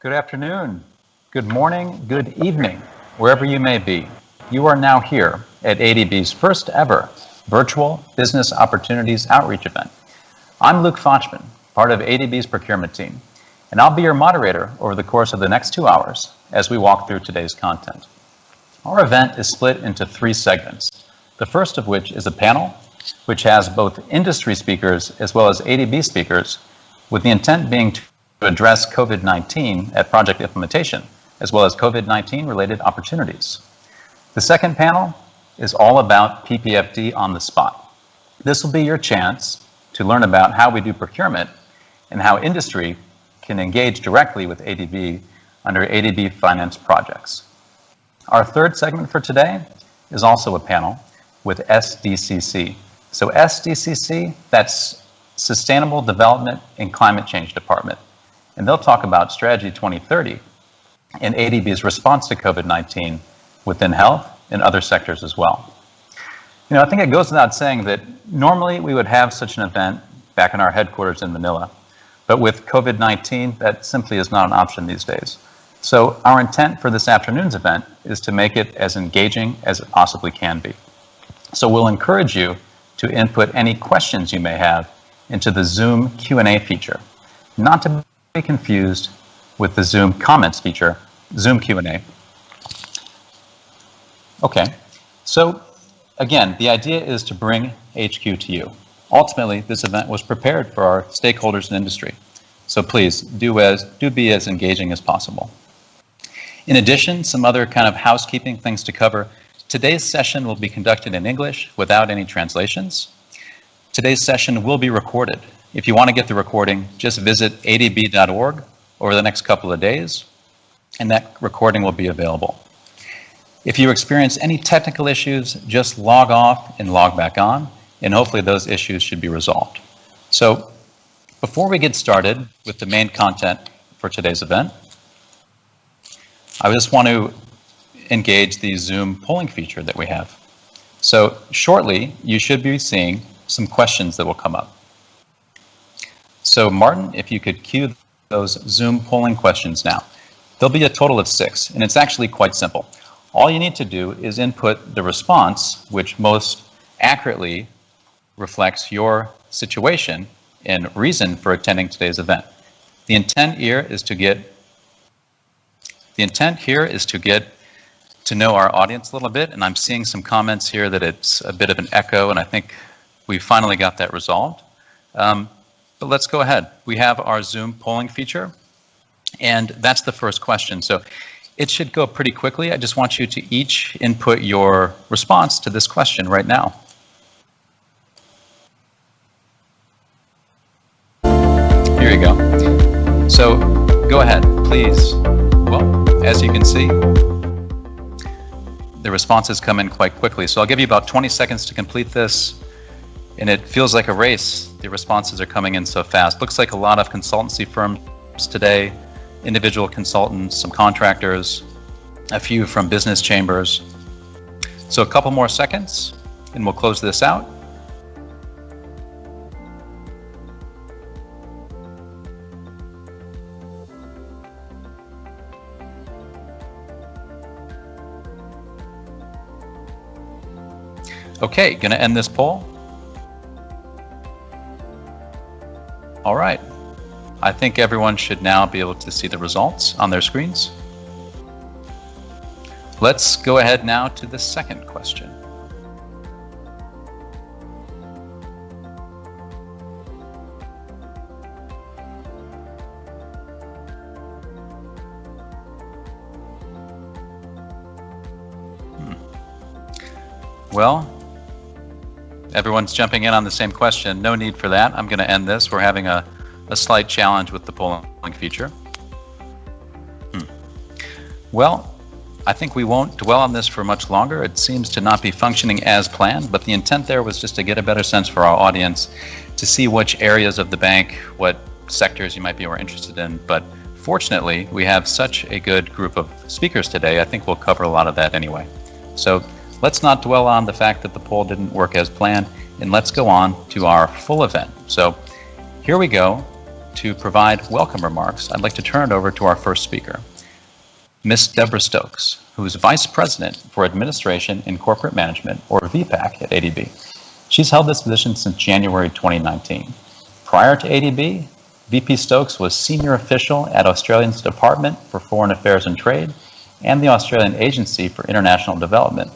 Good afternoon, good morning, good evening, wherever you may be. You are now here at ADB's first ever virtual Business Opportunities Outreach event. I'm Luke Fochman, part of ADB's procurement team, and I'll be your moderator over the course of the next 2 hours as we walk through today's content. Our event is split into 3 segments, the first of which is a panel, which has both industry speakers as well as ADB speakers, with the intent being to address COVID-19 at project implementation, as well as COVID-19 related opportunities. The second panel is all about PPFD on the spot. This will be your chance to learn about how we do procurement and how industry can engage directly with ADB under ADB finance projects. Our third segment for today is also a panel with SDCC. So SDCC, that's Sustainable Development and Climate Change Department. And they'll talk about Strategy 2030 and ADB's response to COVID-19 within health and other sectors as well. You know, I think it goes without saying that normally we would have such an event back in our headquarters in Manila, but with COVID-19, that simply is not an option these days. So our intent for this afternoon's event is to make it as engaging as it possibly can be. So we'll encourage you to input any questions you may have into the Zoom Q&A feature, not to be confused with the Zoom comments feature, Zoom Q&A. Okay, so again, the idea is to bring HQ to you. Ultimately, this event was prepared for our stakeholders in industry. So please do be as engaging as possible. In addition, some other kind of housekeeping things to cover. Today's session will be conducted in English without any translations. Today's session will be recorded. If you want to get the recording, just visit adb.org over the next couple of days, and that recording will be available. If you experience any technical issues, just log off and log back on, and hopefully those issues should be resolved. So before we get started with the main content for today's event, I just want to engage the Zoom polling feature that we have. So shortly, you should be seeing some questions that will come up. So Martin, if you could cue those Zoom polling questions now. There'll be a total of 6, and it's actually quite simple. All you need to do is input the response, which most accurately reflects your situation and reason for attending today's event. The intent here is to get to know our audience a little bit, and I'm seeing some comments here that it's a bit of an echo, and I think we finally got that resolved. But let's go ahead. We have our Zoom polling feature, and that's the first question. So it should go pretty quickly. I just want you to each input your response to this question right now. Here you go. So go ahead, please. Well, as you can see, the responses come in quite quickly. So I'll give you about 20 seconds to complete this. And it feels like a race. The responses are coming in so fast. Looks like a lot of consultancy firms today, individual consultants, some contractors, a few from business chambers. So a couple more seconds and we'll close this out. Okay, gonna end this poll. All right, I think everyone should now be able to see the results on their screens. Let's go ahead now to the second question. Well, everyone's jumping in on the same question. No need for that. I'm going to end this. We're having a slight challenge with the polling feature. Well, I think we won't dwell on this for much longer. It seems to not be functioning as planned, but the intent there was just to get a better sense for our audience to see which areas of the bank, what sectors you might be more interested in. But fortunately, we have such a good group of speakers today. I think we'll cover a lot of that anyway. So let's not dwell on the fact that the poll didn't work as planned, and let's go on to our full event. So here we go. to provide welcome remarks, I'd like to turn it over to our first speaker, Ms. Deborah Stokes, who is Vice President for Administration and Corporate Management, or VPAC, at ADB. She's held this position since January 2019. Prior to ADB, VP Stokes was Senior Official at Australia's Department for Foreign Affairs and Trade and the Australian Agency for International Development.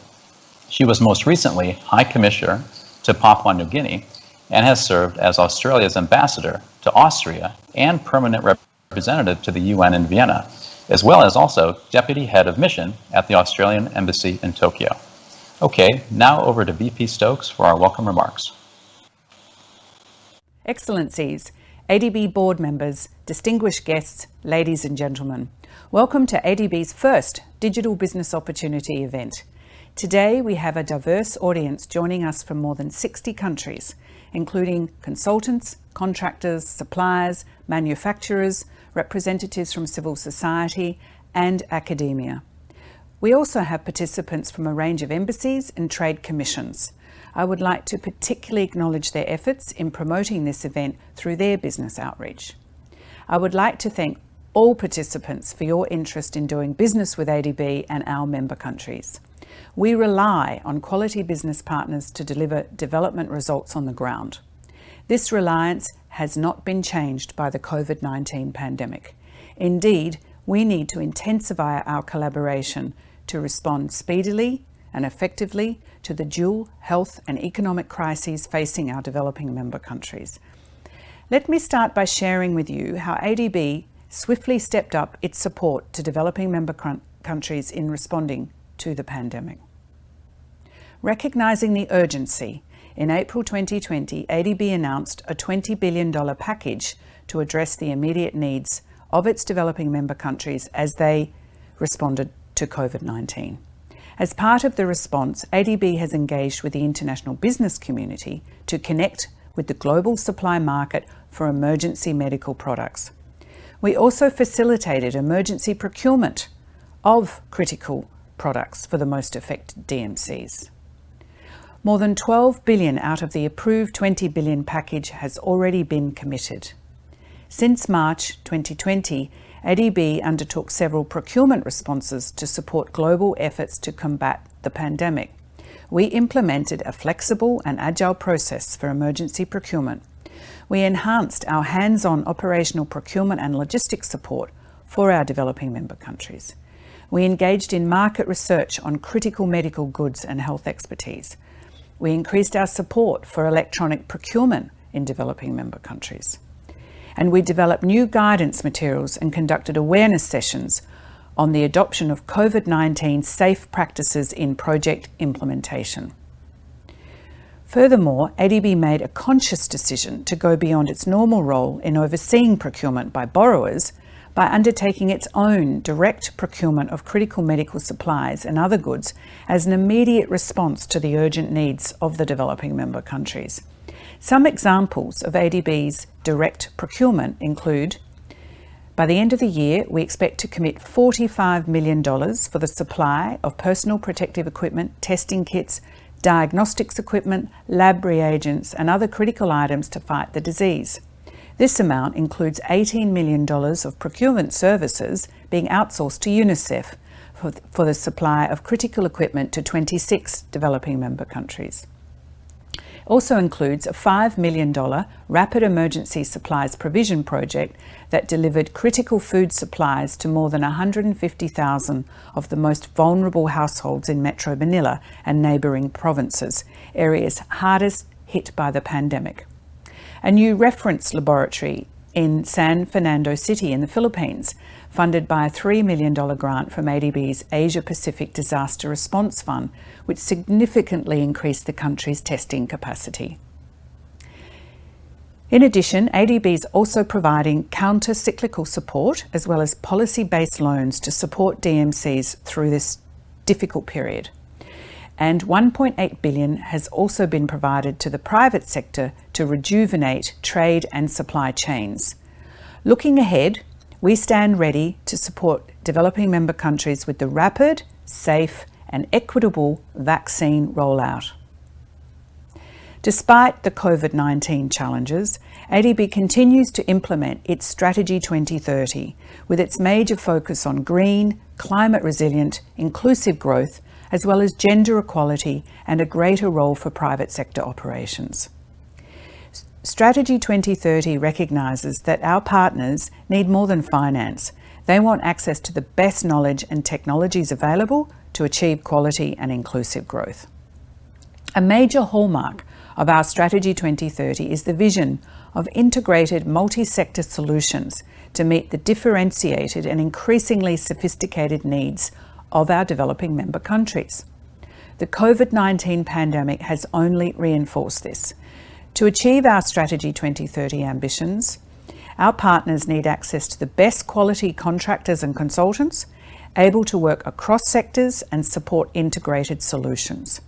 She was most recently High Commissioner to Papua New Guinea and has served as Australia's Ambassador to Austria and Permanent Representative to the UN in Vienna, as well as also Deputy Head of Mission at the Australian Embassy in Tokyo. Okay, now over to VP Stokes for our welcome remarks. Excellencies, ADB board members, distinguished guests, ladies and gentlemen, welcome to ADB's first Digital Business Opportunity event. Today we have a diverse audience joining us from more than 60 countries, including consultants, contractors, suppliers, manufacturers, representatives from civil society and academia. We also have participants from a range of embassies and trade commissions. I would like to particularly acknowledge their efforts in promoting this event through their business outreach. I would like to thank all participants for your interest in doing business with ADB and our member countries. We rely on quality business partners to deliver development results on the ground. This reliance has not been changed by the COVID-19 pandemic. Indeed, we need to intensify our collaboration to respond speedily and effectively to the dual health and economic crises facing our developing member countries. Let me start by sharing with you how ADB swiftly stepped up its support to developing member countries in responding to the pandemic. Recognising the urgency, in April 2020, ADB announced a $20 billion package to address the immediate needs of its developing member countries as they responded to COVID-19. As part of the response, ADB has engaged with the international business community to connect with the global supply market for emergency medical products. We also facilitated emergency procurement of critical products for the most affected DMCs. More than $12 billion out of the approved $20 billion package has already been committed. Since March 2020, ADB undertook several procurement responses to support global efforts to combat the pandemic. We implemented a flexible and agile process for emergency procurement. We enhanced our hands-on operational procurement and logistics support for our developing member countries. We engaged in market research on critical medical goods and health expertise. We increased our support for electronic procurement in developing member countries. And we developed new guidance materials and conducted awareness sessions on the adoption of COVID-19 safe practices in project implementation. Furthermore, ADB made a conscious decision to go beyond its normal role in overseeing procurement by borrowers by undertaking its own direct procurement of critical medical supplies and other goods as an immediate response to the urgent needs of the developing member countries. Some examples of ADB's direct procurement include: by the end of the year, we expect to commit $45 million for the supply of personal protective equipment, testing kits, diagnostics equipment, lab reagents, and other critical items to fight the disease. This amount includes $18 million of procurement services being outsourced to UNICEF for the supply of critical equipment to 26 developing member countries. Also includes a $5 million rapid emergency supplies provision project that delivered critical food supplies to more than 150,000 of the most vulnerable households in Metro Manila and neighbouring provinces, areas hardest hit by the pandemic. A new reference laboratory in San Fernando City in the Philippines, funded by a $3 million grant from ADB's Asia Pacific Disaster Response Fund, which significantly increased the country's testing capacity. In addition, ADB is also providing counter-cyclical support as well as policy-based loans to support DMCs through this difficult period. And $1.8 billion has also been provided to the private sector to rejuvenate trade and supply chains. Looking ahead, we stand ready to support developing member countries with the rapid, safe, and equitable vaccine rollout. Despite the COVID-19 challenges, ADB continues to implement its Strategy 2030 with its major focus on green, climate resilient, inclusive growth, as well as gender equality and a greater role for private sector operations. Strategy 2030 recognises that our partners need more than finance. They want access to the best knowledge and technologies available to achieve quality and inclusive growth. A major hallmark of our Strategy 2030 is the vision of integrated multi-sector solutions to meet the differentiated and increasingly sophisticated needs of our developing member countries. The COVID-19 pandemic has only reinforced this. To achieve our Strategy 2030 ambitions, our partners need access to the best quality contractors and consultants, able to work across sectors and support integrated solutions.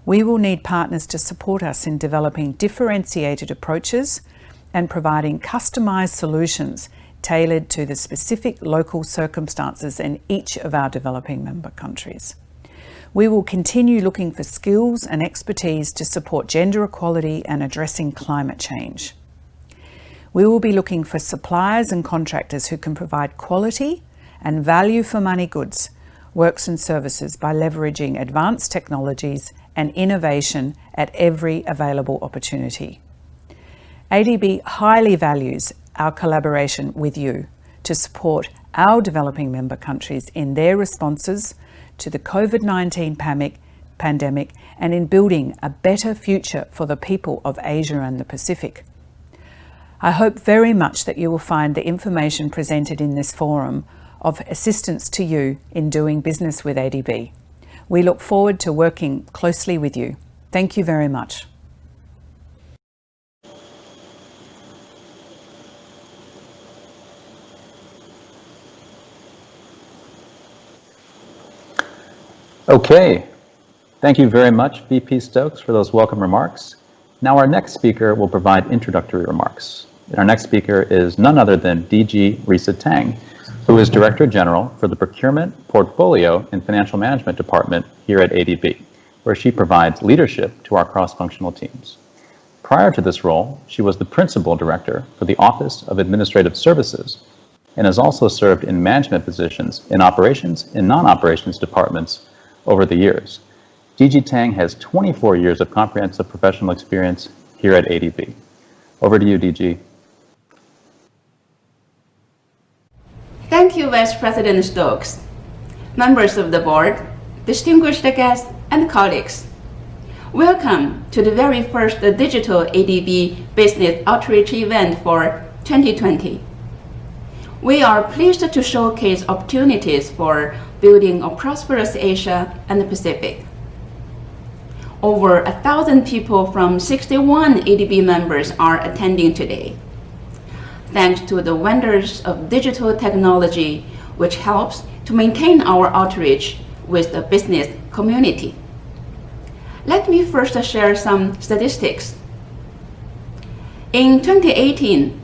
We will need partners to support us in developing differentiated approaches and providing customised solutions tailored to the specific local circumstances in each of our developing member countries. We will continue looking for skills and expertise to support gender equality and addressing climate change. We will be looking for suppliers and contractors who can provide quality and value for money goods, works and services by leveraging advanced technologies and innovation at every available opportunity. ADB highly values our collaboration with you to support our developing member countries in their responses to the COVID-19 pandemic and in building a better future for the people of Asia and the Pacific. I hope very much that you will find the information presented in this forum of assistance to you in doing business with ADB. We look forward to working closely with you. Thank you very much. Okay, thank you very much, VP Stokes, for those welcome remarks. Now our next speaker will provide introductory remarks. And our next speaker is none other than DG Risa Tang, who is Director General for the Procurement, Portfolio, and Financial Management Department here at ADB, where she provides leadership to our cross-functional teams. Prior to this role, she was the Principal Director for the Office of Administrative Services and has also served in management positions in operations and non-operations departments over the years. DG Tang has 24 years of comprehensive professional experience here at ADB. Over to you, DG. Thank you, Vice President Stokes, members of the board, distinguished guests, and colleagues. Welcome to the very first digital ADB business outreach event for 2020. We are pleased to showcase opportunities for building a prosperous Asia and the Pacific. Over 1,000 people from 61 ADB members are attending today, thanks to the wonders of digital technology, which helps to maintain our outreach with the business community. Let me first share some statistics. In 2018,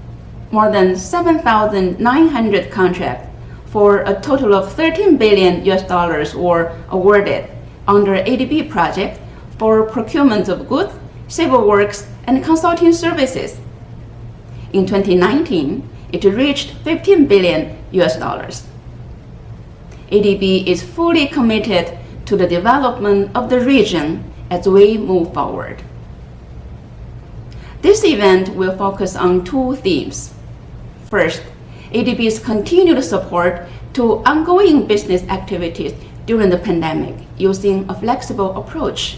more than 7,900 contracts for a total of $13 billion were awarded under ADB project for procurement of goods, civil works, and consulting services. In 2019, it reached $15 billion. ADB is fully committed to the development of the region as we move forward. This event will focus on two themes. First, ADB's continued support to ongoing business activities during the pandemic using a flexible approach.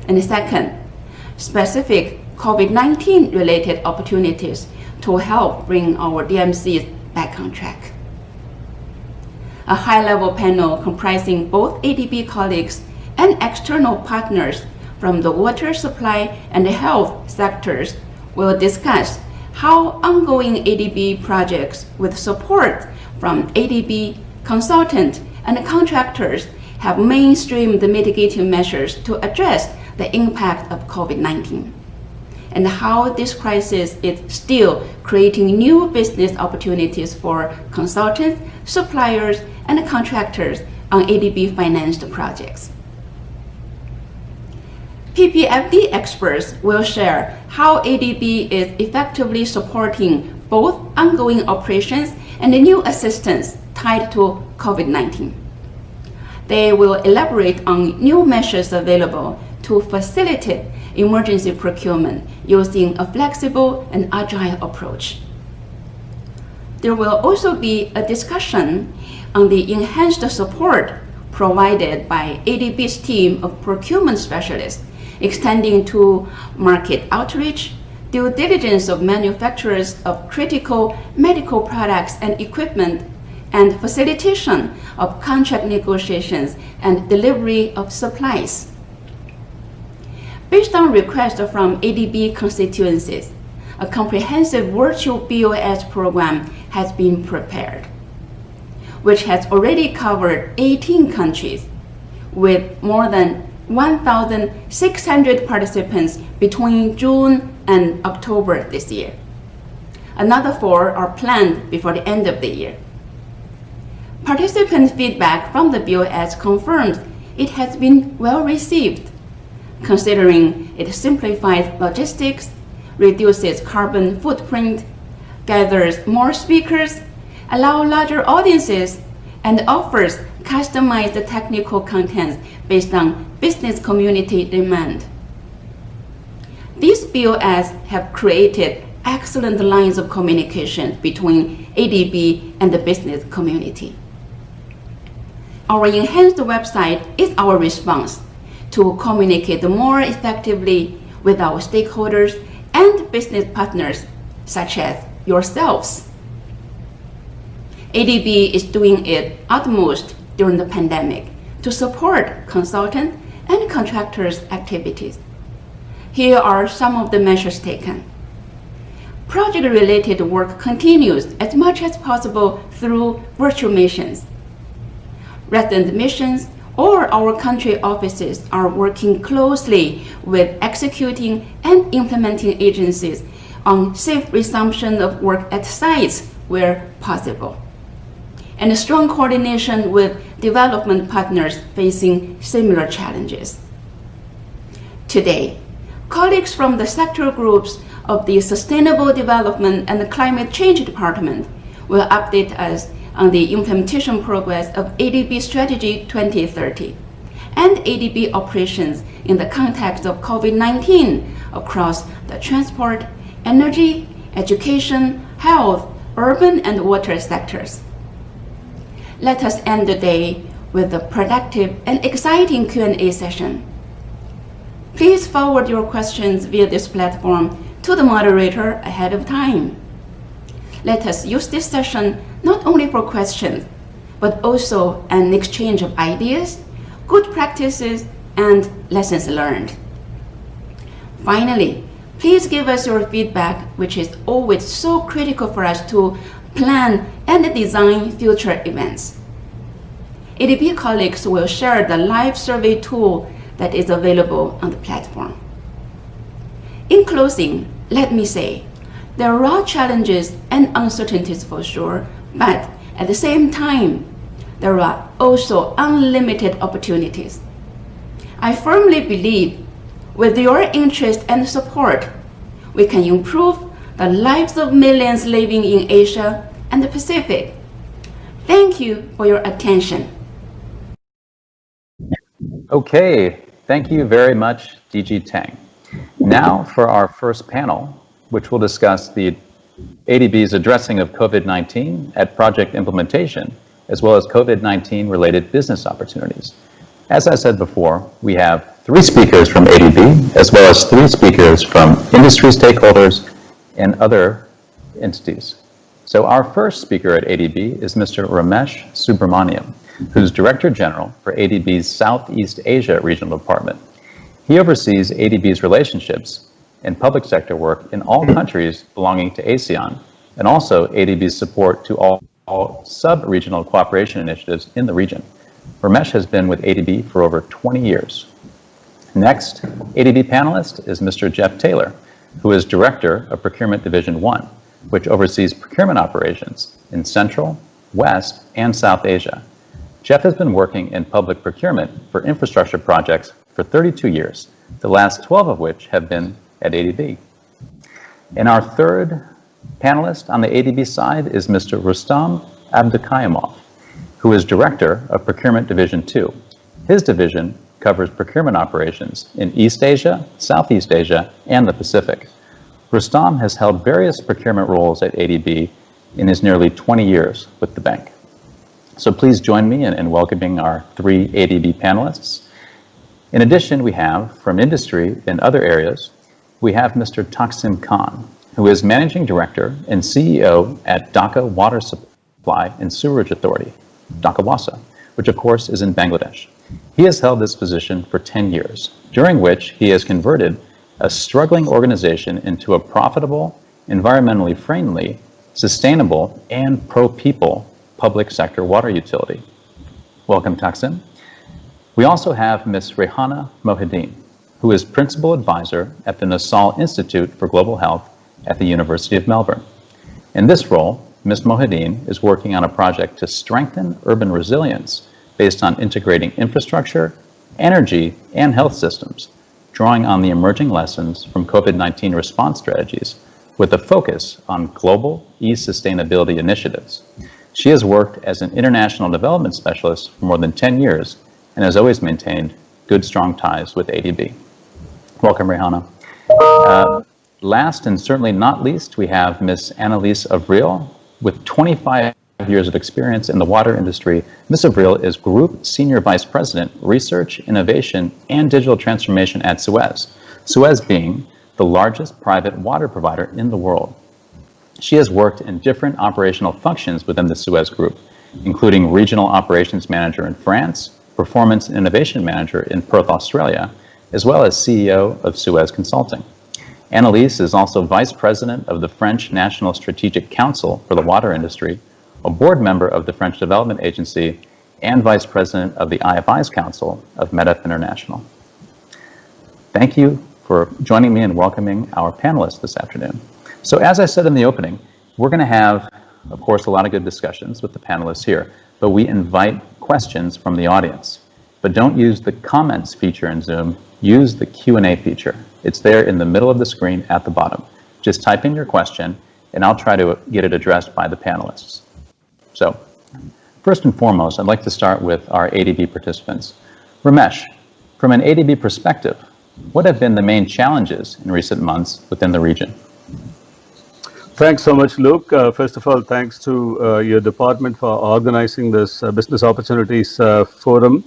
And second, specific COVID-19 related opportunities to help bring our DMCs back on track. A high-level panel comprising both ADB colleagues and external partners from the water supply and the health sectors will discuss how ongoing ADB projects with support from ADB, consultants, and contractors have mainstreamed the mitigating measures to address the impact of COVID-19, and how this crisis is still creating new business opportunities for consultants, suppliers, and contractors on ADB-financed projects. PPFD experts will share how ADB is effectively supporting both ongoing operations and the new assistance tied to COVID-19. They will elaborate on new measures available to facilitate emergency procurement using a flexible and agile approach. There will also be a discussion on the enhanced support provided by ADB's team of procurement specialists, extending to market outreach, due diligence of manufacturers of critical medical products and equipment, and facilitation of contract negotiations and delivery of supplies. Based on requests from ADB constituencies, a comprehensive virtual BOS program has been prepared, which has already covered 18 countries with more than 1,600 participants between June and October this year. Another 4 are planned before the end of the year. Participant feedback from the BOS confirms it has been well received, considering it simplifies logistics, reduces carbon footprint, gathers more speakers, allows larger audiences, and offers customized technical contents based on business community demand. These BOS have created excellent lines of communication between ADB and the business community. Our enhanced website is our response to communicate more effectively with our stakeholders and business partners, such as yourselves. ADB is doing its utmost during the pandemic to support consultant and contractors' activities. Here are some of the measures taken. Project-related work continues as much as possible through virtual missions. Resident missions or our country offices are working closely with executing and implementing agencies on safe resumption of work at sites where possible, and a strong coordination with development partners facing similar challenges. Today, colleagues from the sector groups of the Sustainable Development and the Climate Change Department will update us on the implementation progress of ADB Strategy 2030 and ADB operations in the context of COVID-19 across the transport, energy, education, health, urban, and water sectors. Let us end the day with a productive and exciting Q&A session. Please forward your questions via this platform to the moderator ahead of time. Let us use this session not only for questions, but also an exchange of ideas, good practices, and lessons learned. Finally, please give us your feedback, which is always so critical for us to plan and design future events. ADB colleagues will share the live survey tool that is available on the platform. In closing, let me say, there are challenges and uncertainties for sure, but at the same time, there are also unlimited opportunities. I firmly believe with your interest and support, we can improve the lives of millions living in Asia and the Pacific. Thank you for your attention. Okay, thank you very much, DG Tang. Now for our first panel, which will discuss the ADB's addressing of COVID-19 at project implementation, as well as COVID-19 related business opportunities. As I said before, we have 3 speakers from ADB, as well as 3 speakers from industry stakeholders and other entities. So our first speaker at ADB is Mr. Ramesh Subramaniam, who's Director General for ADB's Southeast Asia Regional Department. He oversees ADB's relationships and public sector work in all countries belonging to ASEAN, and also ADB's support to all sub-regional cooperation initiatives in the region. Ramesh has been with ADB for over 20 years. Next, ADB panelist is Mr. Jeff Taylor, who is Director of Procurement Division 1, which oversees procurement operations in Central, West, and South Asia. Jeff has been working in public procurement for infrastructure projects for 32 years, the last 12 of which have been at ADB. And our third panelist on the ADB side is Mr. Rustam Abdukayamov, who is Director of Procurement Division 2. His division covers procurement operations in East Asia, Southeast Asia, and the Pacific. Rustam has held various procurement roles at ADB in his nearly 20 years with the bank. So please join me in welcoming our three ADB panelists. In addition, we have, from industry and other areas, we have Mr. Taksim Khan, who is Managing Director and CEO at Dhaka Water Supply and Sewerage Authority, Dhaka Wasa, which of course is in Bangladesh. He has held this position for 10 years, during which he has converted a struggling organization into a profitable, environmentally friendly, sustainable, and pro-people public sector water utility. Welcome, Taksim. We also have Ms. Rehana Mohideen, who is Principal Advisor at the Nassal Institute for Global Health at the University of Melbourne. In this role, Ms. Mohideen is working on a project to strengthen urban resilience based on integrating infrastructure, energy, and health systems, drawing on the emerging lessons from COVID-19 response strategies with a focus on global e-sustainability initiatives. She has worked as an international development specialist for more than 10 years and has always maintained good, strong ties with ADB. Welcome, Rehana. Last and certainly not least, we have Ms. Annalise Avril. With 25 years of experience in the water industry, Ms. Avril is Group Senior Vice President, Research, Innovation, and Digital Transformation at Suez, Suez being the largest private water provider in the world. She has worked in different operational functions within the Suez Group, including Regional Operations Manager in France, Performance and Innovation Manager in Perth, Australia, as well as CEO of Suez Consulting. Annalise is also Vice President of the French National Strategic Council for the water industry, a board member of the French Development Agency, and Vice President of the IFI's Council of MEDEF International. Thank you for joining me and welcoming our panelists this afternoon. So as I said in the opening, we're going to have, of course, a lot of good discussions with the panelists here, but we invite questions from the audience. But don't use the comments feature in Zoom, use the Q&A feature. It's there in the middle of the screen at the bottom. Just type in your question and I'll try to get it addressed by the panelists. So, first and foremost, I'd like to start with our ADB participants. Ramesh, from an ADB perspective, what have been the main challenges in recent months within the region? Thanks so much, Luke. First of all, thanks to your department for organizing this Business Opportunities Forum.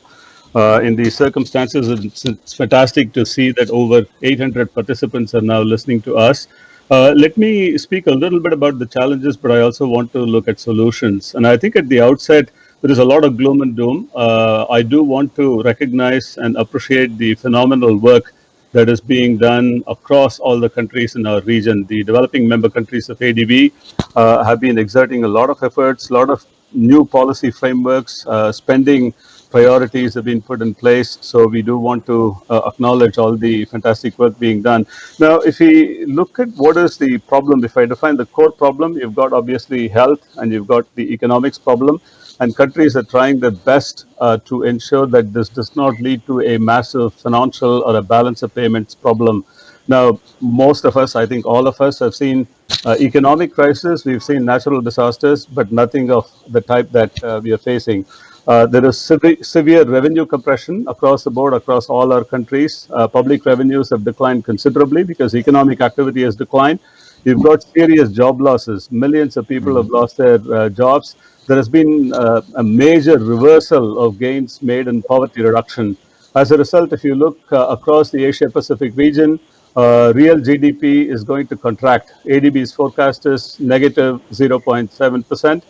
In these circumstances, it's fantastic to see that over 800 participants are now listening to us. Let me speak a little bit about the challenges, but I also want to look at solutions. And I think at the outset, there is a lot of gloom and doom. I do want to recognize and appreciate the phenomenal work that is being done across all the countries in our region. The developing member countries of ADB have been exerting a lot of efforts, a lot of new policy frameworks, spending priorities have been put in place. So we do want to acknowledge all the fantastic work being done. Now, if we look at what is the problem, if I define the core problem, you've got obviously health and you've got the economics problem. And countries are trying their best to ensure that this does not lead to a massive financial or a balance of payments problem. Now, most of us, I think all of us have seen economic crisis, we've seen natural disasters, but nothing of the type that we are facing. There is severe revenue compression across the board, across all our countries. Public revenues have declined considerably because economic activity has declined. You've got serious job losses. Millions of people have lost their jobs. There has been a major reversal of gains made in poverty reduction. As a result, if you look across the Asia-Pacific region, real GDP is going to contract. ADB's forecast is negative 0.7%.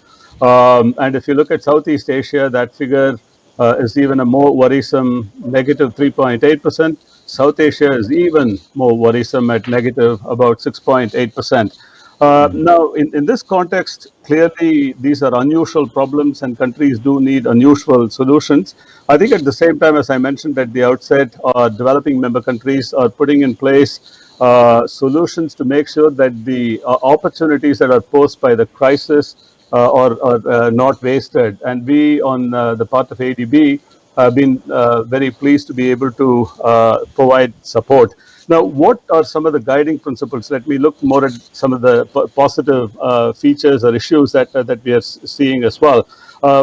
And if you look at Southeast Asia, that figure is even a more worrisome negative 3.8%. South Asia is even more worrisome at negative about 6.8%. Now, in this context, clearly these are unusual problems and countries do need unusual solutions. I think at the same time, as I mentioned at the outset, developing member countries are putting in place solutions to make sure that the opportunities that are posed by the crisis are not wasted. And we, on the part of ADB, been very pleased to be able to provide support. Now, what are some of the guiding principles? Let me look more at some of the positive features or issues that we are seeing as well.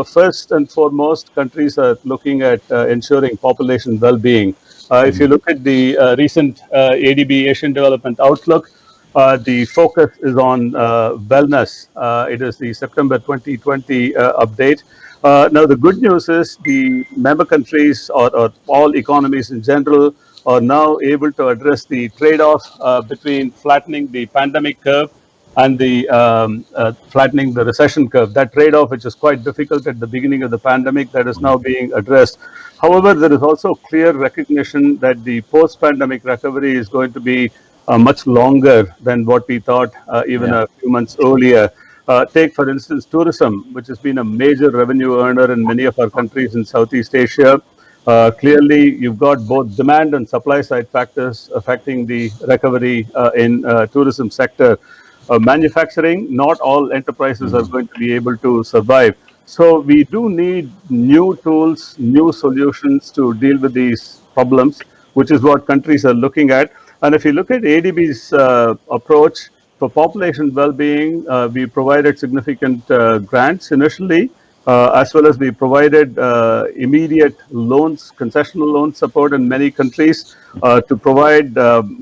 First and foremost, countries are looking at ensuring population well-being. If you look at the recent ADB Asian Development Outlook, the focus is on wellness. It is the September 2020 update. Now, the good news is the member countries or all economies in general are now able to address the trade-off between flattening the pandemic curve and the flattening the recession curve. That trade-off, which is quite difficult at the beginning of the pandemic, that is now being addressed. However, there is also clear recognition that the post-pandemic recovery is going to be much longer than what we thought even a few months earlier. Take, for instance, tourism, which has been a major revenue earner in many of our countries in Southeast Asia. Clearly, you've got both demand and supply side factors affecting the recovery in tourism sector. Manufacturing, not all enterprises are going to be able to survive. So we do need new tools, new solutions to deal with these problems, which is what countries are looking at. And if you look at ADB's approach for population well-being, we provided significant grants initially, as well as we provided immediate loans, concessional loan support in many countries to provide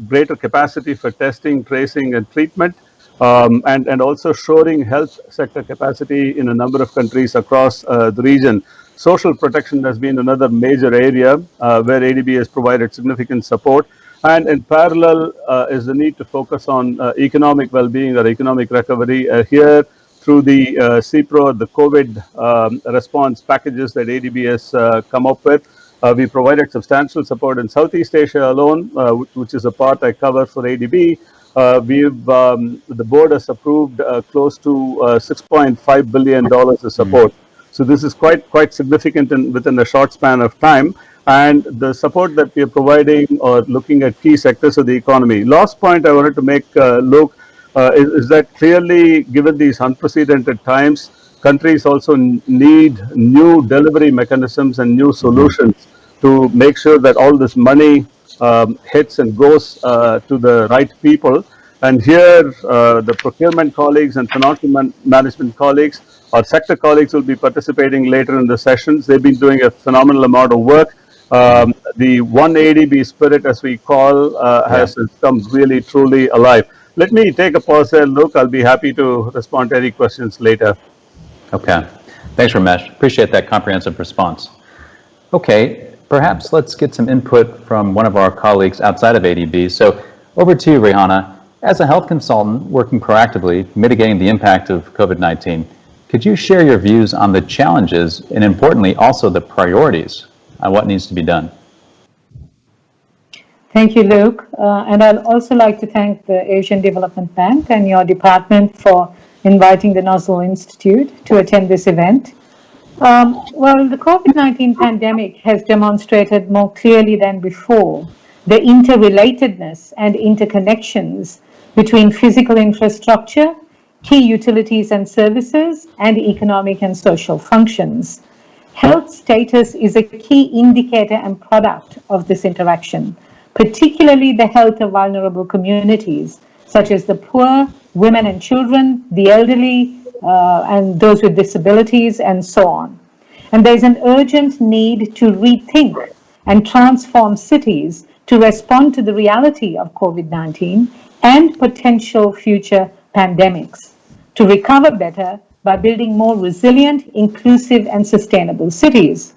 greater capacity for testing, tracing, and treatment. And also shoring health sector capacity in a number of countries across the region. Social protection has been another major area where ADB has provided significant support. And in parallel is the need to focus on economic well-being or economic recovery here through the CPRO, the COVID response packages that ADB has come up with. We provided substantial support in Southeast Asia alone, which is a part I cover for ADB. The board has approved close to $6.5 billion of support. So this is quite significant within a short span of time. And the support that we are providing or looking at key sectors of the economy. Last point I wanted to make, Luke, is that clearly, given these unprecedented times, countries also need new delivery mechanisms and new solutions to make sure that all this money hits and goes to the right people. And here, the procurement colleagues and financial management colleagues, our sector colleagues will be participating later in the sessions. They've been doing a phenomenal amount of work. The one ADB spirit, as we call, has come really, truly alive. Let me take a pause there, Luke. I'll be happy to respond to any questions later. Okay. Thanks, Ramesh. Appreciate that comprehensive response. Okay, perhaps let's get some input from one of our colleagues outside of ADB. So over to you, Rihanna. As a health consultant working proactively, mitigating the impact of COVID-19, could you share your views on the challenges and, importantly, also the priorities on what needs to be done? Thank you, Luke. And I'd also like to thank the Asian Development Bank and your department for inviting the Nozzle Institute to attend this event. Well, the COVID-19 pandemic has demonstrated more clearly than before the interrelatedness and interconnections between physical infrastructure, key utilities and services, and economic and social functions. Health status is a key indicator and product of this interaction, particularly the health of vulnerable communities, such as the poor, women and children, the elderly, and those with disabilities, and so on. And there's an urgent need to rethink and transform cities to respond to the reality of COVID-19 and potential future pandemics, to recover better by building more resilient, inclusive, and sustainable cities.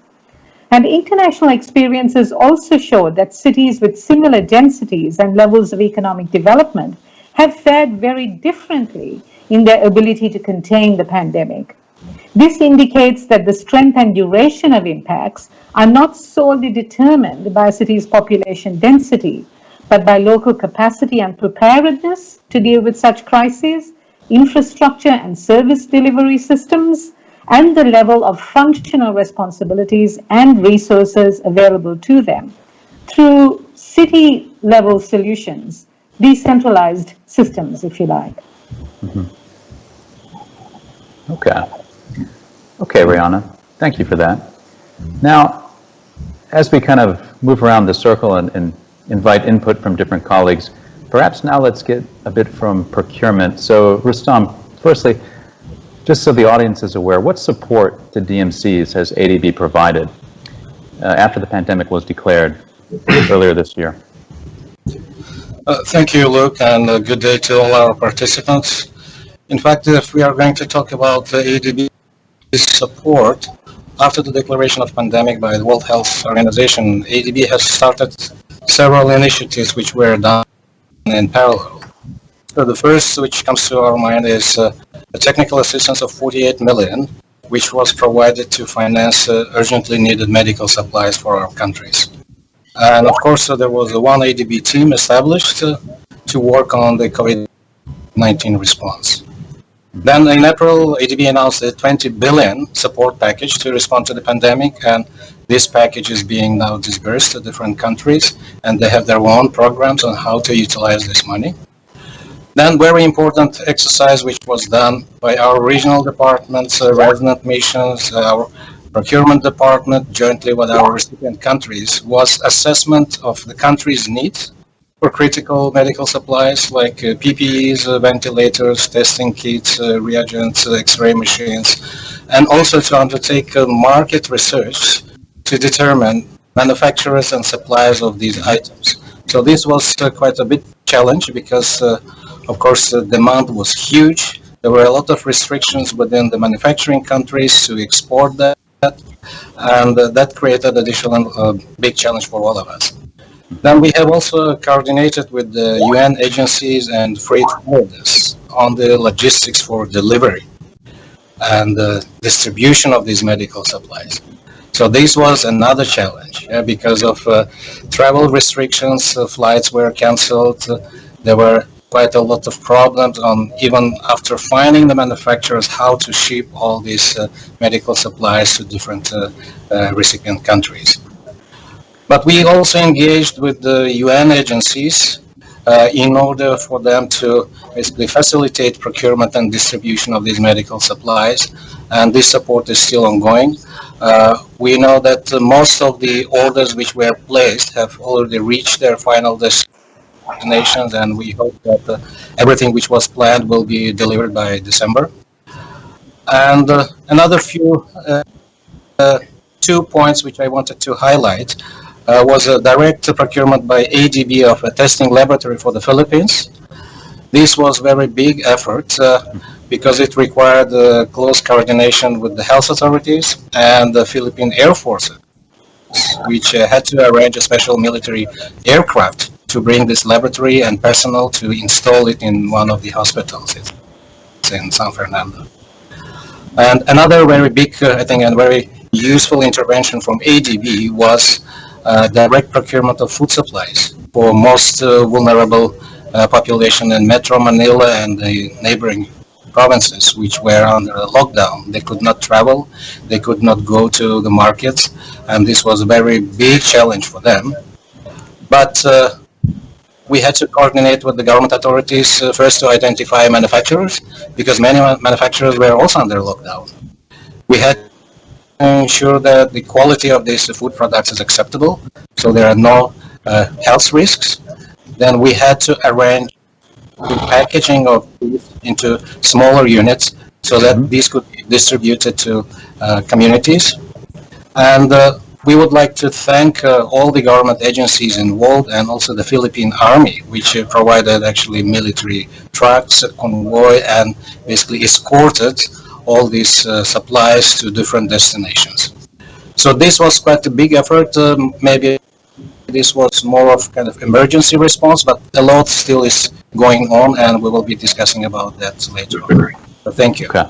And international experiences also show that cities with similar densities and levels of economic development have fared very differently in their ability to contain the pandemic. This indicates that the strength and duration of impacts are not solely determined by a city's population density, but by local capacity and preparedness to deal with such crises, infrastructure and service delivery systems, and the level of functional responsibilities and resources available to them through city-level solutions, decentralized systems, if you like. Okay, Rihanna, thank you for that. Now, as we kind of move around the circle and invite input from different colleagues, perhaps now let's get a bit from procurement. So Rustam, firstly, just so the audience is aware, what support to DMCs has ADB provided after the pandemic was declared earlier this year? Thank you, Luke, and good day to all our participants. In fact, if we are going to talk about ADB's support, after the declaration of pandemic by the World Health Organization, ADB has started several initiatives which were done in parallel. So the first which comes to our mind is the technical assistance of 48 million, which was provided to finance urgently needed medical supplies for our countries. And of course, there was a one ADB team established to work on the COVID-19 response. Then in April, ADB announced a 20 billion support package to respond to the pandemic, and this package is being now disbursed to different countries, and they have their own programs on how to utilize this money. Then very important exercise which was done by our regional departments, resident missions, our procurement department, jointly with our recipient countries, was assessment of the country's needs for critical medical supplies like PPEs, ventilators, testing kits, reagents, X-ray machines, and also to undertake market research to determine manufacturers and suppliers of these items. So this was quite a bit challenge because, of course, the demand was huge. There were a lot of restrictions within the manufacturing countries to export that, and that created additional big challenge for all of us. Then we have also coordinated with the UN agencies and freight forwarders on the logistics for delivery and the distribution of these medical supplies. So this was another challenge because of travel restrictions, flights were cancelled, there were quite a lot of problems on even after finding the manufacturers how to ship all these medical supplies to different recipient countries. But we also engaged with the UN agencies in order for them to basically facilitate procurement and distribution of these medical supplies, and this support is still ongoing. We know that most of the orders which were placed have already reached their final destinations, and we hope that everything which was planned will be delivered by December. And another few 2 points which I wanted to highlight was a direct procurement by ADB of a testing laboratory for the Philippines. This was a very big effort because it required close coordination with the health authorities and the Philippine Air Force, which had to arrange a special military aircraft to bring this laboratory and personnel to install it in one of the hospitals in San Fernando. And another very big, I think, and very useful intervention from ADB was direct procurement of food supplies for most vulnerable population in Metro Manila and the neighboring provinces which were under a lockdown. They could not travel, they could not go to the markets, and this was a very big challenge for them. But we had to coordinate with the government authorities first to identify manufacturers, because many manufacturers were also under lockdown. We had to ensure that the quality of these food products is acceptable, so there are no health risks. Then we had to arrange the packaging of these into smaller units so that these could be distributed to communities. And we would like to thank all the government agencies involved and also the Philippine Army, which provided actually military trucks, convoy, and basically escorted all these supplies to different destinations. So this was quite a big effort. Maybe this was more of kind of emergency response, but a lot still is going on, and we will be discussing about that later on. So thank you. Okay.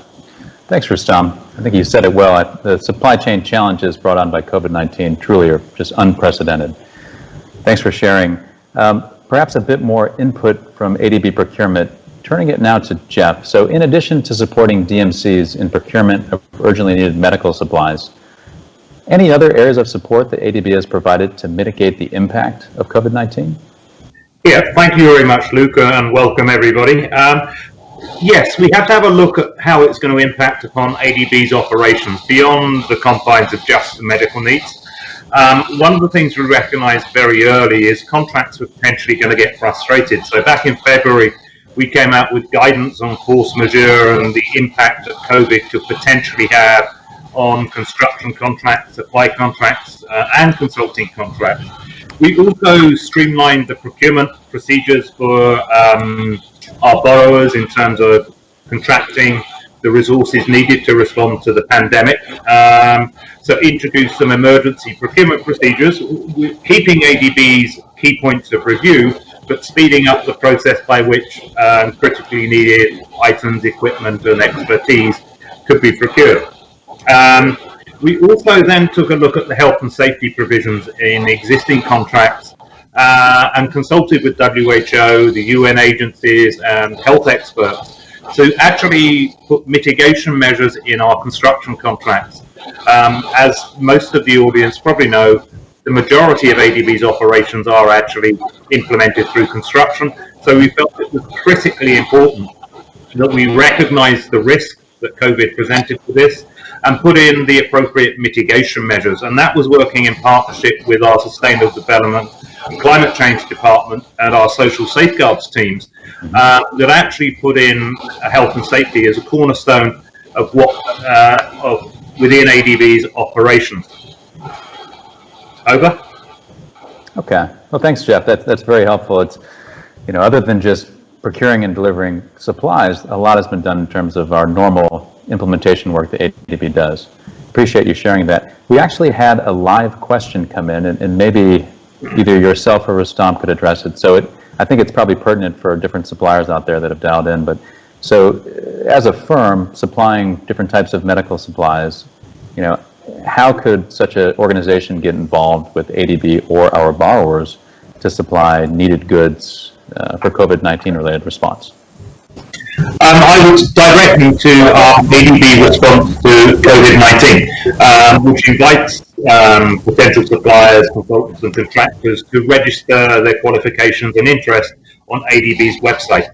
Thanks, Rustam. I think you said it well. The supply chain challenges brought on by COVID-19 truly are just unprecedented. Thanks for sharing. Perhaps a bit more input from ADB procurement. Turning it now to Jeff. So in addition to supporting DMCs in procurement of urgently needed medical supplies, any other areas of support that ADB has provided to mitigate the impact of COVID-19? Yeah, thank you very much, Luke, and welcome everybody. Yes, we have to have a look at how it's going to impact upon ADB's operations beyond the confines of just the medical needs. One of the things we recognised very early is contracts were potentially going to get frustrated. So back in February, we came out with guidance on force majeure and the impact that COVID could potentially have on construction contracts, supply contracts, and consulting contracts. We also streamlined the procurement procedures for our borrowers in terms of contracting the resources needed to respond to the pandemic. So introduced some emergency procurement procedures, keeping ADB's key points of review, but speeding up the process by which critically needed items, equipment, and expertise could be procured. We also then took a look at the health and safety provisions in existing contracts and consulted with WHO, the UN agencies, and health experts to actually put mitigation measures in our construction contracts. As most of the audience probably know, the majority of ADB's operations are actually implemented through construction. So we felt it was critically important that we recognize the risk that COVID presented to this and put in the appropriate mitigation measures. And that was working in partnership with our Sustainable Development and Climate Change Department and our social safeguards teams that actually put in health and safety as a cornerstone of what within ADB's operations. Over. Okay. Well, thanks, Jeff. That's very helpful. It's, other than just procuring and delivering supplies, a lot has been done in terms of our normal implementation work that ADB does. Appreciate you sharing that. We actually had a live question come in, and maybe either yourself or Rustam could address it. So I think it's probably pertinent for different suppliers out there that have dialed in. But so as a firm supplying different types of medical supplies, how could such an organization get involved with ADB or our borrowers to supply needed goods for COVID-19 related response? I would direct you to our ADB response to COVID-19, which invites potential suppliers, consultants and contractors to register their qualifications and interest on ADB's website.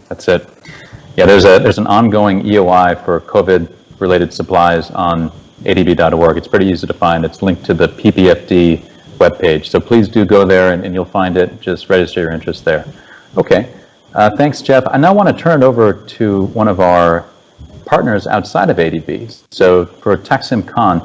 That's it. Yeah, there's an ongoing EOI for COVID-related supplies on adb.org. It's pretty easy to find. It's linked to the PPFD webpage. So please do go there and you'll find it. Just register your interest there. Okay. Thanks, Jeff. I now want to turn it over to one of our partners outside of ADB. So for Taksim Khan,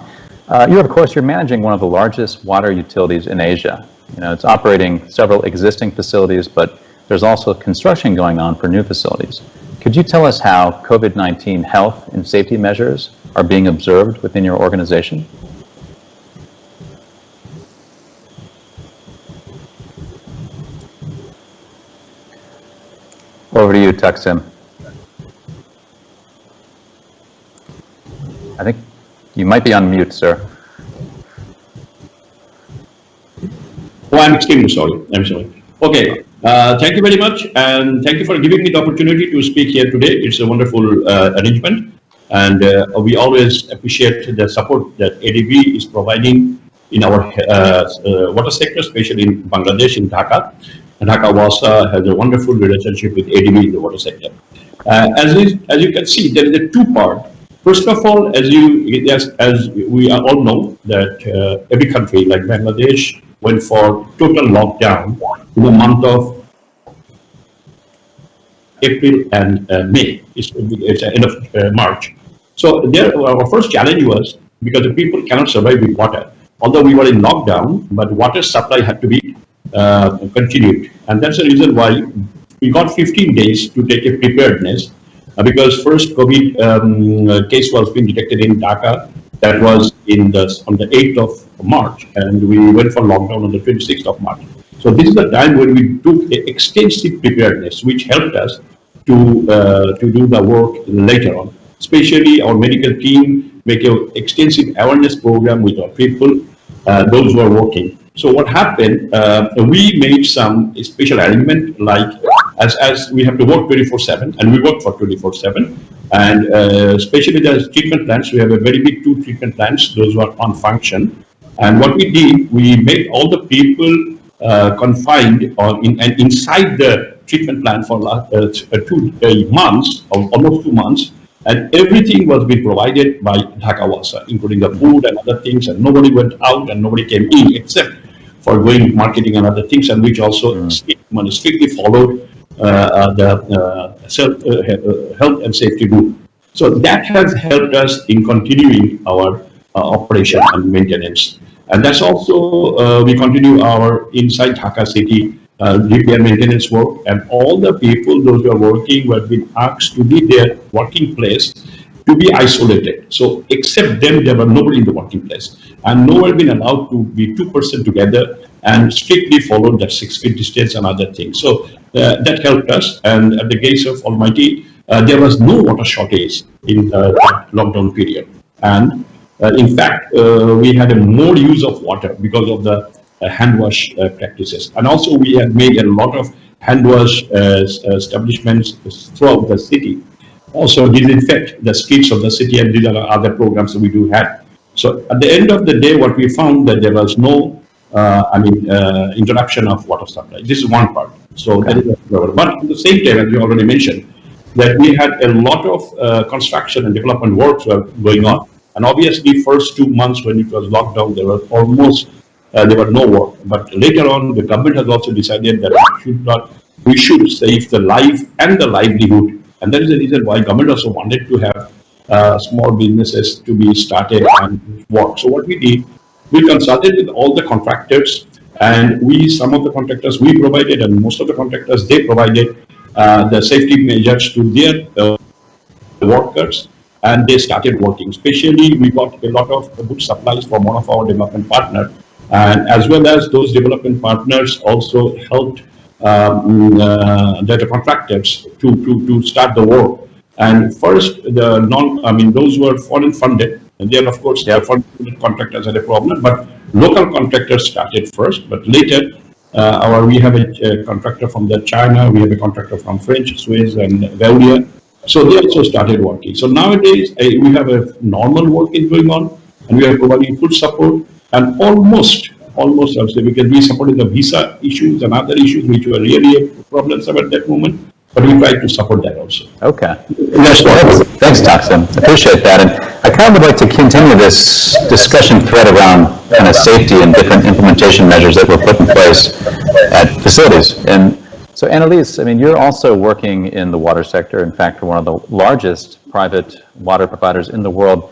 you're managing one of the largest water utilities in Asia. It's operating several existing facilities, but there's also construction going on for new facilities. Could you tell us how COVID-19 health and safety measures are being observed within your organization? Over to you, Taksim. I think you might be on mute, sir. Oh, I'm extremely sorry. I'm sorry. Okay. Thank you very much, and thank you for giving me the opportunity to speak here today. It's a wonderful arrangement, and we always appreciate the support that ADB is providing in our water sector, especially in Bangladesh, in Dhaka. And Dhaka Wasa has a wonderful relationship with ADB in the water sector. As you can see, there is a two-part. First of all, as we all know, that every country like Bangladesh went for total lockdown in the month of April and May. It's the end of March. So there, our first challenge was because the people cannot survive with water. Although we were in lockdown, but water supply had to be continued, and that's the reason why we got 15 days to take a preparedness. Because first COVID case was being detected in Dhaka, that was on the 8th of March, and we went for lockdown on the 26th of March. So this is the time when we took extensive preparedness, which helped us to do the work later on. Especially our medical team make an extensive awareness program with our people, those who are working. So what happened, we made some special arrangement, like as we have to work 24/7, and we work for 24/7, and especially the treatment plants, we have a very big 2 treatment plants, those who are on function. And what we did, we made all the people confined inside the treatment plant for 2 months, or almost 2 months, And everything was being provided by Dhaka Wasa, including the food and other things, and nobody went out and nobody came in except for going marketing and other things, and which also strictly followed the health and safety rule. So that has helped us in continuing our operation and maintenance. And that's also, we continue our inside Dhaka city repair maintenance work, and all the people, those who are working, who have been asked to be their working place to be isolated. So except them, there were nobody in the working place. And no one been allowed to be 2% together and strictly followed that 6 feet distance and other things. So that helped us. And at the grace of Almighty, there was no water shortage in that lockdown period. And in fact, we had a more use of water because of the hand wash practices. And also we had made a lot of hand wash establishments throughout the city. Also disinfect the streets of the city, and these are other programs that we do have. So at the end of the day, what we found that there was no, interruption of water supply. This is one part. So that is, but at the same time, as you already mentioned, that we had a lot of construction and development works were going on. And obviously, first 2 months when it was locked down, there was almost there were no work. But later on, the government has also decided that we should save the life and the livelihood. And that is the reason why government also wanted to have small businesses to be started and work. So what we did, we consulted with all the contractors, and some of the contractors we provided, and most of the contractors they provided the safety measures to their workers, and they started working. Especially, we got a lot of good supplies from one of our development partners, and as well as those development partners also helped the contractors to start the work. And first, those were foreign funded, and then of course the foreign funded contractors had a problem, but local contractors started first. But later, we have a contractor from China, we have a contractor from French, Swiss, and Veolia. So they also started working. So nowadays, we have a normal working going on, and we are providing full support, and almost I would say, because we supported the visa issues and other issues which were really problems at that moment, but we tried to support that also. Okay. Thanks, Taksim. Appreciate that. And I kind of would like to continue this discussion thread around kind of safety and different implementation measures that were put in place at facilities. And so, Annalise, you're also working in the water sector, in fact, for one of the largest private water providers in the world.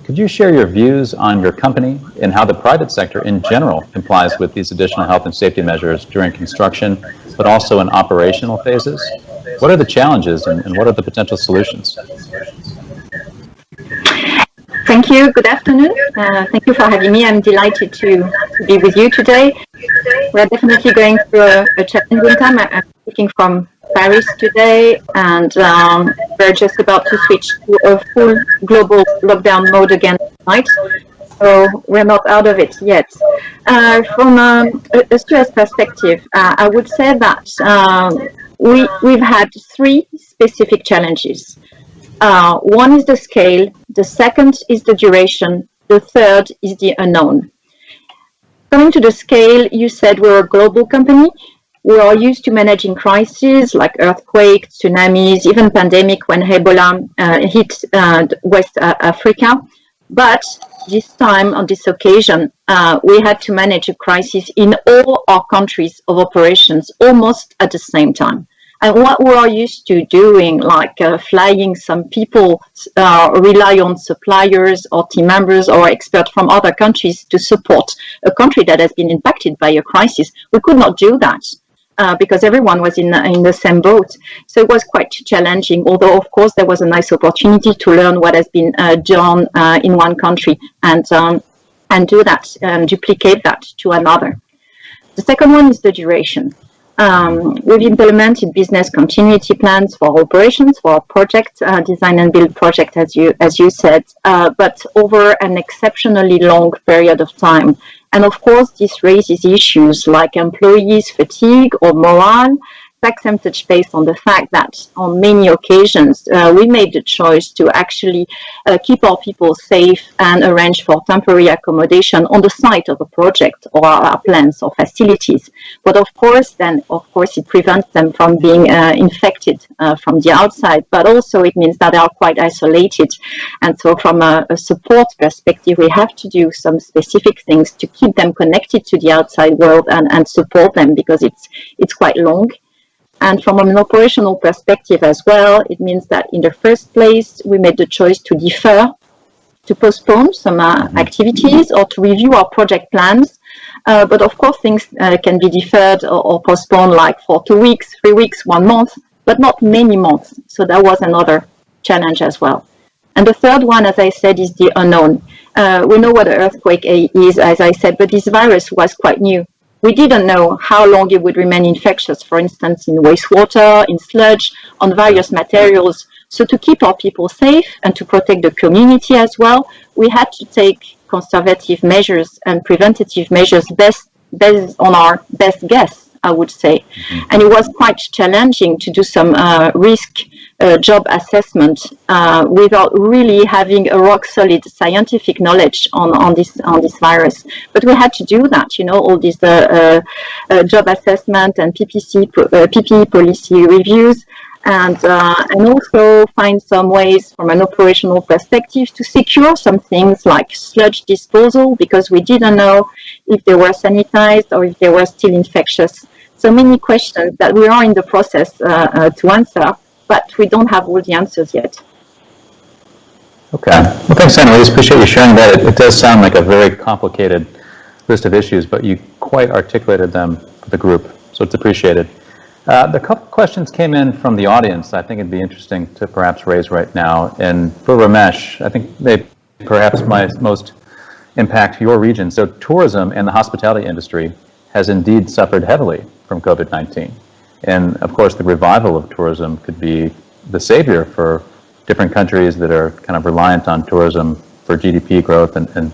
Could you share your views on your company and how the private sector in general complies with these additional health and safety measures during construction, but also in operational phases? What are the challenges and what are the potential solutions? Thank you. Good afternoon. Thank you for having me. I'm delighted to be with you today. We're definitely going through a challenging time. I'm speaking from Paris today, and we're just about to switch to a full global lockdown mode again tonight. So we're not out of it yet. From a stress perspective, I would say that we've had 3 specific challenges. One is the scale, the second is the duration, the third is the unknown. Coming to the scale, you said we're a global company. We are used to managing crises like earthquakes, tsunamis, even pandemic when Ebola hit West Africa. But this time, on this occasion, we had to manage a crisis in all our countries of operations almost at the same time. And what we are used to doing, like flying some people, rely on suppliers or team members or experts from other countries to support a country that has been impacted by a crisis, we could not do that. Because everyone was in the same boat. So it was quite challenging, although of course there was a nice opportunity to learn what has been done in one country and do that, duplicate that to another. The second one is the duration. We've implemented business continuity plans for operations, for our project, design and build project, as you said, but over an exceptionally long period of time. And of course, this raises issues like employees' fatigue or morale, accented based on the fact that on many occasions we made the choice to actually keep our people safe and arrange for temporary accommodation on the site of a project or our plants or facilities. But of course, it prevents them from being infected from the outside, but also it means that they are quite isolated. And so from a support perspective, we have to do some specific things to keep them connected to the outside world and support them, because it's quite long. And from an operational perspective as well, it means that in the first place, we made the choice to defer, to postpone some activities or to review our project plans. But of course, things can be deferred or postponed like for 2 weeks, 3 weeks, 1 month, but not many months. So that was another challenge as well. And the third one, as I said, is the unknown. We know what an earthquake is, as I said, but this virus was quite new. We didn't know how long it would remain infectious, for instance, in wastewater, in sludge, on various materials. So to keep our people safe and to protect the community as well, we had to take conservative measures and preventative measures based on our best guess, I would say. And it was quite challenging to do some risk job assessment without really having a rock solid scientific knowledge on this virus. But we had to do that, all these job assessment and PPE policy reviews, and also find some ways from an operational perspective to secure some things like sludge disposal, because we didn't know if they were sanitized or if they were still infectious. So many questions that we are in the process to answer, but we don't have all the answers yet. Okay. Well, thanks, Annalise. Appreciate you sharing that. It does sound like a very complicated list of issues, but you quite articulated them for the group, so it's appreciated. A couple questions came in from the audience I think it'd be interesting to perhaps raise right now. And for Ramesh, I think they perhaps might most impact your region. So tourism and the hospitality industry has indeed suffered heavily from COVID-19. And of course, the revival of tourism could be the savior for different countries that are kind of reliant on tourism for GDP growth and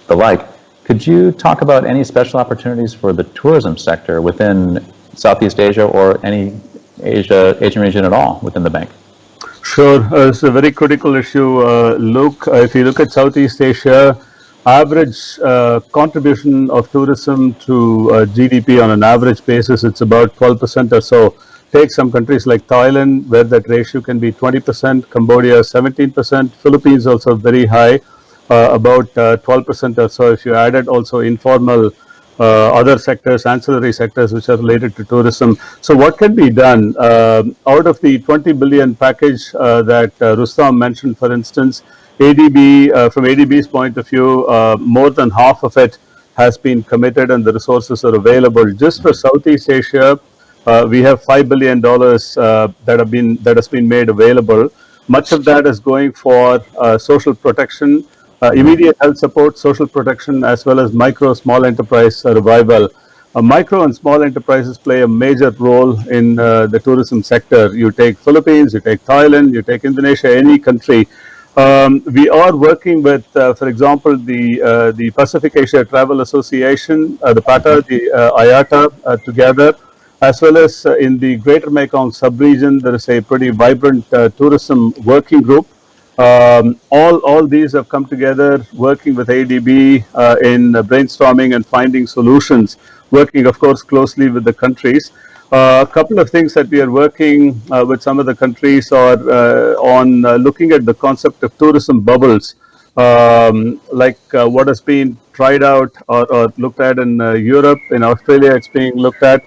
the like. Could you talk about any special opportunities for the tourism sector within Southeast Asia or any Asian region at all within the bank? Sure, it's a very critical issue, Luke. If you look at Southeast Asia, average contribution of tourism to GDP on an average basis, it's about 12% or so. Take some countries like Thailand, where that ratio can be 20%, Cambodia 17%, Philippines also very high, about 12% or so. If you added also informal other sectors, ancillary sectors which are related to tourism. So what can be done? Out of the 20 billion package that Rustam mentioned, for instance, ADB, from ADB's point of view, more than half of it has been committed and the resources are available. Just for Southeast Asia, we have $5 billion that has been made available. Much of that is going for social protection, immediate health support, social protection, as well as micro, small enterprise revival. Micro and small enterprises play a major role in the tourism sector. You take Philippines, you take Thailand, you take Indonesia, any country. We are working with, for example, the Pacific Asia Travel Association, the PATA, the IATA together, as well as in the Greater Mekong sub-region. There is a pretty vibrant tourism working group. All these have come together working with ADB in brainstorming and finding solutions, working of course closely with the countries. A couple of things that we are working with some of the countries are on looking at the concept of tourism bubbles, like what has been tried out or looked at in Europe. In Australia, it's being looked at.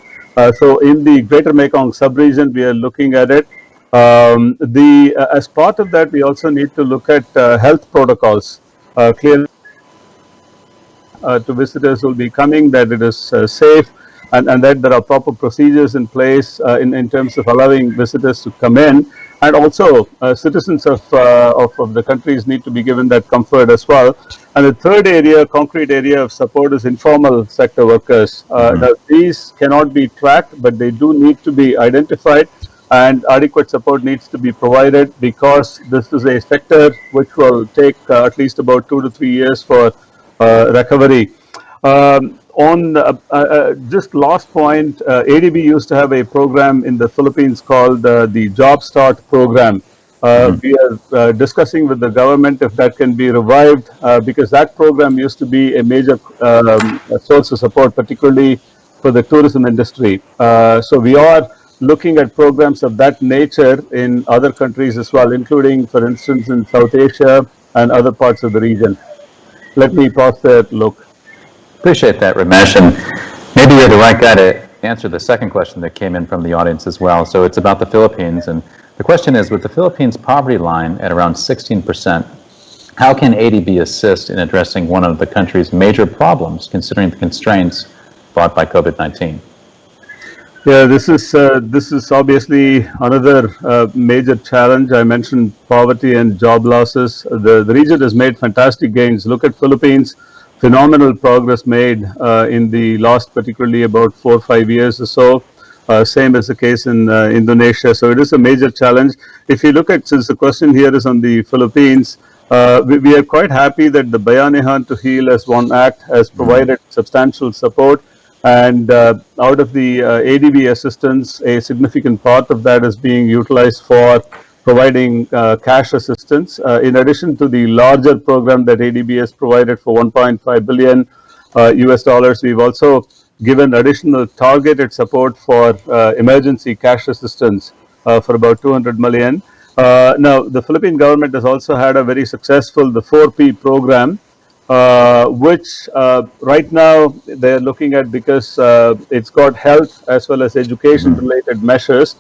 So in the Greater Mekong sub-region, we are looking at it. As part of that, we also need to look at health protocols, clearly to visitors who will be coming, that it is safe, and that there are proper procedures in place in terms of allowing visitors to come in. And also citizens of the countries need to be given that comfort as well. And the third area, concrete area of support, is informal sector workers. Now, these cannot be tracked, but they do need to be identified, and adequate support needs to be provided, because this is a sector which will take at least about 2 to 3 years for recovery. On just last point, ADB used to have a program in the Philippines called the Job Start program. We are discussing with the government if that can be revived because that program used to be a major source of support, particularly for the tourism industry. So we are looking at programs of that nature in other countries as well, including, for instance, in South Asia and other parts of the region. Let me pause there, Luke. Appreciate that, Ramesh. And maybe you're the right guy to answer the second question that came in from the audience as well. So it's about the Philippines. And the question is, with the Philippines poverty line at around 16%, how can ADB assist in addressing one of the country's major problems, considering the constraints brought by COVID-19? Yeah, this is obviously another major challenge. I mentioned poverty and job losses. The region has made fantastic gains. Look at Philippines, phenomenal progress made in the last, particularly about 4 or 5 years or so. Same as the case in Indonesia. So it is a major challenge. If you look at, since the question here is on the Philippines, we are quite happy that the Bayanihan to Heal as One Act has provided substantial support. And out of the ADB assistance, a significant part of that is being utilized for providing cash assistance. In addition to the larger program that ADB has provided for 1.5 billion US dollars, we've also given additional targeted support for emergency cash assistance for about 200 million. Now, the Philippine government has also had a very successful, the 4P program, which right now they're looking at because it's got health as well as education related measures.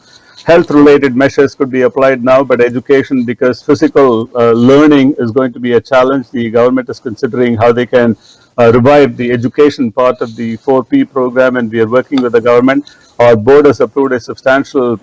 Health related measures could be applied now, but education, because physical learning is going to be a challenge, the government is considering how they can revive the education part of the 4P program, and we are working with the government. Our board has approved a substantial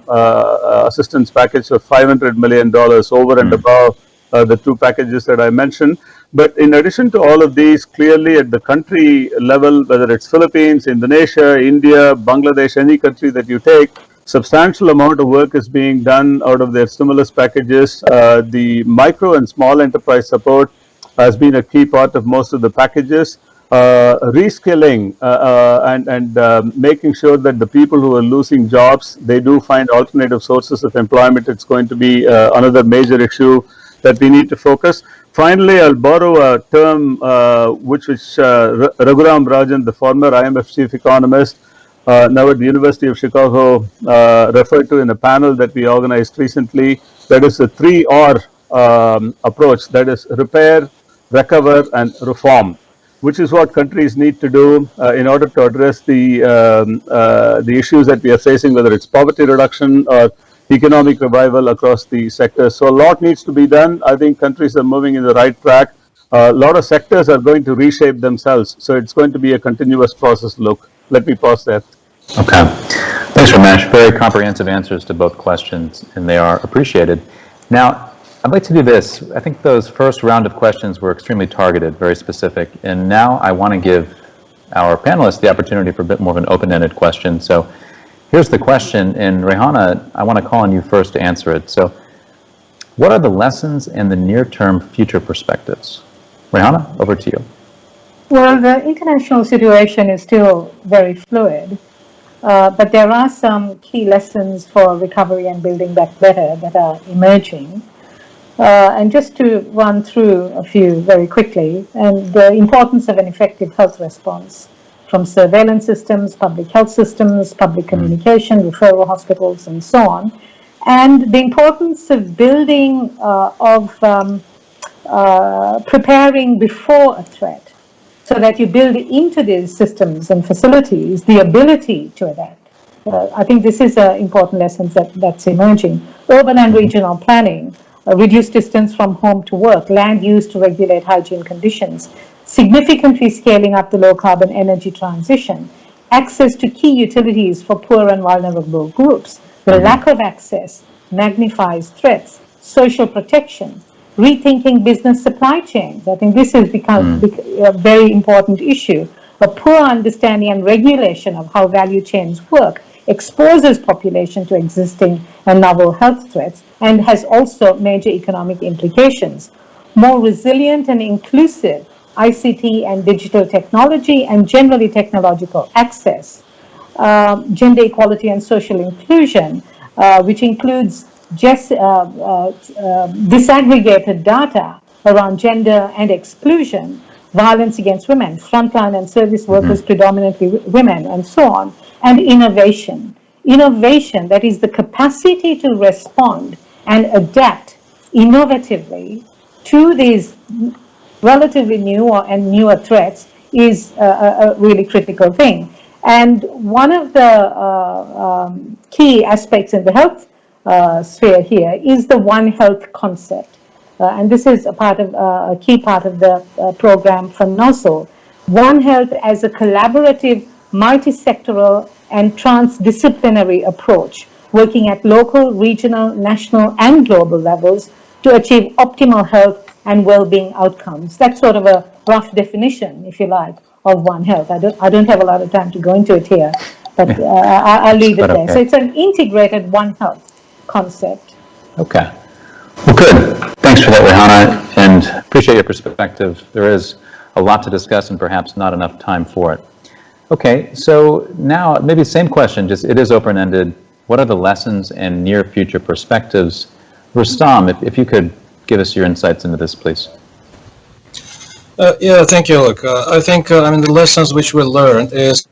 assistance package of $500 million over and above the 2 packages that I mentioned. But in addition to all of these, clearly at the country level, whether it's Philippines, Indonesia, India, Bangladesh, any country that you take, substantial amount of work is being done out of their stimulus packages. The micro and small enterprise support has been a key part of most of the packages. Reskilling and making sure that the people who are losing jobs, they do find alternative sources of employment. It's going to be another major issue that we need to focus. Finally, I'll borrow a term which Raghuram Rajan, the former IMF chief economist, now at the University of Chicago, referred to in a panel that we organized recently. That is a 3R approach, that is repair, recover, and reform, which is what countries need to do in order to address the issues that we are facing, whether it's poverty reduction or economic revival across the sectors. So a lot needs to be done. I think countries are moving in the right track. A lot of sectors are going to reshape themselves. So it's going to be a continuous process, Luke. Let me pause there. Okay. Thanks, Ramesh. Very comprehensive answers to both questions, and they are appreciated. Now, I'd like to do this. I think those first round of questions were extremely targeted, very specific. And now I want to give our panelists the opportunity for a bit more of an open-ended question. So here's the question, and Rehana, I want to call on you first to answer it. So what are the lessons and the near-term future perspectives? Rehana, over to you. Well, the international situation is still very fluid, but there are some key lessons for recovery and building back better that are emerging. And just to run through a few very quickly, and the importance of an effective health response from surveillance systems, public health systems, public communication, referral hospitals, and so on, and the importance of building, preparing before a threat, so that you build into these systems and facilities the ability to adapt. I think this is an important lesson that's emerging. Urban and regional planning, reduce distance from home to work, land use to regulate hygiene conditions, significantly scaling up the low-carbon energy transition, access to key utilities for poor and vulnerable groups. The lack of access magnifies threats, social protection, rethinking business supply chains. I think this has become a very important issue. A poor understanding and regulation of how value chains work exposes population to existing and novel health threats and has also major economic implications. More resilient and inclusive ICT and digital technology, and generally technological access. Gender equality and social inclusion, which includes just disaggregated data around gender and exclusion, violence against women, frontline and service workers, predominantly women, and so on, and innovation. Innovation, that is the capacity to respond and adapt innovatively to these relatively new and newer threats, is a really critical thing. And one of the key aspects in the health sphere here is the One Health concept. And this is a key part of the program from NOSO. One Health as a collaborative, multi-sectoral and transdisciplinary approach, working at local, regional, national and global levels to achieve optimal health and well-being outcomes. That's sort of a rough definition, if you like, of One Health. I don't have a lot of time to go into it here, but I'll leave it there. Okay. So it's an integrated One Health concept. Okay. Well, good. Thanks for that, Rehanna, and appreciate your perspective. There is a lot to discuss and perhaps not enough time for it. Okay, so now maybe same question, just it is open-ended. What are the lessons and near future perspectives? Rustam, if you could give us your insights into this, please. Yeah, thank you, Luke. I think the lessons which we learned is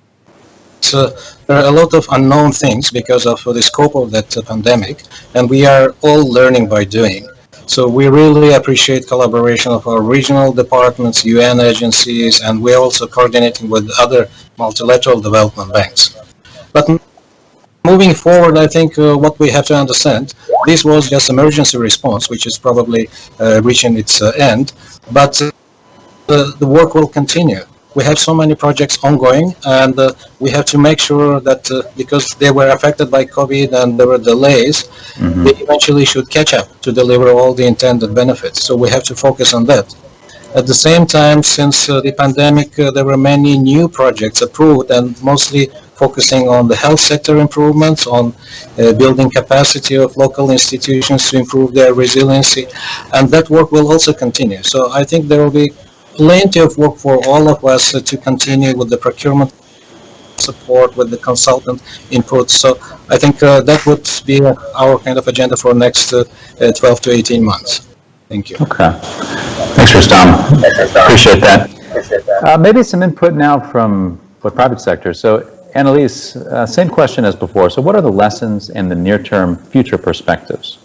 there are a lot of unknown things because of the scope of that pandemic, and we are all learning by doing. So we really appreciate collaboration of our regional departments, UN agencies, and we're also coordinating with other multilateral development banks. But moving forward, I think what we have to understand, this was just emergency response, which is probably reaching its end, but the work will continue. We have so many projects ongoing, and we have to make sure that because they were affected by COVID and there were delays, they eventually should catch up to deliver all the intended benefits. So we have to focus on that. At the same time, since the pandemic, there were many new projects approved, and mostly focusing on the health sector improvements, on building capacity of local institutions to improve their resiliency, and that work will also continue. So I think there will be plenty of work for all of us to continue with the procurement support, with the consultant input. So I think that would be our kind of agenda for next 12 to 18 months. Thank you. Okay. Thanks, Rustam. Appreciate that. Maybe some input now from the private sector. So Annalise, same question as before. So what are the lessons and the near-term future perspectives?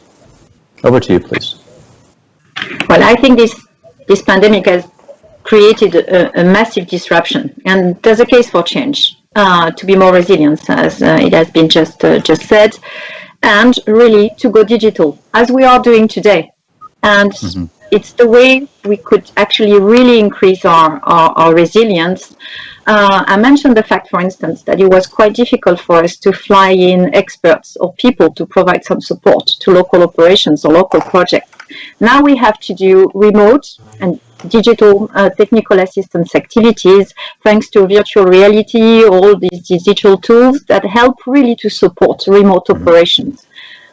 Over to you, please. Well, I think this pandemic has created a massive disruption, and there's a case for change, to be more resilient, as it has been just said, and really to go digital, as we are doing today. And it's the way we could actually really increase our resilience. I mentioned the fact, for instance, that it was quite difficult for us to fly in experts or people to provide some support to local operations or local projects. Now we have to do remote and digital technical assistance activities, thanks to virtual reality, all these digital tools that help really to support remote operations.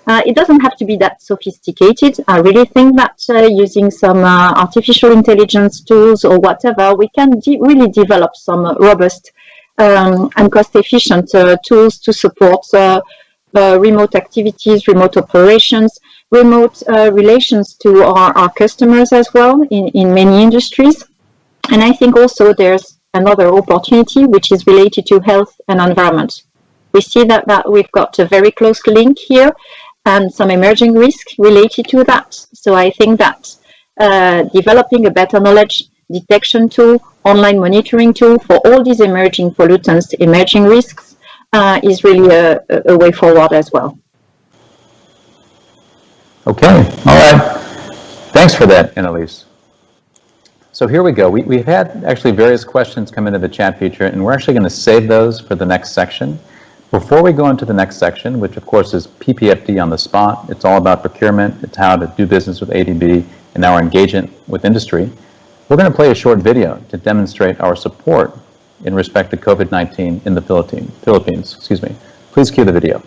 It doesn't have to be that sophisticated. I really think that using some artificial intelligence tools or whatever, we can really develop some robust and cost-efficient tools to support remote activities, remote operations, remote relations to our customers as well in many industries. And I think also there's another opportunity which is related to health and environment. We see that we've got a very close link here and some emerging risks related to that. So I think that developing a better knowledge detection tool, online monitoring tool for all these emerging pollutants, emerging risks, is really a way forward as well. Okay, all right. Thanks for that, Annalise. So here we go. We've had actually various questions come into the chat feature, and we're actually going to save those for the next section. Before we go into the next section, which of course is PPFD on the spot, it's all about procurement, it's how to do business with ADB and our engagement with industry, we're going to play a short video to demonstrate our support in respect to COVID-19 in the Philippines. Please cue the video.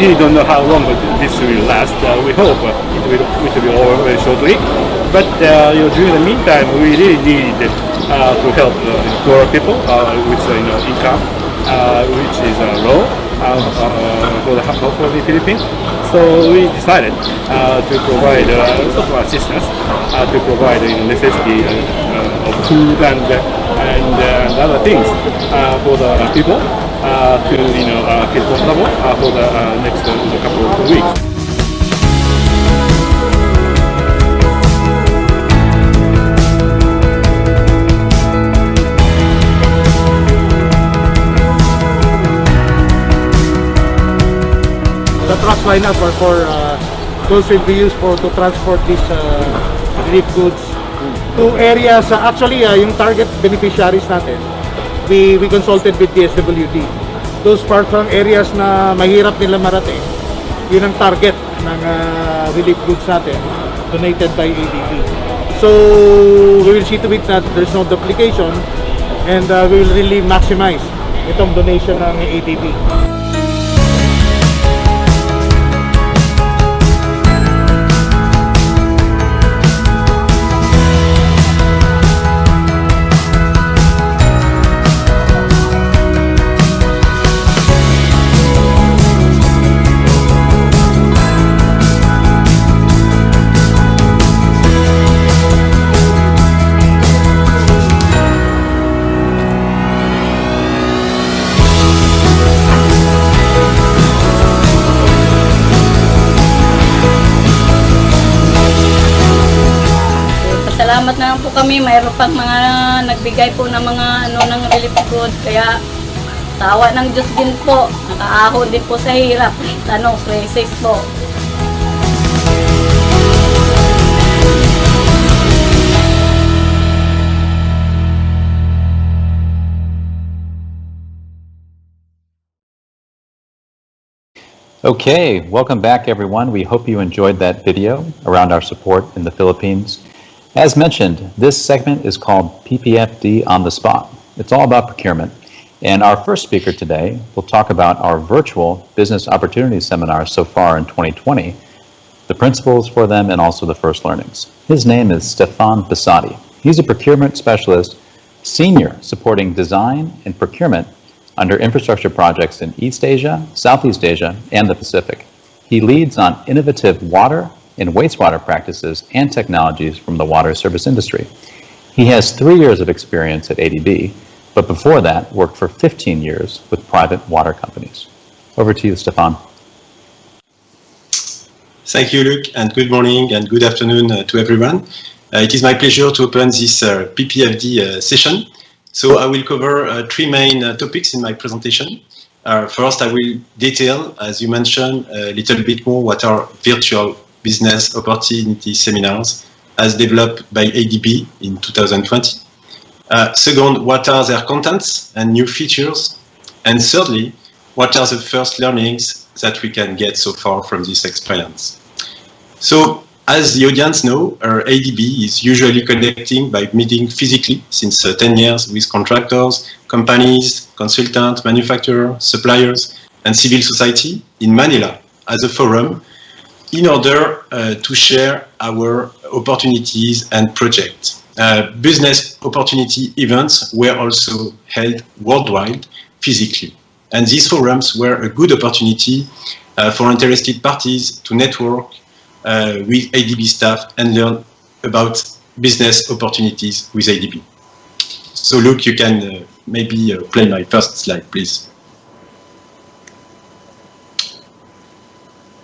really don't know how long this will last. We hope it will be over very shortly. But during the meantime, we really need to help poor people with income, which is low for the Philippines. So we decided to provide assistance, to provide necessity of food and other things for the people to feel comfortable for the next couple of weeks. The trucks lineup are for those will be used to transport these relief goods to areas. Actually, yung target beneficiaries natin, we consulted with the SWD. Those far-flung areas na mahirap nila marating, yun ang target ng relief goods natin, donated by ADB. So we will see to it that there's no duplication, and we will really maximize itong donation ng ADB. Salamat na lang po kami, mayroon pang mga nagbigay po ng mga ng relief food, kaya sa awa ng Diyos din po, nakaahon din po sa hirap, crisis po. Okay, welcome back everyone. We hope you enjoyed that video around our support in the Philippines. As mentioned, this segment is called PPFD on the Spot. It's all about procurement. And our first speaker today will talk about our virtual business opportunities seminars so far in 2020, the principles for them, and also the first learnings. His name is Stefan Basati. He's a procurement specialist, senior supporting design and procurement under infrastructure projects in East Asia, Southeast Asia, and the Pacific. He leads on innovative water and wastewater practices and technologies from the water service industry. He has 3 years of experience at ADB, but before that worked for 15 years with private water companies. Over to you, Stefan. Thank you, Luke, and good morning and good afternoon to everyone. It is my pleasure to open this PPFD session. So I will cover 3 main topics in my presentation. First, I will detail, as you mentioned, a little bit more what are virtual business opportunity seminars as developed by ADB in 2020. Second, what are their contents and new features? And thirdly, what are the first learnings that we can get so far from this experience? So, as the audience know, our ADB is usually connecting by meeting physically since 10 years with contractors, companies, consultants, manufacturers, suppliers, and civil society in Manila as a forum in order to share our opportunities and projects. Business opportunity events were also held worldwide physically. And these forums were a good opportunity for interested parties to network with ADB staff and learn about business opportunities with ADB. So Luke, you can maybe play my first slide, please.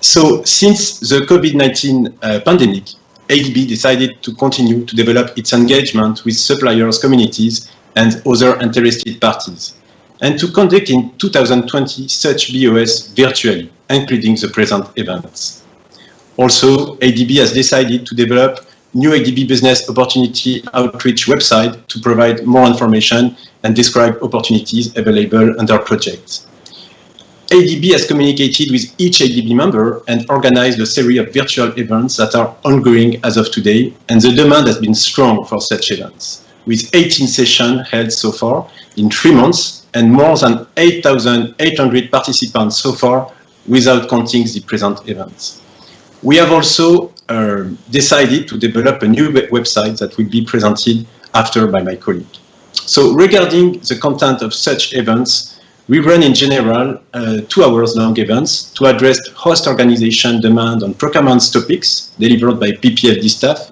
So since the COVID-19 pandemic, ADB decided to continue to develop its engagement with suppliers, communities, and other interested parties, and to conduct in 2020 such BOS virtually, including the present events. Also, ADB has decided to develop new ADB business opportunity outreach website to provide more information and describe opportunities available under projects. ADB has communicated with each ADB member and organized a series of virtual events that are ongoing as of today, and the demand has been strong for such events, with 18 sessions held so far in 3 months and more than 8,800 participants so far without counting the present events. We have also decided to develop a new website that will be presented after by my colleague. So regarding the content of such events, we run in general 2 hours long events to address host organization demand on procurement topics delivered by PPFD staff,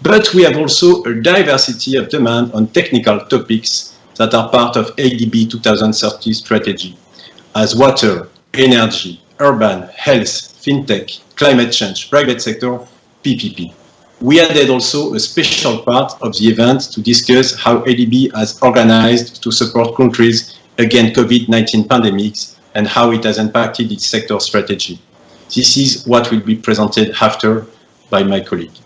but we have also a diversity of demand on technical topics that are part of ADB 2030 strategy, as water, energy, urban, health, fintech, climate change, private sector, PPP. We added also a special part of the event to discuss how ADB has organized to support countries against COVID-19 pandemics and how it has impacted its sector strategy. This is what will be presented after by my colleague.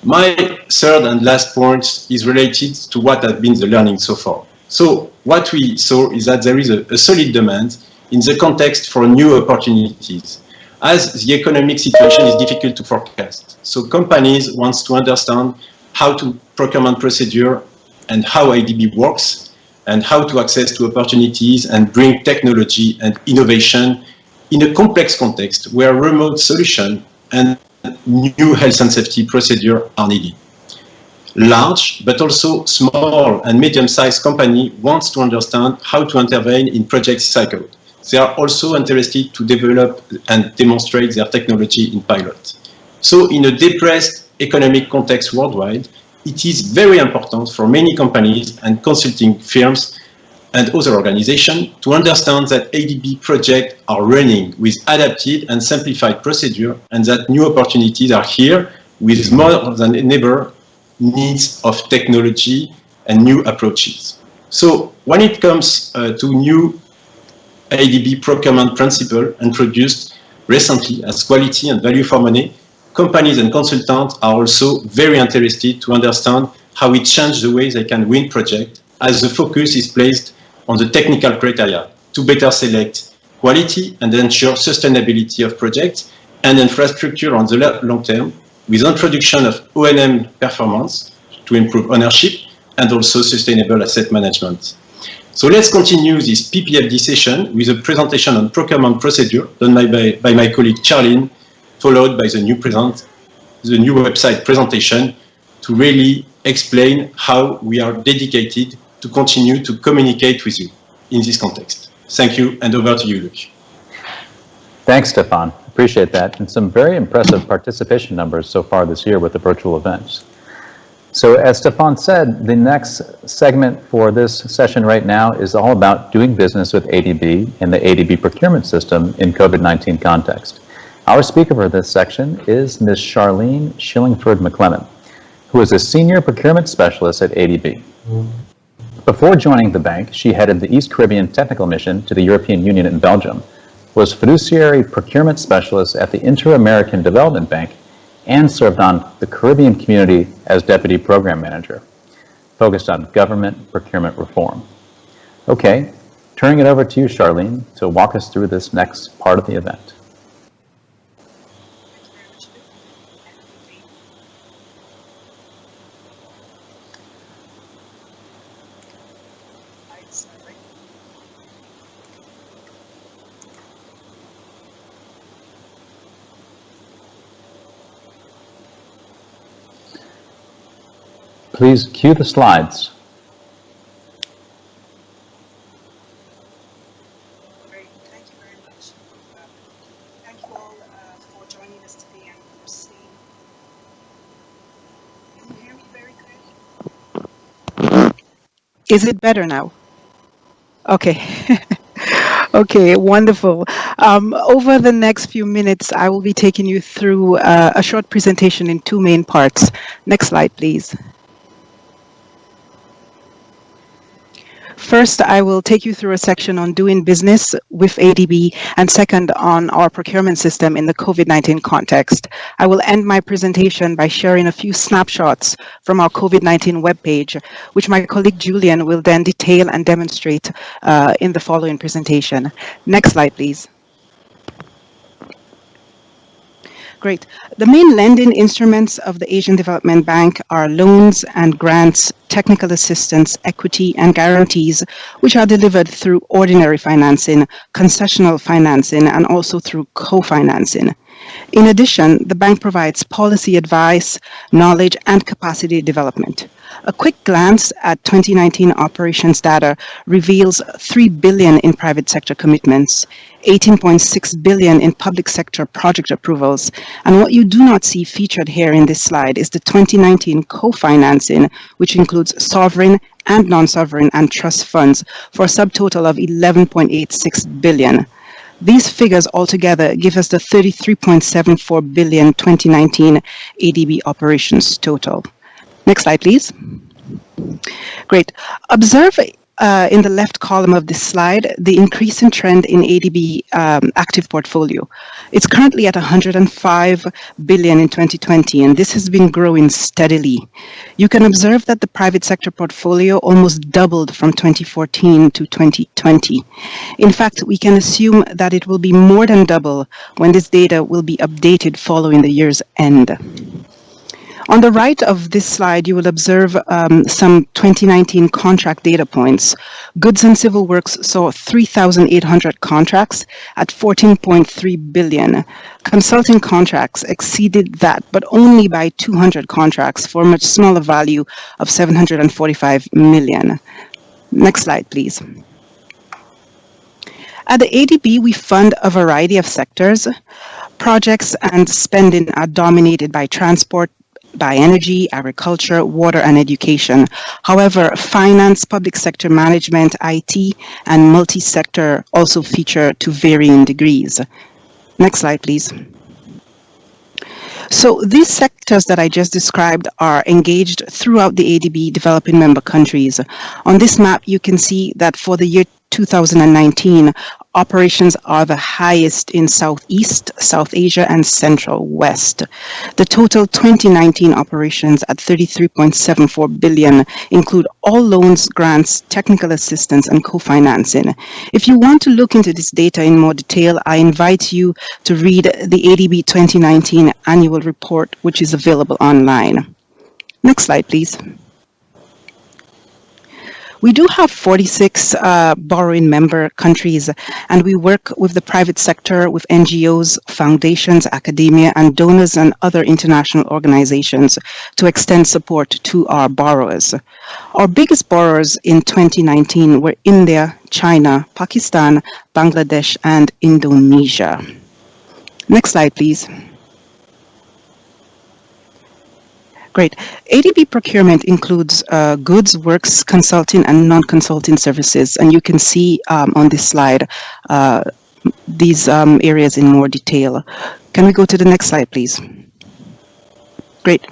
My third and last point is related to what has been the learning so far. So what we saw is that there is a solid demand in the context for new opportunities, as the economic situation is difficult to forecast. So companies want to understand how to procurement procedure and how ADB works and how to access to opportunities and bring technology and innovation in a complex context where remote solution and new health and safety procedure are needed. Large, but also small and medium-sized company wants to understand how to intervene in project cycle. They are also interested to develop and demonstrate their technology in pilot. So in a depressed economic context worldwide, it is very important for many companies and consulting firms and other organizations to understand that ADB projects are running with adapted and simplified procedure and that new opportunities are here with more than ever needs of technology and new approaches. So when it comes to new ADB procurement principle introduced recently as quality and value for money, companies and consultants are also very interested to understand how it changes the way they can win projects, as the focus is placed on the technical criteria to better select quality and ensure sustainability of projects and infrastructure on the long term, with introduction of O&M performance to improve ownership and also sustainable asset management. So let's continue this PPFD session with a presentation on procurement procedure done by my colleague Charlene, followed by the new website presentation to really explain how we are dedicated to continue to communicate with you in this context. Thank you, and over to you, Luc. Thanks, Stefan. Appreciate that. And some very impressive participation numbers so far this year with the virtual events. So as Stefan said, the next segment for this session right now is all about doing business with ADB and the ADB procurement system in COVID-19 context. Our speaker for this section is Ms. Charlene Shillingford-McClellan, who is a senior procurement specialist at ADB. Before joining the bank, she headed the East Caribbean Technical Mission to the European Union in Belgium, was fiduciary procurement specialist at the Inter-American Development Bank, and served on the Caribbean community as deputy program manager, focused on government procurement reform. Okay, turning it over to you, Charlene, to walk us through this next part of the event. Please cue the slides. Great, thank you very much. Thank you all for joining us today and for seeing. Can you hear me very clearly? Is it better now? Okay. Okay, wonderful. Over the next few minutes, I will be taking you through a short presentation in 2 main parts. Next slide, please. First, I will take you through a section on doing business with ADB, and second, on our procurement system in the COVID-19 context. I will end my presentation by sharing a few snapshots from our COVID-19 webpage, which my colleague Julian will then detail and demonstrate in the following presentation. Next slide, please. Great. The main lending instruments of the Asian Development Bank are loans and grants, technical assistance, equity, and guarantees, which are delivered through ordinary financing, concessional financing, and also through co-financing. In addition, the bank provides policy advice, knowledge, and capacity development. A quick glance at 2019 operations data reveals $3 billion in private sector commitments, $18.6 billion in public sector project approvals, and what you do not see featured here in this slide is the 2019 co-financing, which includes sovereign and non-sovereign and trust funds for a subtotal of $11.86 billion. These figures altogether give us the $33.74 billion 2019 ADB operations total. Next slide, please. Great. Observe in the left column of this slide the increasing trend in ADB active portfolio. It's currently at $105 billion in 2020, and this has been growing steadily. You can observe that the private sector portfolio almost doubled from 2014 to 2020. In fact, we can assume that it will be more than double when this data will be updated following the year's end. On the right of this slide, you will observe some 2019 contract data points. Goods and civil works saw 3,800 contracts at $14.3 billion. Consulting contracts exceeded that, but only by 200 contracts for a much smaller value of $745 million. Next slide, please. At the ADB, we fund a variety of sectors. Projects and spending are dominated by transport, by energy, agriculture, water, and education. However, finance, public sector management, IT, and multi-sector also feature to varying degrees. Next slide, please. So these sectors that I just described are engaged throughout the ADB developing member countries. On this map, you can see that for the year 2019, operations are the highest in Southeast, South Asia, and Central West. The total 2019 operations at $33.74 billion include all loans, grants, technical assistance, and co-financing. If you want to look into this data in more detail, I invite you to read the ADB 2019 annual report, which is available online. Next slide, please. We do have 46 borrowing member countries, and we work with the private sector, with NGOs, foundations, academia, and donors and other international organizations to extend support to our borrowers. Our biggest borrowers in 2019 were India, China, Pakistan, Bangladesh, and Indonesia. Next slide, please. Great. ADB procurement includes goods, works, consulting, and non-consulting services. And you can see on this slide these areas in more detail. Can we go to the next slide, please? Great.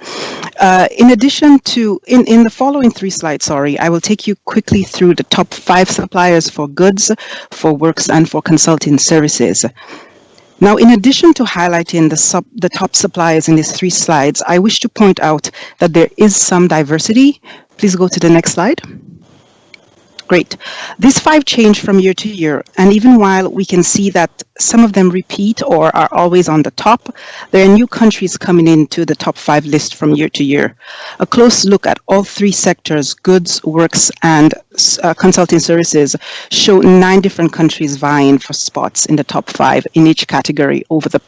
In addition to, in the following 3 slides, I will take you quickly through the top 5 suppliers for goods, for works, and for consulting services. Now, in addition to highlighting the top suppliers in these 3 slides, I wish to point out that there is some diversity. Please go to the next slide. Great. These 5 change from year to year, and even while we can see that some of them repeat or are always on the top, there are new countries coming into the top 5 list from year to year. A close look at all 3 sectors, goods, works, and consulting services, show 9 different countries vying for spots in the top 5 in each category over the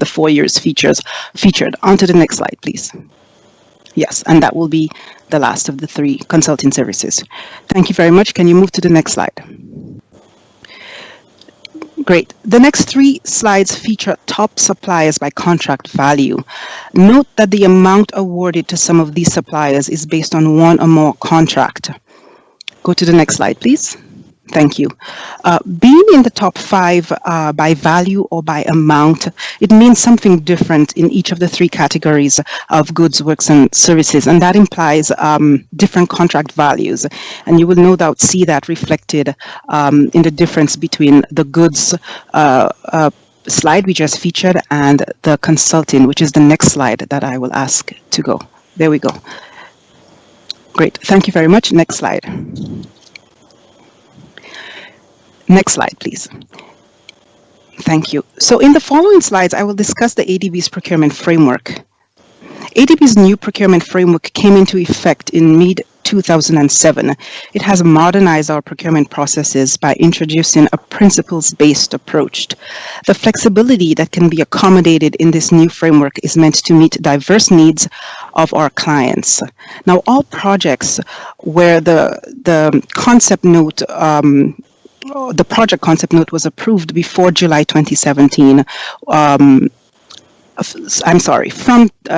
4 years featured. On to the next slide, please. Yes, and that will be the last of the 3 consulting services. Thank you very much. Can you move to the next slide? Great. The next 3 slides feature top suppliers by contract value. Note that the amount awarded to some of these suppliers is based on 1 or more contract. Go to the next slide, please. Thank you. Being in the top 5 by value or by amount, it means something different in each of the 3 categories of goods, works, and services, and that implies different contract values. And you will no doubt see that reflected in the difference between the goods slide we just featured and the consulting, which is the next slide that I will ask to go. There we go. Great. Thank you very much. Next slide. Next slide, please. thank you. So in the following slides, I will discuss the ADB's procurement framework. ADB's new procurement framework came into effect in mid-2007. It has modernized our procurement processes by introducing a principles-based approach. The flexibility that can be accommodated in this new framework is meant to meet diverse needs of our clients. Now, all projects where the concept note the project concept note was approved before July 2017. From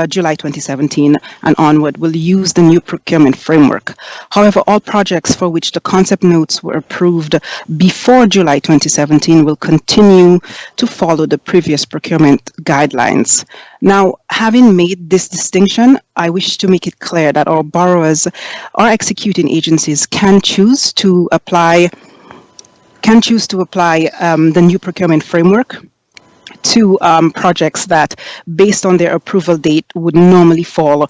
July 2017 and onward will use the new procurement framework. However, all projects for which the concept notes were approved before July 2017 will continue to follow the previous procurement guidelines. Now, having made this distinction, I wish to make it clear that our borrowers, our executing agencies can choose to apply the new procurement framework to projects that, based on their approval date, would normally fall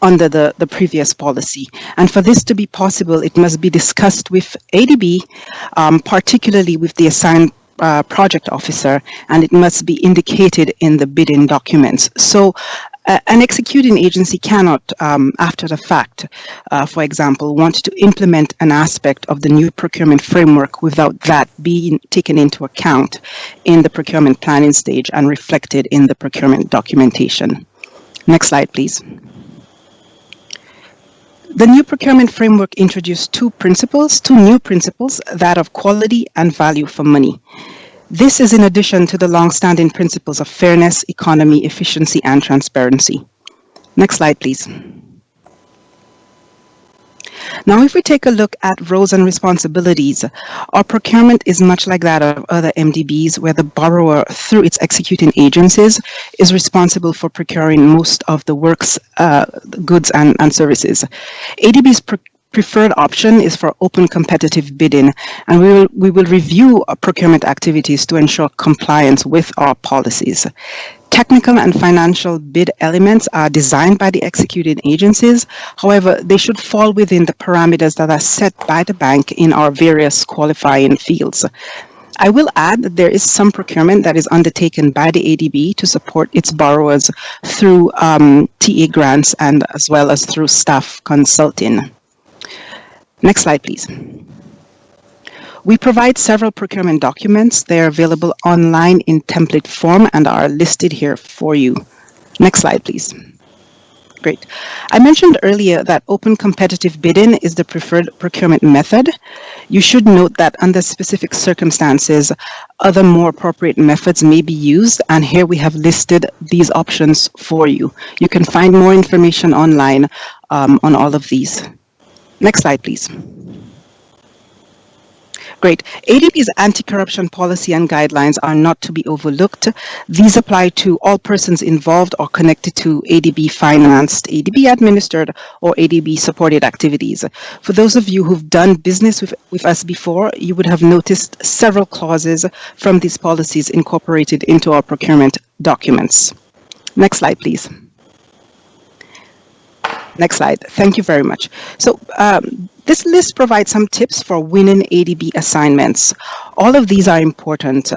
under the previous policy. And for this to be possible, it must be discussed with ADB, particularly with the assigned project officer, and it must be indicated in the bidding documents. So an executing agency cannot, after the fact, for example, want to implement an aspect of the new procurement framework without that being taken into account in the procurement planning stage and reflected in the procurement documentation. Next slide, please. The new procurement framework introduced two new principles, that of quality and value for money. This is in addition to the long-standing principles of fairness, economy, efficiency, and transparency. Next slide, please. Now, if we take a look at roles and responsibilities, our procurement is much like that of other MDBs, where the borrower, through its executing agencies, is responsible for procuring most of the works, goods, and services. ADB's preferred option is for open competitive bidding, and we will review our procurement activities to ensure compliance with our policies. Technical and financial bid elements are designed by the executing agencies. However, they should fall within the parameters that are set by the bank in our various qualifying fields. I will add that there is some procurement that is undertaken by the ADB to support its borrowers through TA grants and as well as through staff consulting. Next slide, please. We provide several procurement documents. They are available online in template form and are listed here for you. Next slide, please. Great. I mentioned earlier that open competitive bidding is the preferred procurement method. You should note that under specific circumstances, other more appropriate methods may be used, and here we have listed these options for you. You can find more information online on all of these. Next slide, please. Great. ADB's anti-corruption policy and guidelines are not to be overlooked. These apply to all persons involved or connected to ADB financed, ADB administered, or ADB supported activities. For those of you who've done business with us before, you would have noticed several clauses from these policies incorporated into our procurement documents. Next slide, please. Next slide. Thank you very much. So this list provides some tips for winning ADB assignments. All of these are important.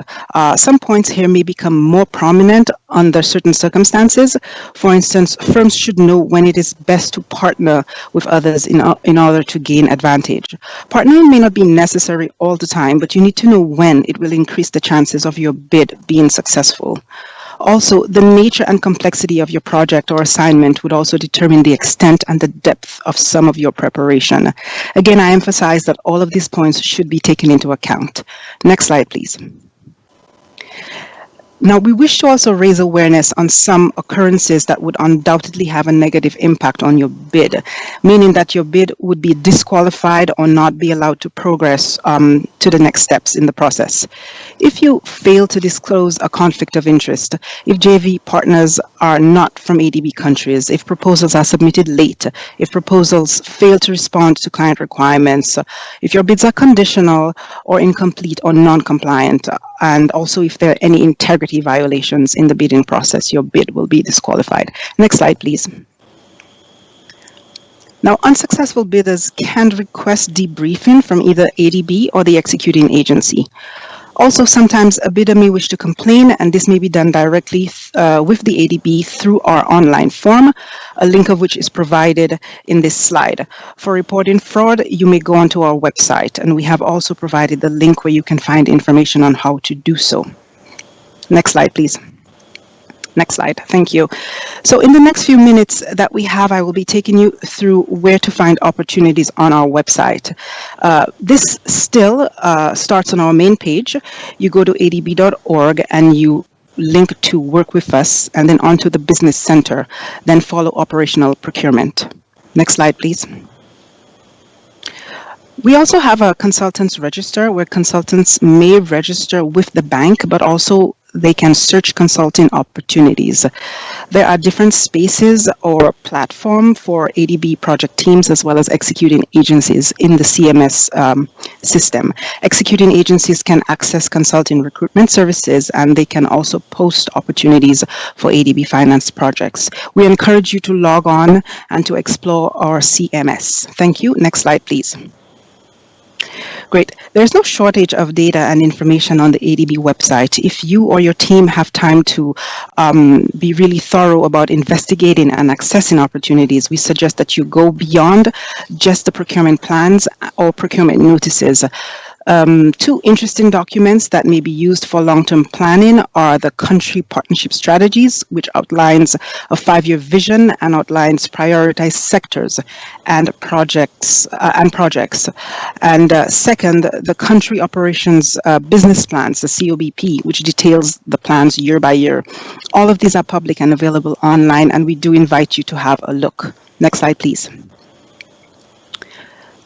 Some points here may become more prominent under certain circumstances. For instance, firms should know when it is best to partner with others in order to gain advantage. Partnering may not be necessary all the time, but you need to know when it will increase the chances of your bid being successful. Also, the nature and complexity of your project or assignment would also determine the extent and the depth of some of your preparation. Again, I emphasize that all of these points should be taken into account. Next slide, please. Now, we wish to also raise awareness on some occurrences that would undoubtedly have a negative impact on your bid, meaning that your bid would be disqualified or not be allowed to progress to the next steps in the process. If you fail to disclose a conflict of interest, if JV partners are not from ADB countries, if proposals are submitted late, if proposals fail to respond to client requirements, if your bids are conditional or incomplete or non-compliant, and also if there are any integrity violations in the bidding process, your bid will be disqualified. Next slide, please. Now, unsuccessful bidders can request debriefing from either ADB or the executing agency. Also, sometimes a bidder may wish to complain, and this may be done directly with the ADB through our online form, a link of which is provided in this slide. For reporting fraud, you may go onto our website, and we have also provided the link where you can find information on how to do so. Next slide, please. Next slide, thank you. So in the next few minutes that we have, I will be taking you through where to find opportunities on our website. This still starts on our main page. You go to adb.org and you link to Work With Us and then onto the Business Center, then follow Operational Procurement. Next slide, please. We also have a consultants register where consultants may register with the bank, but also they can search consulting opportunities. There are different spaces or platform for ADB project teams as well as executing agencies in the CMS system. Executing agencies can access consulting recruitment services, and they can also post opportunities for ADB finance projects. We encourage you to log on and to explore our CMS. Thank you. Next slide, please. Great. There's no shortage of data and information on the ADB website. If you or your team have time to be really thorough about investigating and accessing opportunities, we suggest that you go beyond just the procurement plans or procurement notices. Two interesting documents that may be used for long-term planning are the country partnership strategies, which outlines a 5-year vision and outlines prioritized sectors and projects. And second, the country operations business plans, the COBP, which details the plans year by year. All of these are public and available online, and we do invite you to have a look. Next slide, please.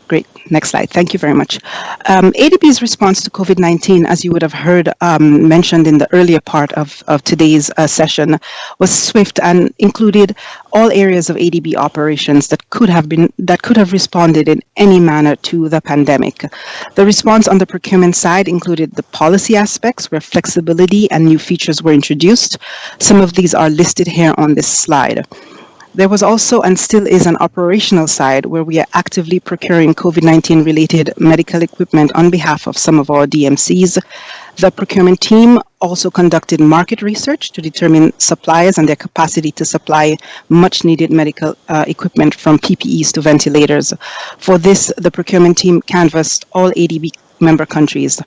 Great. Next slide. Thank you very much. ADB's response to COVID-19, as you would have heard mentioned in the earlier part of today's session, was swift and included all areas of ADB operations that could have responded in any manner to the pandemic. The response on the procurement side included the policy aspects where flexibility and new features were introduced. Some of these are listed here on this slide. There was also and still is an operational side where we are actively procuring COVID-19 related medical equipment on behalf of some of our DMCs. The procurement team also conducted market research to determine suppliers and their capacity to supply much needed medical equipment from PPEs to ventilators. For this, the procurement team canvassed all ADB member countries.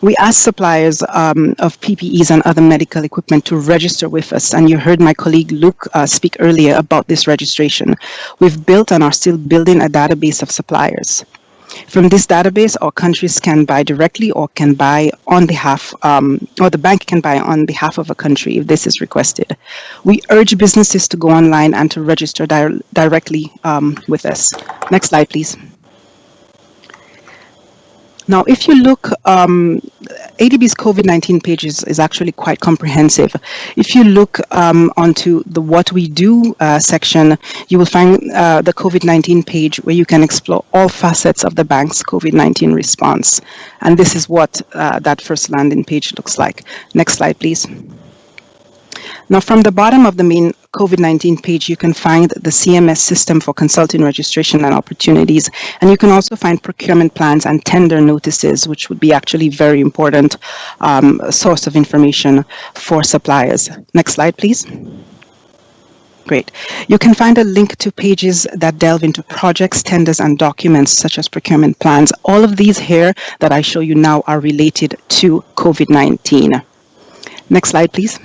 We asked suppliers of PPEs and other medical equipment to register with us, and you heard my colleague Luke speak earlier about this registration. We've built and are still building a database of suppliers. From this database, our countries can buy directly or can buy on behalf, or the bank can buy on behalf of a country if this is requested. We urge businesses to go online and to register directly with us. Next slide, please. Now, if you look, ADB's COVID-19 page is actually quite comprehensive. If you look onto the What We Do section, you will find the COVID-19 page where you can explore all facets of the bank's COVID-19 response. And this is what that first landing page looks like. Next slide, please. Now, from the bottom of the main COVID-19 page, you can find the CMS system for consulting registration and opportunities. And you can also find procurement plans and tender notices, which would be actually very important source of information for suppliers. Next slide, please. Great. You can find a link to pages that delve into projects, tenders, and documents such as procurement plans. All of these here that I show you now are related to COVID-19. Next slide, please.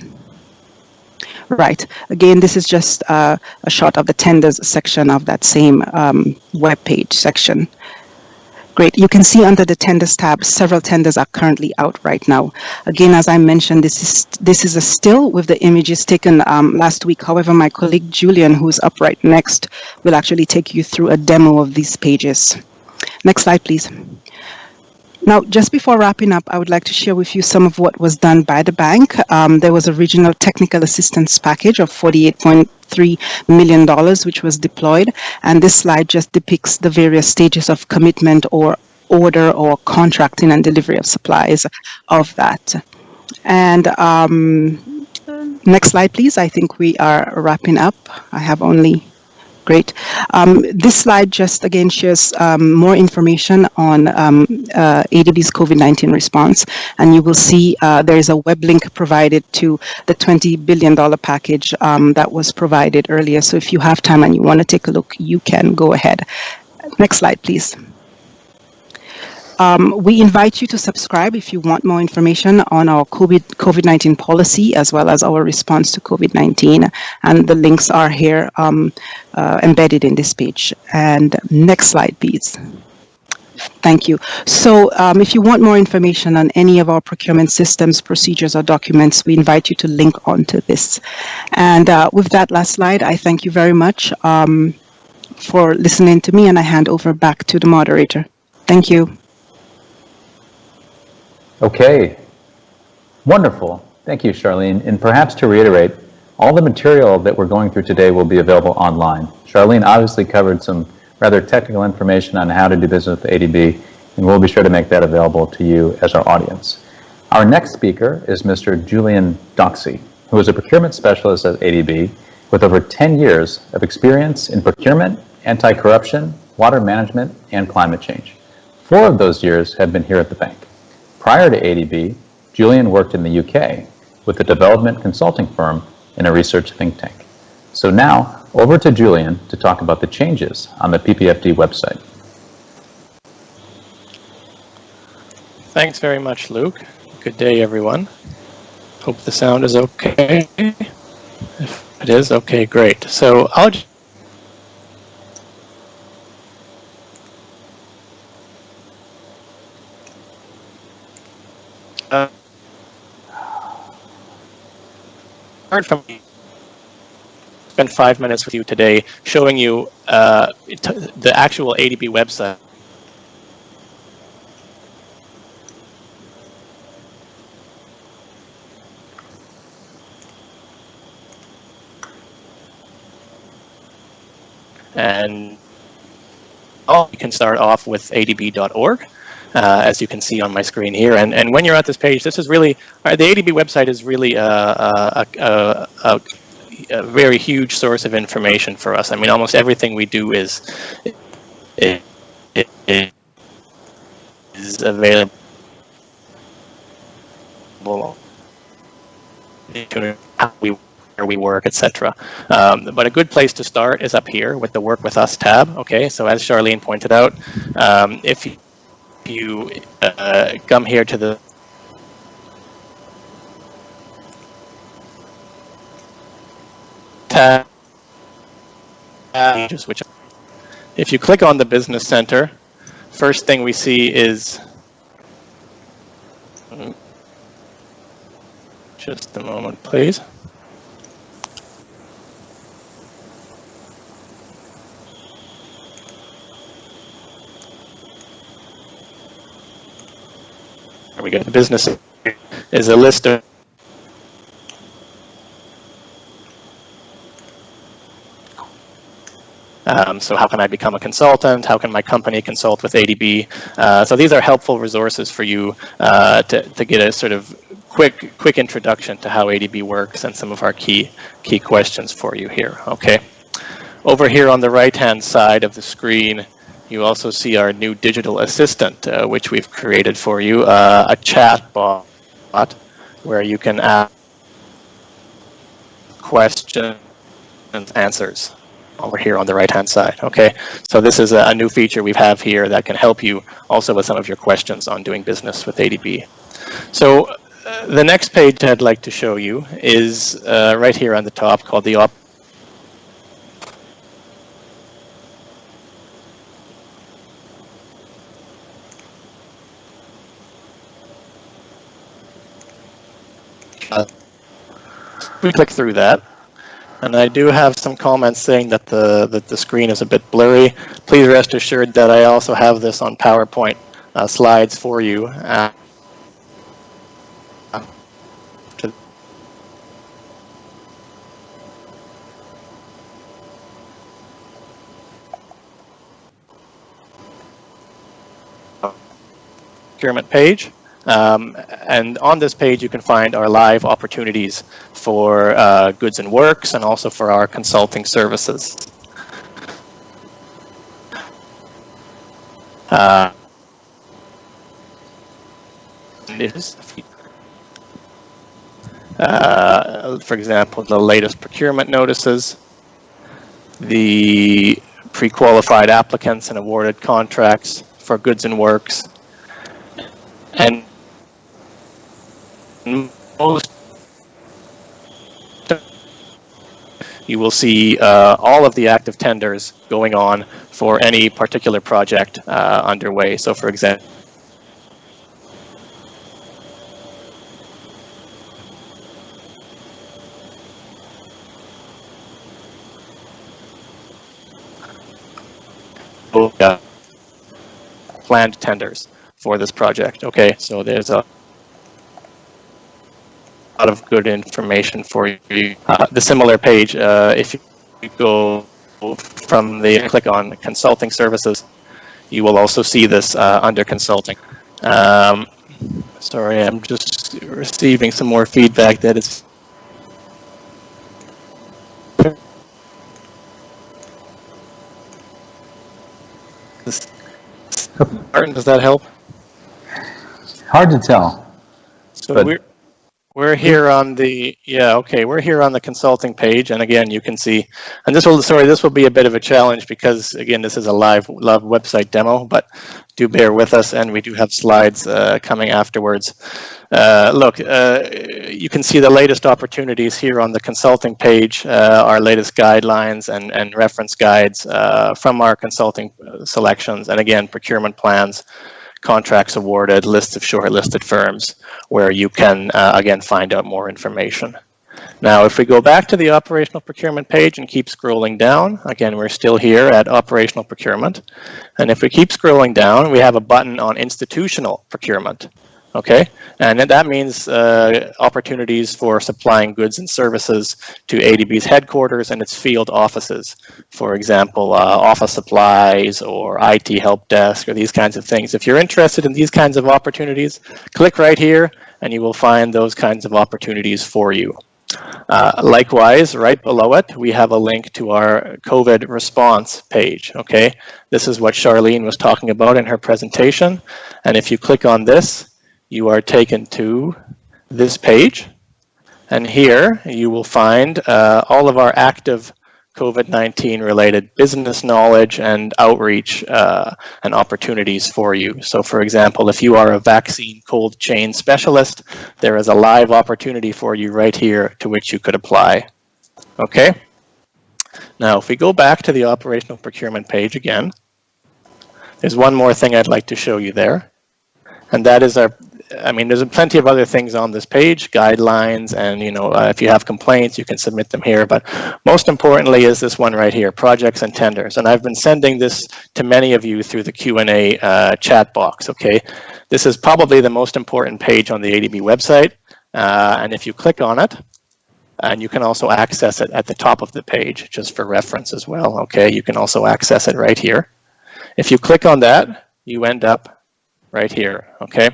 Right. Again, this is just a shot of the tenders section of that same web page section. Great. You can see under the tenders tab, several tenders are currently out right now. Again, as I mentioned, this is a still with the images taken last week. However, my colleague Julian, who's up right next, will actually take you through a demo of these pages. Next slide, please. Now, just before wrapping up, I would like to share with you some of what was done by the bank. There was a regional technical assistance package of $48.3 million, which was deployed. And this slide just depicts the various stages of commitment or order or contracting and delivery of supplies of that. And next slide, please. I think we are wrapping up. I have only Great. This slide just again shares more information on ADB's COVID-19 response, and you will see there is a web link provided to the $20 billion package that was provided earlier. So if you have time and you want to take a look, you can go ahead. Next slide, please. We invite you to subscribe if you want more information on our COVID-19 policy as well as our response to COVID-19, and the links are here embedded in this page. And next slide, please. Thank you. So if you want more information on any of our procurement systems, procedures, or documents, we invite you to link onto this. And with that last slide, I thank you very much for listening to me, and I hand over back to the moderator. Thank you. Okay, wonderful. Thank you, Charlene. And perhaps to reiterate, all the material that we're going through today will be available online. Charlene obviously covered some rather technical information on how to do business with ADB, and we'll be sure to make that available to you as our audience. Our next speaker is Mr. Julian Doxey, who is a procurement specialist at ADB with over 10 years of experience in procurement, anti-corruption, water management, and climate change. 4 of those years have been here at the bank. Prior to ADB, Julian worked in the UK with a development consulting firm and a research think tank. So now, over to Julian to talk about the changes on the PPFD website. Thanks very much, Luke. Good day, everyone. Hope the sound is okay. If it is, okay, great. So I'll just spend 5 minutes with you today showing you the actual ADB website. And you can start off with adb.org. As you can see on my screen here. And when you're at this page, this is really, the ADB website is really a very huge source of information for us. I mean, almost everything we do is available. Where we work, etc. But a good place to start is up here with the Work With Us tab. Okay, so as Charlene pointed out, if you come here to the tab, which if you click on the Business Center, first thing we see is, just a moment, please. We get the business is a list of so how can I become a consultant? How can my company consult with ADB? So these are helpful resources for you to get a sort of quick introduction to how ADB works and some of our key questions for you here. Okay. Over here on the right-hand side of the screen, you also see our new digital assistant, which we've created for you, a chat bot where you can ask questions and answers over here on the right-hand side. Okay, so this is a new feature we have here that can help you also with some of your questions on doing business with ADB. So the next page I'd like to show you is right here on the top, called the we click through that, and I do have some comments saying that the screen is a bit blurry. Please rest assured that I also have this on PowerPoint slides for you. Procurement page. And on this page, you can find our live opportunities for goods and works, and also for our consulting services. For example, the latest procurement notices, the pre-qualified applicants and awarded contracts for goods and works, and most you will see all of the active tenders going on for any particular project underway. So for example, planned tenders for this project. Okay, so there's a lot of good information for you. The similar page, if you go from the click on consulting services, you will also see this under consulting. Sorry, I'm just receiving some more feedback that it's Martin, does that help? Hard to tell. So we're here on the we're here on the consulting page, and again you can see, and this will be a bit of a challenge because again this is a live website demo, but do bear with us, and we do have slides coming afterwards. Look, you can see the latest opportunities here on the consulting page, our latest guidelines and reference guides from our consulting selections, and again procurement plans, contracts awarded, lists of shortlisted firms, where you can, again, find out more information. Now, if we go back to the operational procurement page and keep scrolling down, again, we're still here at operational procurement. And if we keep scrolling down, we have a button on institutional procurement. Okay, and that means opportunities for supplying goods and services to ADB's headquarters and its field offices. For example, office supplies or IT help desk or these kinds of things. If you're interested in these kinds of opportunities, click right here and you will find those kinds of opportunities for you. Likewise, right below it, we have a link to our COVID response page. Okay, this is what Charlene was talking about in her presentation. And if you click on this, you are taken to this page, and here you will find all of our active COVID-19 related business knowledge and outreach and opportunities for you. So for example, if you are a vaccine cold chain specialist, there is a live opportunity for you right here to which you could apply. Okay. Now, if we go back to the operational procurement page again, there's one more thing I'd like to show you there. And that is there's plenty of other things on this page, guidelines, and if you have complaints, you can submit them here. But most importantly is this one right here, projects and tenders. And I've been sending this to many of you through the Q&A chat box, okay? This is probably the most important page on the ADB website. And if you click on it, and you can also access it at the top of the page, just for reference as well, okay? You can also access it right here. If you click on that, you end up right here, okay?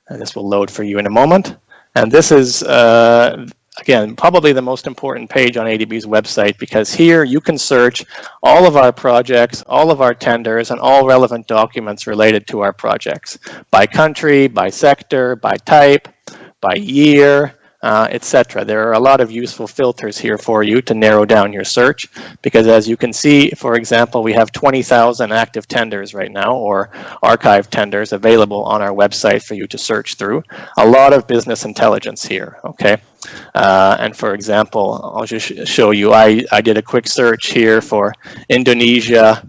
And this will load for you in a moment. And this is, again, probably the most important page on ADB's website, because here you can search all of our projects, all of our tenders, and all relevant documents related to our projects, by country, by sector, by type, by year, etc. There are a lot of useful filters here for you to narrow down your search, because as you can see, for example, we have 20,000 active tenders right now, or archive tenders available on our website for you to search through. A lot of business intelligence here, okay? And for example, I'll just show you, I did a quick search here for Indonesia,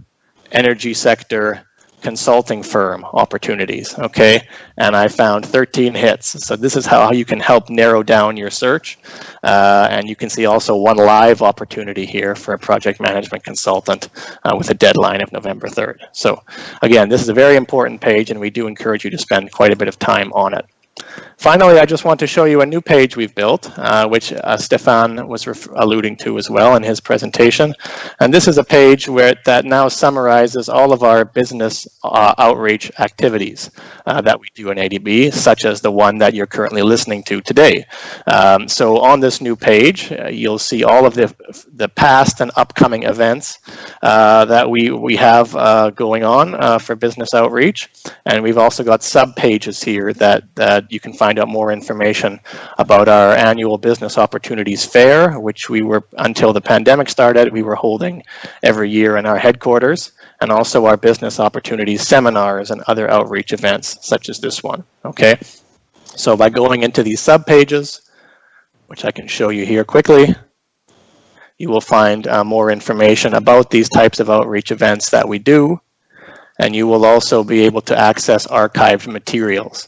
energy sector, consulting firm opportunities, okay? And I found 13 hits. So this is how you can help narrow down your search. And you can see also one live opportunity here for a project management consultant with a deadline of November 3rd. So again, this is a very important page, and we do encourage you to spend quite a bit of time on it. Finally, I just want to show you a new page we've built, which Stefan was alluding to as well in his presentation. And this is a page that now summarizes all of our business outreach activities that we do in ADB, such as the one that you're currently listening to today. So on this new page, you'll see all of the past and upcoming events that we have going on for business outreach. And we've also got sub-pages here that you can find out more information about our annual Business Opportunities Fair, which we were, until the pandemic started, we were holding every year in our headquarters, and also our Business Opportunities Seminars and other outreach events, such as this one, okay? So by going into these sub-pages, which I can show you here quickly, you will find more information about these types of outreach events that we do, and you will also be able to access archived materials,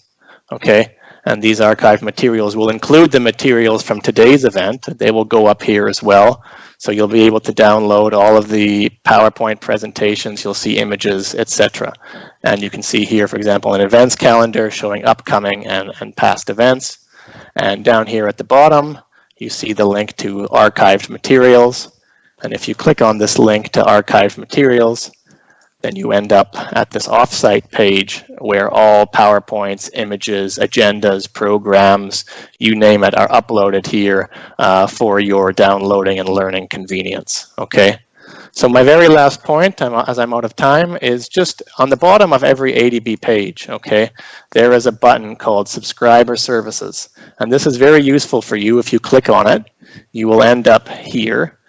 okay? And these archived materials will include the materials from today's event. They will go up here as well. So you'll be able to download all of the PowerPoint presentations, you'll see images, etc. And you can see here, for example, an events calendar showing upcoming and past events. And down here at the bottom, you see the link to archived materials. And if you click on this link to archived materials, then you end up at this offsite page where all PowerPoints, images, agendas, programs, you name it, are uploaded here for your downloading and learning convenience, okay? So my very last point, as I'm out of time, is just on the bottom of every ADB page, okay, there is a button called Subscriber Services. And this is very useful for you. If you click on it, you will end up here.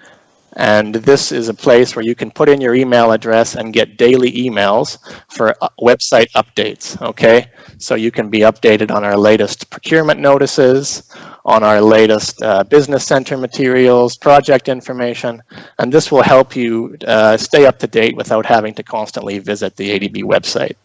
And this is a place where you can put in your email address and get daily emails for website updates, okay? So you can be updated on our latest procurement notices, on our latest business center materials, project information, and this will help you stay up to date without having to constantly visit the ADB website.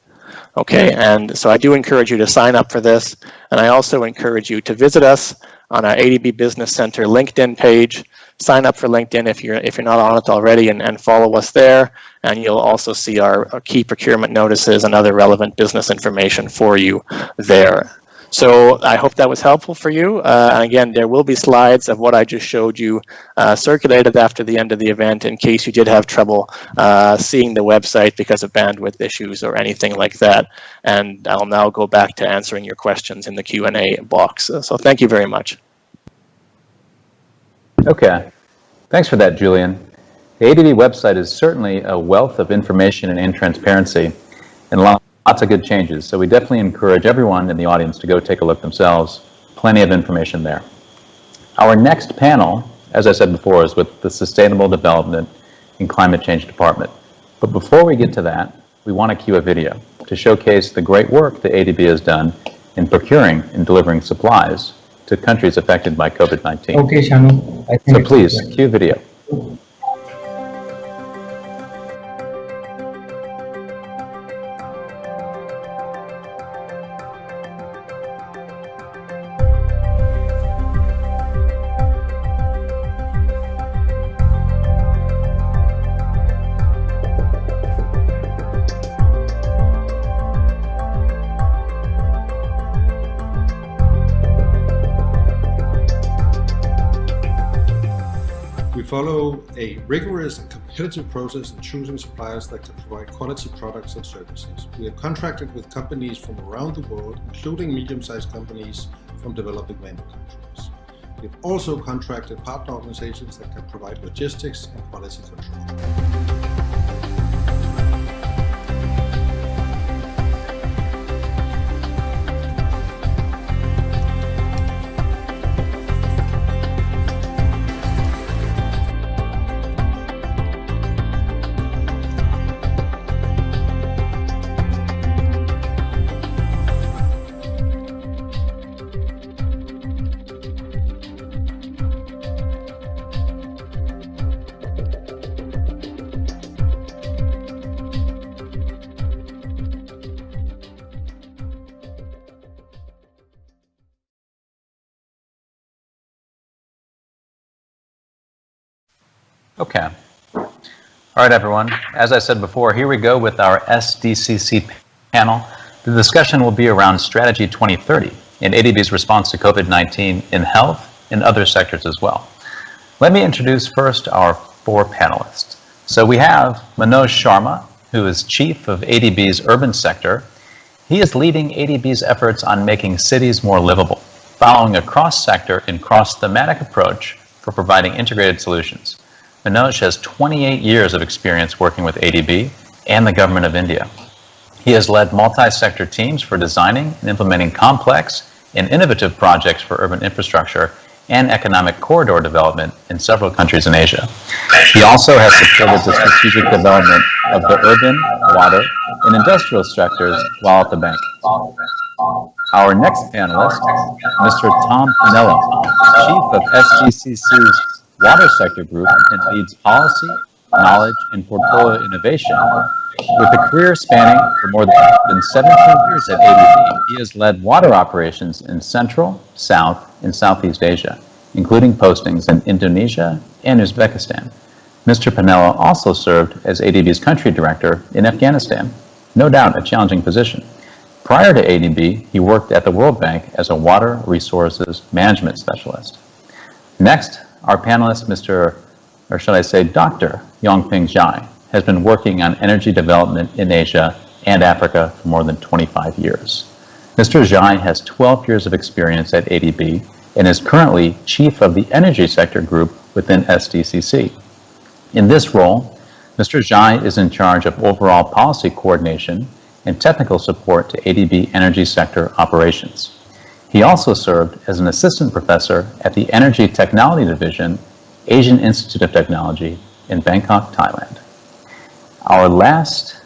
Okay, and so I do encourage you to sign up for this, and I also encourage you to visit us on our ADB Business Center LinkedIn page. Sign up for LinkedIn if you're not on it already, and follow us there, and you'll also see our key procurement notices and other relevant business information for you there. So I hope that was helpful for you. And again, there will be slides of what I just showed you circulated after the end of the event in case you did have trouble seeing the website because of bandwidth issues or anything like that. And I'll now go back to answering your questions in the Q&A box. So thank you very much. Okay, thanks for that, Julian. The ADB website is certainly a wealth of information and transparency, and lots of good changes. So we definitely encourage everyone in the audience to go take a look themselves. Plenty of information there. Our next panel, as I said before, is with the Sustainable Development and Climate Change Department. But before we get to that, we want to cue a video to showcase the great work that ADB has done in procuring and delivering supplies to countries affected by COVID-19. Okay, Shanu. So please, cue video. We follow a rigorous and competitive process in choosing suppliers that can provide quality products and services. We have contracted with companies from around the world, including medium-sized companies from developing member countries. We have also contracted partner organizations that can provide logistics and quality control. Okay. All right, everyone. As I said before, here we go with our SDCC panel. The discussion will be around Strategy 2030 in ADB's response to COVID-19 in health and other sectors as well. Let me introduce first our 4 panelists. So we have Manoj Sharma, who is chief of ADB's urban sector. He is leading ADB's efforts on making cities more livable, following a cross-sector and cross-thematic approach for providing integrated solutions. Manoj has 28 years of experience working with ADB and the government of India. He has led multi-sector teams for designing and implementing complex and innovative projects for urban infrastructure and economic corridor development in several countries in Asia. He also has supported the strategic development of the urban, water, and industrial sectors while at the bank. Our next panelist, Mr. Tom Pinello, Chief of SDCC's Water Sector Group and leads policy, knowledge, and portfolio innovation. With a career spanning for more than 17 years at ADB, he has led water operations in Central, South, and Southeast Asia, including postings in Indonesia and Uzbekistan. Mr. Pinello also served as ADB's country director in Afghanistan, no doubt a challenging position. Prior to ADB, he worked at the World Bank as a water resources management specialist. Next, our panelist, Dr. Yongping Zhai, has been working on energy development in Asia and Africa for more than 25 years. Mr. Zhai has 12 years of experience at ADB and is currently chief of the energy sector group within SDCC. In this role, Mr. Zhai is in charge of overall policy coordination and technical support to ADB energy sector operations. He also served as an assistant professor at the Energy Technology Division, Asian Institute of Technology in Bangkok, Thailand. Our last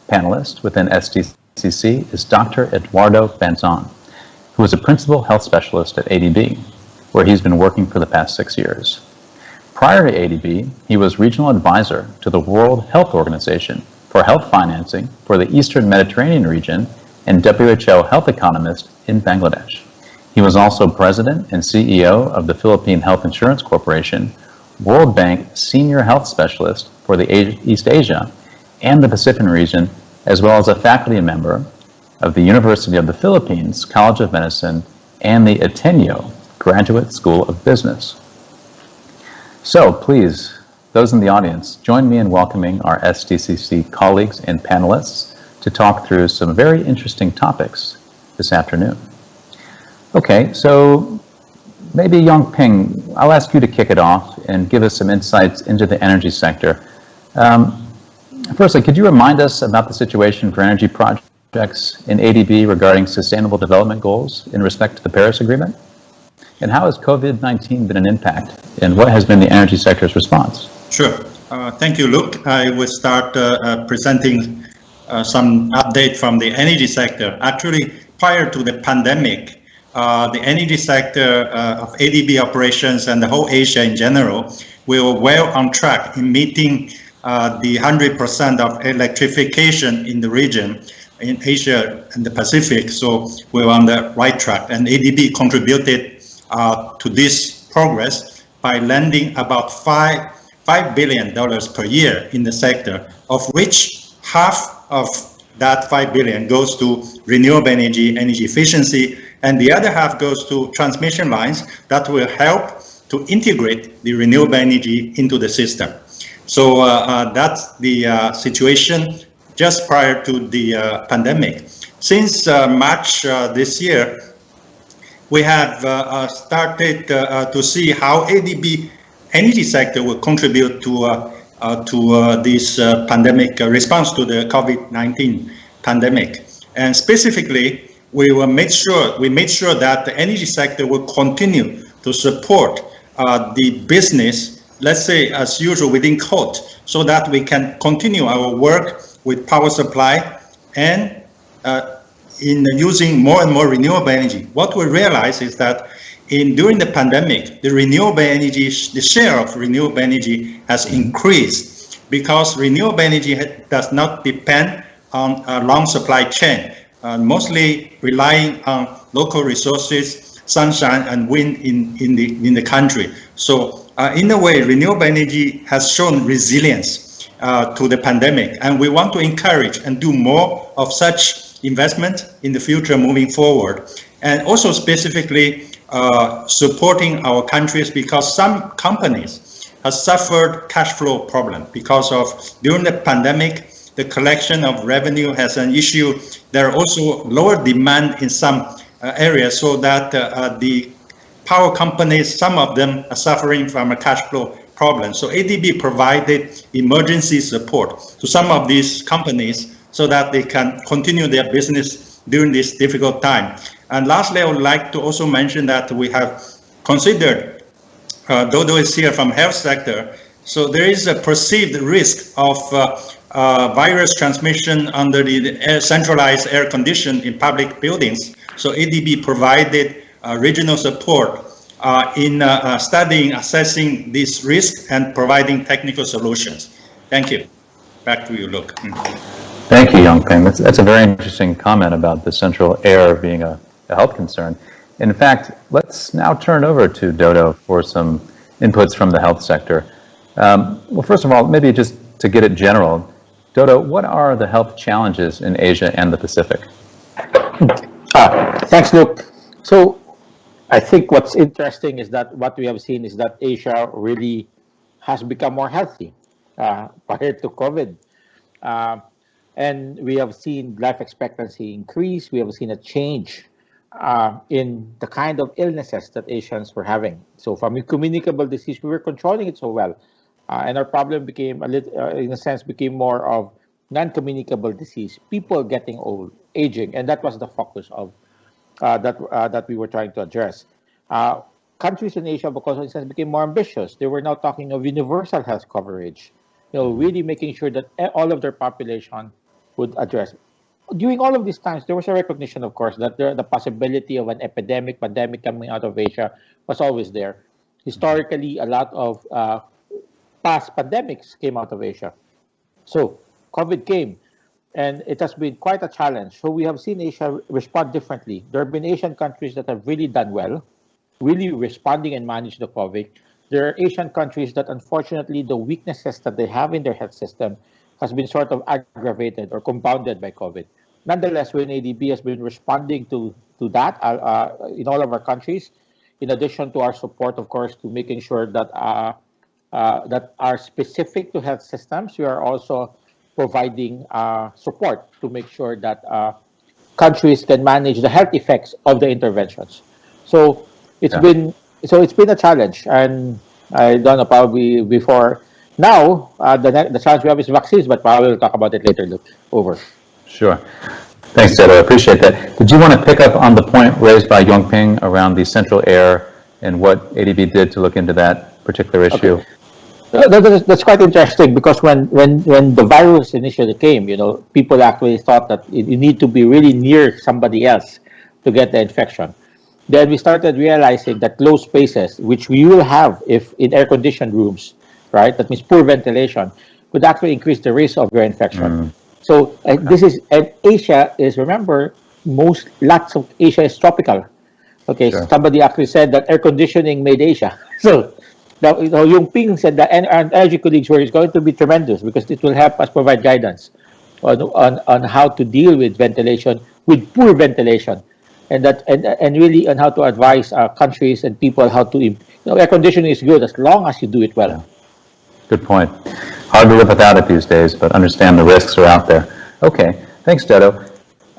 panelist within SDCC is Dr. Eduardo Banzon, who is a principal health specialist at ADB, where he's been working for the past 6 years. Prior to ADB, he was regional advisor to the World Health Organization for health financing for the Eastern Mediterranean region and WHO health economist in Bangladesh. He was also president and CEO of the Philippine Health Insurance Corporation, World Bank Senior Health Specialist for the East Asia and the Pacific region, as well as a faculty member of the University of the Philippines College of Medicine and the Ateneo Graduate School of Business. So please, those in the audience, join me in welcoming our SDCC colleagues and panelists to talk through some very interesting topics this afternoon. Okay, so maybe Yongping, I'll ask you to kick it off and give us some insights into the energy sector. Firstly, could you remind us about the situation for energy projects in ADB regarding sustainable development goals in respect to the Paris Agreement? And how has COVID-19 been an impact, and what has been the energy sector's response? Sure. Thank you, Luke. I will start presenting some update from the energy sector. Actually, prior to the pandemic, the energy sector of ADB operations and the whole Asia in general, we were well on track in meeting the 100% of electrification in the region, in Asia and the Pacific. So we were on the right track, and ADB contributed to this progress by lending about $5 billion per year in the sector, of which half of that $5 billion goes to renewable energy efficiency, and the other half goes to transmission lines that will help to integrate the renewable energy into the system. So that's the situation just prior to the pandemic. Since March this year, we have started to see how ADB energy sector will contribute to this pandemic response to the COVID-19 pandemic. And specifically, we made sure that the energy sector will continue to support the business, let's say as usual within quote, so that we can continue our work with power supply and in using more and more renewable energy. What we realize is that during the pandemic, the renewable energy, the share of renewable energy has increased because renewable energy does not depend on a long supply chain, mostly relying on local resources, sunshine and wind in the country. So in a way, renewable energy has shown resilience to the pandemic, and we want to encourage and do more of such investment in the future moving forward. And also specifically supporting our countries, because some companies have suffered cash flow problem because of during the pandemic, the collection of revenue has an issue. There are also lower demand in some areas, so that the power companies, some of them are suffering from a cash flow problem. So ADB provided emergency support to some of these companies so that they can continue their business during this difficult time. And lastly, I would like to also mention that we have considered, Dodo is here from health sector, so there is a perceived risk of virus transmission under the centralized air condition in public buildings. So ADB provided regional support in studying, assessing this risk and providing technical solutions. Thank you. Back to you, Luke. Thank you, Yongping. That's a very interesting comment about the central air being a health concern. In fact, let's now turn over to Dodo for some inputs from the health sector. Well, first of all, maybe just to get it general, Dodo, what are the health challenges in Asia and the Pacific? Thanks, Luke. So I think what's interesting is that what we have seen is that Asia really has become more healthy prior to COVID. And we have seen life expectancy increase. We have seen a change in the kind of illnesses that Asians were having. So from a communicable disease, we were controlling it so well. And our problem became, in a sense, became more of non-communicable disease, people getting old, aging, and that was the focus of that we were trying to address. Countries in Asia, because of this, became more ambitious. They were now talking of universal health coverage, really making sure that all of their population would address. During all of these times, there was a recognition, of course, that the possibility of an pandemic coming out of Asia was always there. Historically, a lot of past pandemics came out of Asia. So COVID came, and it has been quite a challenge. So we have seen Asia respond differently. There have been Asian countries that have really done well, really responding and managed the COVID. There are Asian countries that, unfortunately, the weaknesses that they have in their health system has been sort of aggravated or compounded by COVID. Nonetheless, when ADB has been responding to that in all of our countries, in addition to our support, of course, to making sure that that are specific to health systems, we are also providing support to make sure that countries can manage the health effects of the interventions. So it's been a challenge, and I don't know, probably before now the challenge we have is vaccines, but probably we'll talk about it later. Luke, over. Sure. Thanks, Dodo. I appreciate that. Did you want to pick up on the point raised by Yongping around the central air and what ADB did to look into that particular issue? Okay. That's quite interesting, because when the virus initially came, people actually thought that you need to be really near somebody else to get the infection. Then we started realizing that closed spaces, which we will have if in air-conditioned rooms, right? That means poor ventilation, could actually increase the risk of your infection. So this is, and Asia is, remember, lots of Asia is tropical. Okay, sure. Somebody actually said that air conditioning made Asia. So now, Yongping said that energy colleagues were going to be tremendous, because it will help us provide guidance on how to deal with ventilation, with poor ventilation, and really on how to advise countries and people how to. Air conditioning is good as long as you do it well. Yeah. Good point. Hard to live without it these days, but understand the risks are out there. Okay, thanks, Dodo.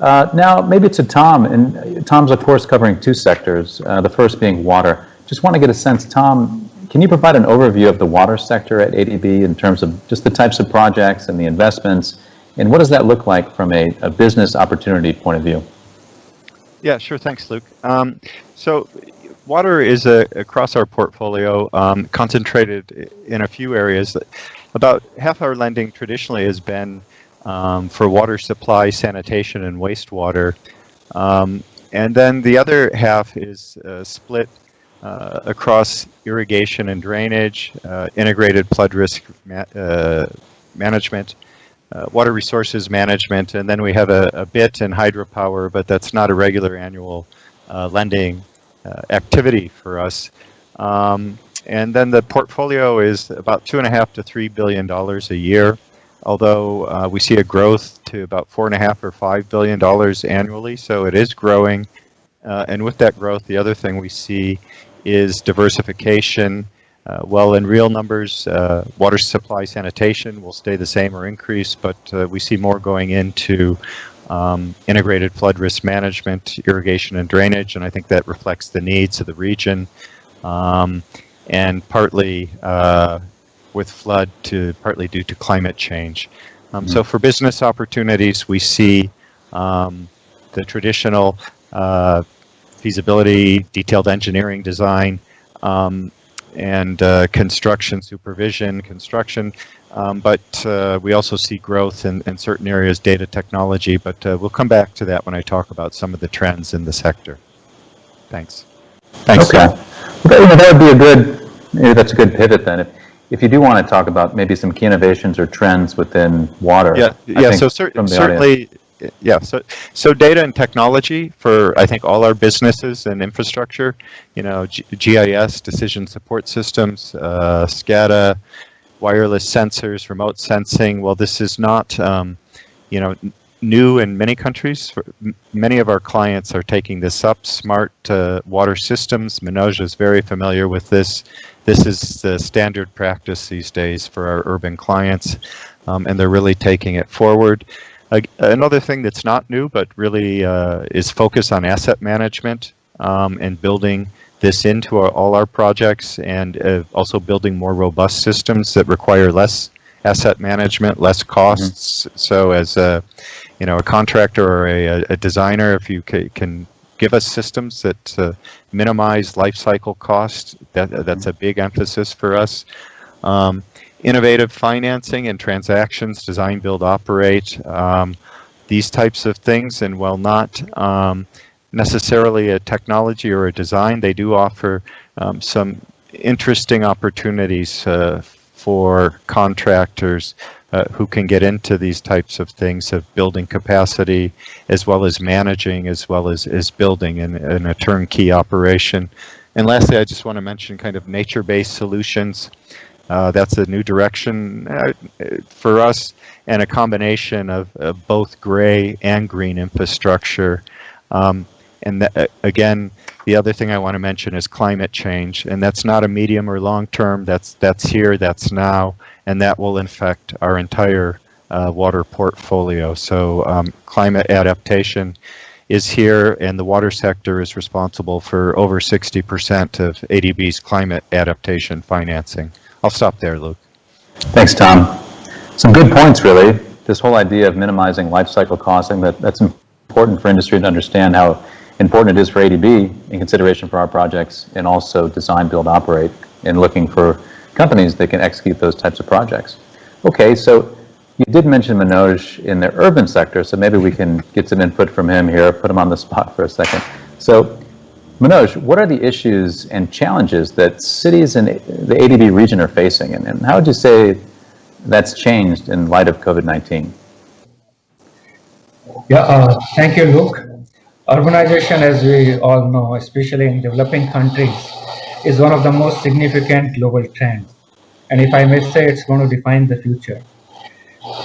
Now, maybe to Tom, and Tom's, of course, covering two sectors, the first being water. Just want to get a sense, Tom, can you provide an overview of the water sector at ADB in terms of just the types of projects and the investments, and what does that look like from a business opportunity point of view? Yeah, sure. Thanks, Luke. So water is across our portfolio, concentrated in a few areas. About half our lending traditionally has been for water supply, sanitation, and wastewater. And then the other half is split across irrigation and drainage, integrated flood risk management, water resources management, and then we have a bit in hydropower, but that's not a regular annual lending activity for us. And then the portfolio is about $2.5 to $3 billion a year. although we see a growth to about $4.5 or $5 billion annually, so it is growing. And with that growth, the other thing we see is diversification. Well, in real numbers, water supply sanitation will stay the same or increase, but we see more going into integrated flood risk management, irrigation and drainage, and I think that reflects the needs of the region, and partly with flood partly due to climate change. So for business opportunities, we see the traditional feasibility, detailed engineering design, and construction supervision, but we also see growth in certain areas, data technology, but we'll come back to that when I talk about some of the trends in the sector. Thanks. Thanks, Scott. That would be maybe that's a good pivot then. If you do want to talk about maybe some key innovations or trends within water. So certainly, so data and technology for, I think, all our businesses and infrastructure, GIS, decision support systems, SCADA, wireless sensors, remote sensing. Well, this is not, new in many countries. Many of our clients are taking this up. Smart water systems. Manoj is very familiar with this. This is the standard practice these days for our urban clients, and they're really taking it forward. Another thing that's not new, but really is focus on asset management and building this into all our projects, and also building more robust systems that require less asset management, less costs. So as a contractor or a designer, if you can give us systems that minimize life cycle costs, that's a big emphasis for us. Innovative financing and transactions, design, build, operate, these types of things, and while not necessarily a technology or a design, they do offer some interesting opportunities for contractors who can get into these types of things of building capacity, as well as managing, as well as building in a turnkey operation. And lastly, I just want to mention kind of nature-based solutions. That's a new direction for us, and a combination of both gray and green infrastructure. And again, the other thing I want to mention is climate change, and that's not a medium or long term. That's here, that's now, and that will affect our entire water portfolio. So climate adaptation is here, and the water sector is responsible for over 60% of ADB's climate adaptation financing. I'll stop there, Luke. Thanks, Tom. Some good points, really. This whole idea of minimizing life cycle costing, that's important for industry to understand how important it is for ADB in consideration for our projects, and also design, build, operate, and looking for companies that can execute those types of projects. Okay, so you did mention Manoj in the urban sector, so maybe we can get some input from him here, put him on the spot for a second. So Manoj, what are the issues and challenges that cities in the ADB region are facing, and how would you say that's changed in light of COVID-19? Thank you, Luke. Urbanization, as we all know, especially in developing countries, is one of the most significant global trends. And if I may say, it's going to define the future.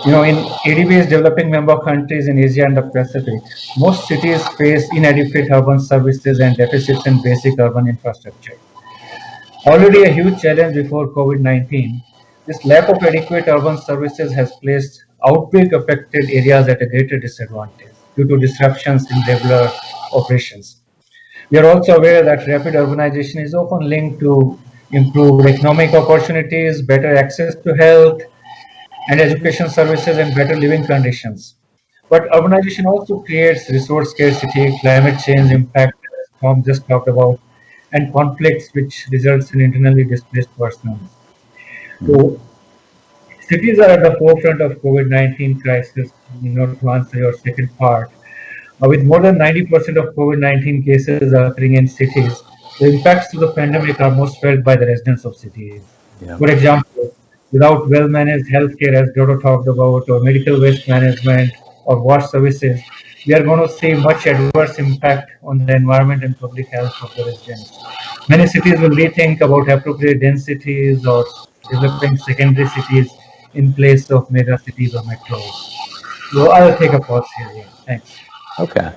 In ADB's developing member countries in Asia and the Pacific, most cities face inadequate urban services and deficits in basic urban infrastructure. Already a huge challenge before COVID-19, this lack of adequate urban services has placed outbreak-affected areas at a greater disadvantage due to disruptions in regular operations. We are also aware that rapid urbanization is often linked to improved economic opportunities, better access to health and education services, and better living conditions. But urbanization also creates resource scarcity, climate change impact, as Tom just talked about, and conflicts which results in internally displaced persons. So, cities are at the forefront of COVID-19 crisis, to answer your second part. With more than 90% of COVID-19 cases occurring in cities, the impacts of the pandemic are most felt by the residents of cities. For example, without well-managed healthcare, as Dodo talked about, or medical waste management, or water services, we are going to see much adverse impact on the environment and public health of the residents. Many cities will rethink about appropriate densities or developing secondary cities in place of mega cities or metros. So I'll take a pause here. Yeah. Thanks. Okay.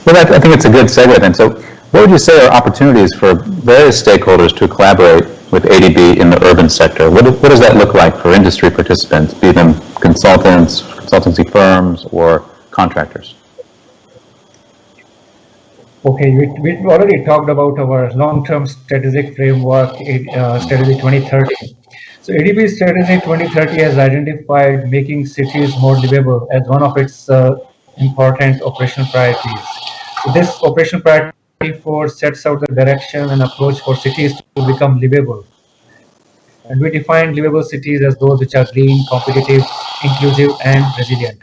Well, I think it's a good segue then. So what would you say are opportunities for various stakeholders to collaborate with ADB in the urban sector? What does that look like for industry participants, be them consultants, consultancy firms, or contractors? Okay, we've already talked about our long-term strategic framework, Strategy 2030. So ADB Strategy 2030 has identified making cities more livable as one of its important operational priorities. So this operational priority 4 sets out the direction and approach for cities to become livable. And we define livable cities as those which are green, competitive, inclusive, and resilient.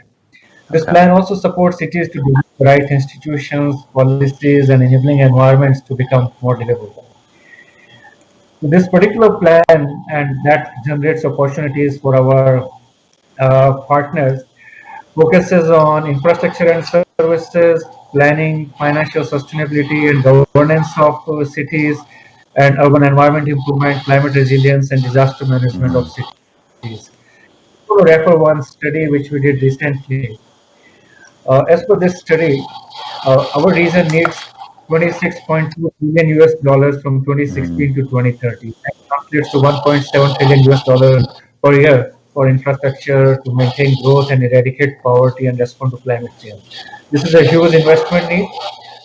This plan also supports cities to develop the right institutions, policies, and enabling environments to become more livable. This particular plan, and that generates opportunities for our partners, focuses on infrastructure and services, planning, financial sustainability, and governance of cities, and urban environment improvement, climate resilience, and disaster management of cities. To refer one study which we did recently. As per this study, our region needs $26.2 billion US dollars from 2016 to 2030. That translates to $1.7 trillion US dollars per year for infrastructure to maintain growth and eradicate poverty and respond to climate change. This is a huge investment need,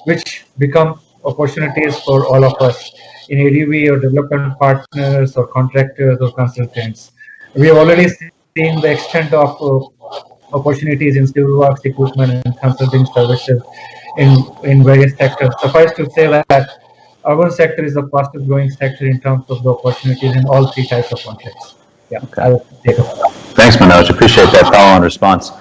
which becomes opportunities for all of us in ADB or development partners or contractors or consultants. We have already seen the extent of opportunities in civil works, equipment, and consulting services in various sectors. Suffice to say that urban sector is the fastest growing sector in terms of the opportunities in all 3 types of contracts. Yeah, okay. I will take a pause. Thanks, Manoj. Appreciate that follow-on response.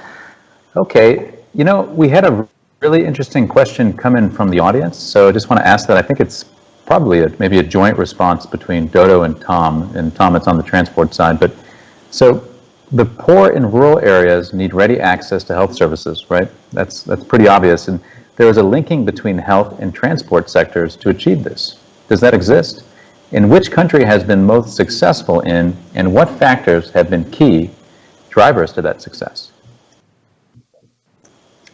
Okay, you know, we had a really interesting question come in from the audience, so I just want to ask that. I think it's probably maybe a joint response between Dodo and Tom. And Tom, it's on the transport side, but so the poor in rural areas need ready access to health services, right? That's pretty obvious. And there is a linking between health and transport sectors to achieve this. Does that exist? In which country has been most successful in, and what factors have been key drivers to that success?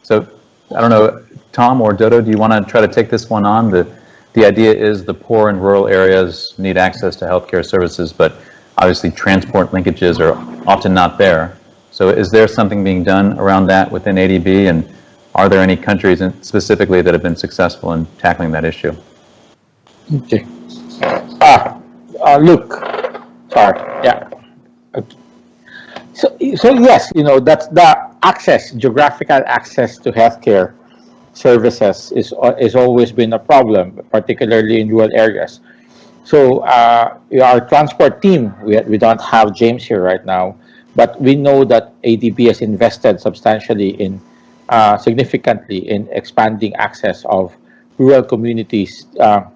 So, I don't know, Tom or Dodo, do you want to try to take this one on? The idea is the poor in rural areas need access to healthcare services, but obviously transport linkages are often not there. So is there something being done around that within ADB, and are there any countries specifically that have been successful in tackling that issue? Okay. Luke, sorry, yeah. Okay. So yes, you know, that's the access, geographical access to healthcare services is always been a problem, particularly in rural areas. So our transport team, we don't have James here right now, but we know that ADB has invested substantially in significantly in expanding access of rural communities to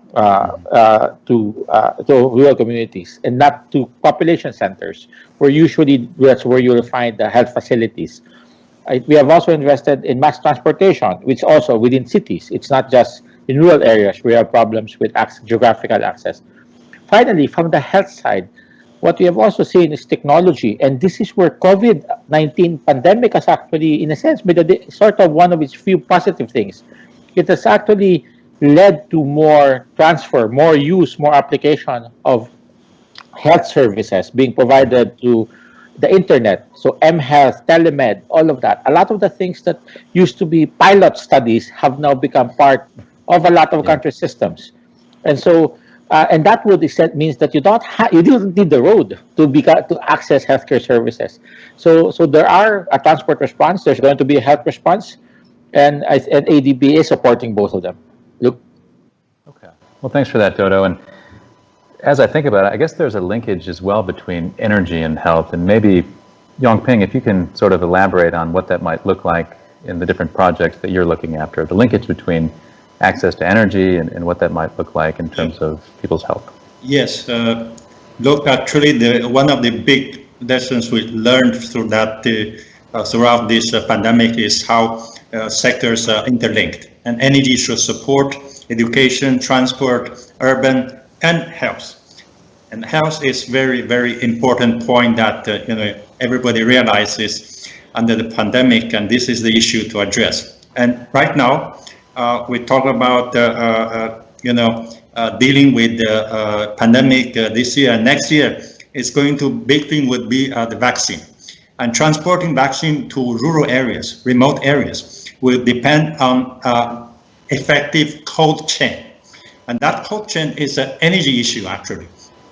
rural communities, and not to population centers, where usually that's where you will find the health facilities. We have also invested in mass transportation, which also within cities. It's not just in rural areas where we have problems with geographical access. Finally, from the health side, what we have also seen is technology, and this is where COVID-19 pandemic has actually, in a sense, made a sort of one of its few positive things. It has actually led to more transfer, more use, more application of health services being provided to the internet. So mHealth, telemed, all of that. A lot of the things that used to be pilot studies have now become part of a lot of country systems. And so, and that would means that you don't need the road to access healthcare services. So there are a transport response. There's going to be a health response, and ADB is supporting both of them. Luke. Okay. Well, thanks for that, Dodo. And as I think about it, I guess there's a linkage as well between energy and health, and maybe Yongping, if you can sort of elaborate on what that might look like in the different projects that you're looking after, the linkage between access to energy and what that might look like in terms of people's health. Yes, look, actually, one of the big lessons we learned through that throughout this pandemic is how sectors are interlinked, and energy should support education, transport, urban, and health. And health is very, very important point that everybody realizes under the pandemic, and this is the issue to address. And right now, we talk about dealing with the pandemic this year and next year. Is going to big thing would be the vaccine, and transporting vaccine to rural areas, remote areas, will depend on effective cold chain, and that cold chain is an energy issue actually.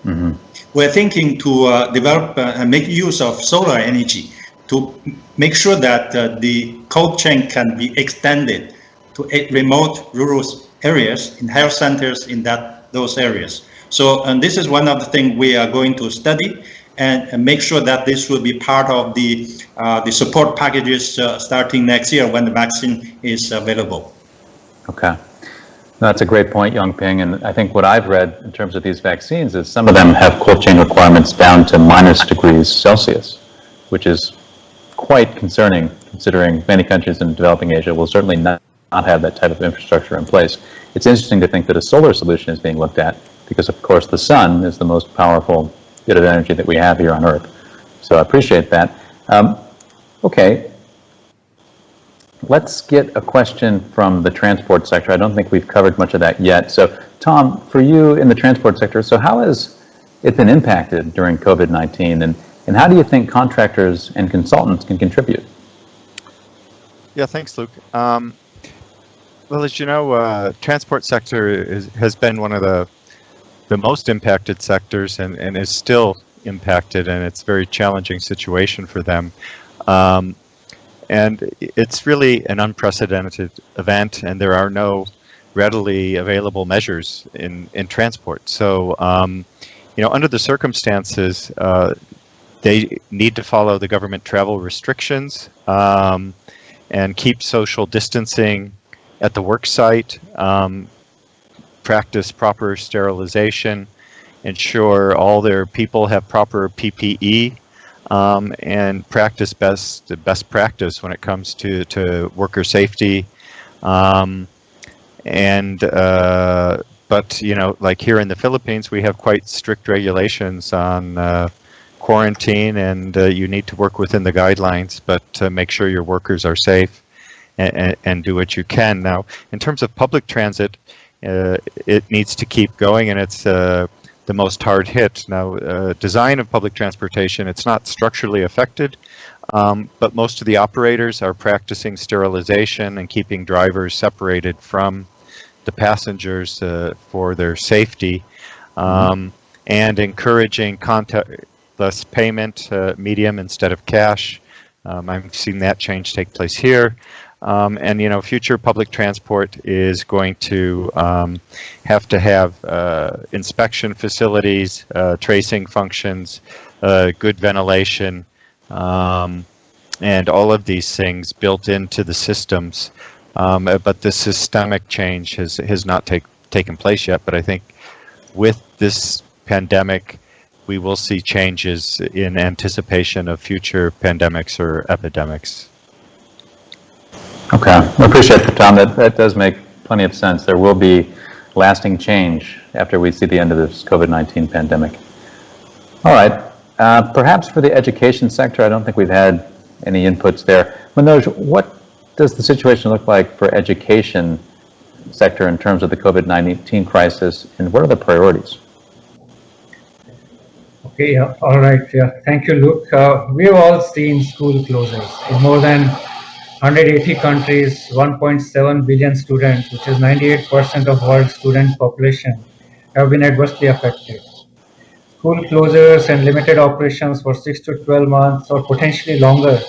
Mm-hmm. We're thinking to develop and make use of solar energy to make sure that the cold chain can be extended to remote rural areas in health centers in those areas. So, and this is one of the things we are going to study and make sure that this will be part of the support packages starting next year when the vaccine is available. Okay. That's a great point, Yongping, and I think what I've read in terms of these vaccines is some of them have cold chain requirements down to -degrees, which is quite concerning considering many countries in developing Asia will certainly not have that type of infrastructure in place. It's interesting to think that a solar solution is being looked at because, of course, the sun is the most powerful bit of energy that we have here on Earth. So I appreciate that. Okay. Let's get a question from the transport sector. I don't think we've covered much of that yet. So, Tom, for you in the transport sector, so how has it been impacted during COVID-19, and how do you think contractors and consultants can contribute? Yeah, thanks, Luke. Well, as you know, transport sector has been one of the most impacted sectors and is still impacted, and it's a very challenging situation for them. And it's really an unprecedented event, and there are no readily available measures in transport. So, under the circumstances, they need to follow the government travel restrictions and keep social distancing at the work site, practice proper sterilization, ensure all their people have proper PPE, and practice best practice when it comes to worker safety. But like here in the Philippines, we have quite strict regulations on quarantine, and you need to work within the guidelines, but make sure your workers are safe and do what you can. Now, in terms of public transit, it needs to keep going, and it's the most hard hit. Now, design of public transportation, it's not structurally affected, but most of the operators are practicing sterilization and keeping drivers separated from the passengers for their safety, and encouraging contactless payment, medium instead of cash. I've seen that change take place here. And future public transport is going to have inspection facilities, tracing functions, good ventilation, and all of these things built into the systems. But the systemic change has not taken place yet. But I think with this pandemic, we will see changes in anticipation of future pandemics or epidemics. Okay, I appreciate that, Tom. That does make plenty of sense. There will be lasting change after we see the end of this COVID-19 pandemic. All right, perhaps for the education sector, I don't think we've had any inputs there. Manoj, what does the situation look like for education sector in terms of the COVID-19 crisis, and what are the priorities? Okay, all right. Yeah, thank you, Luke. We've all seen school closures in more than 180 countries, 1.7 billion students, which is 98% of world student population, have been adversely affected. School closures and limited operations for 6 to 12 months or potentially longer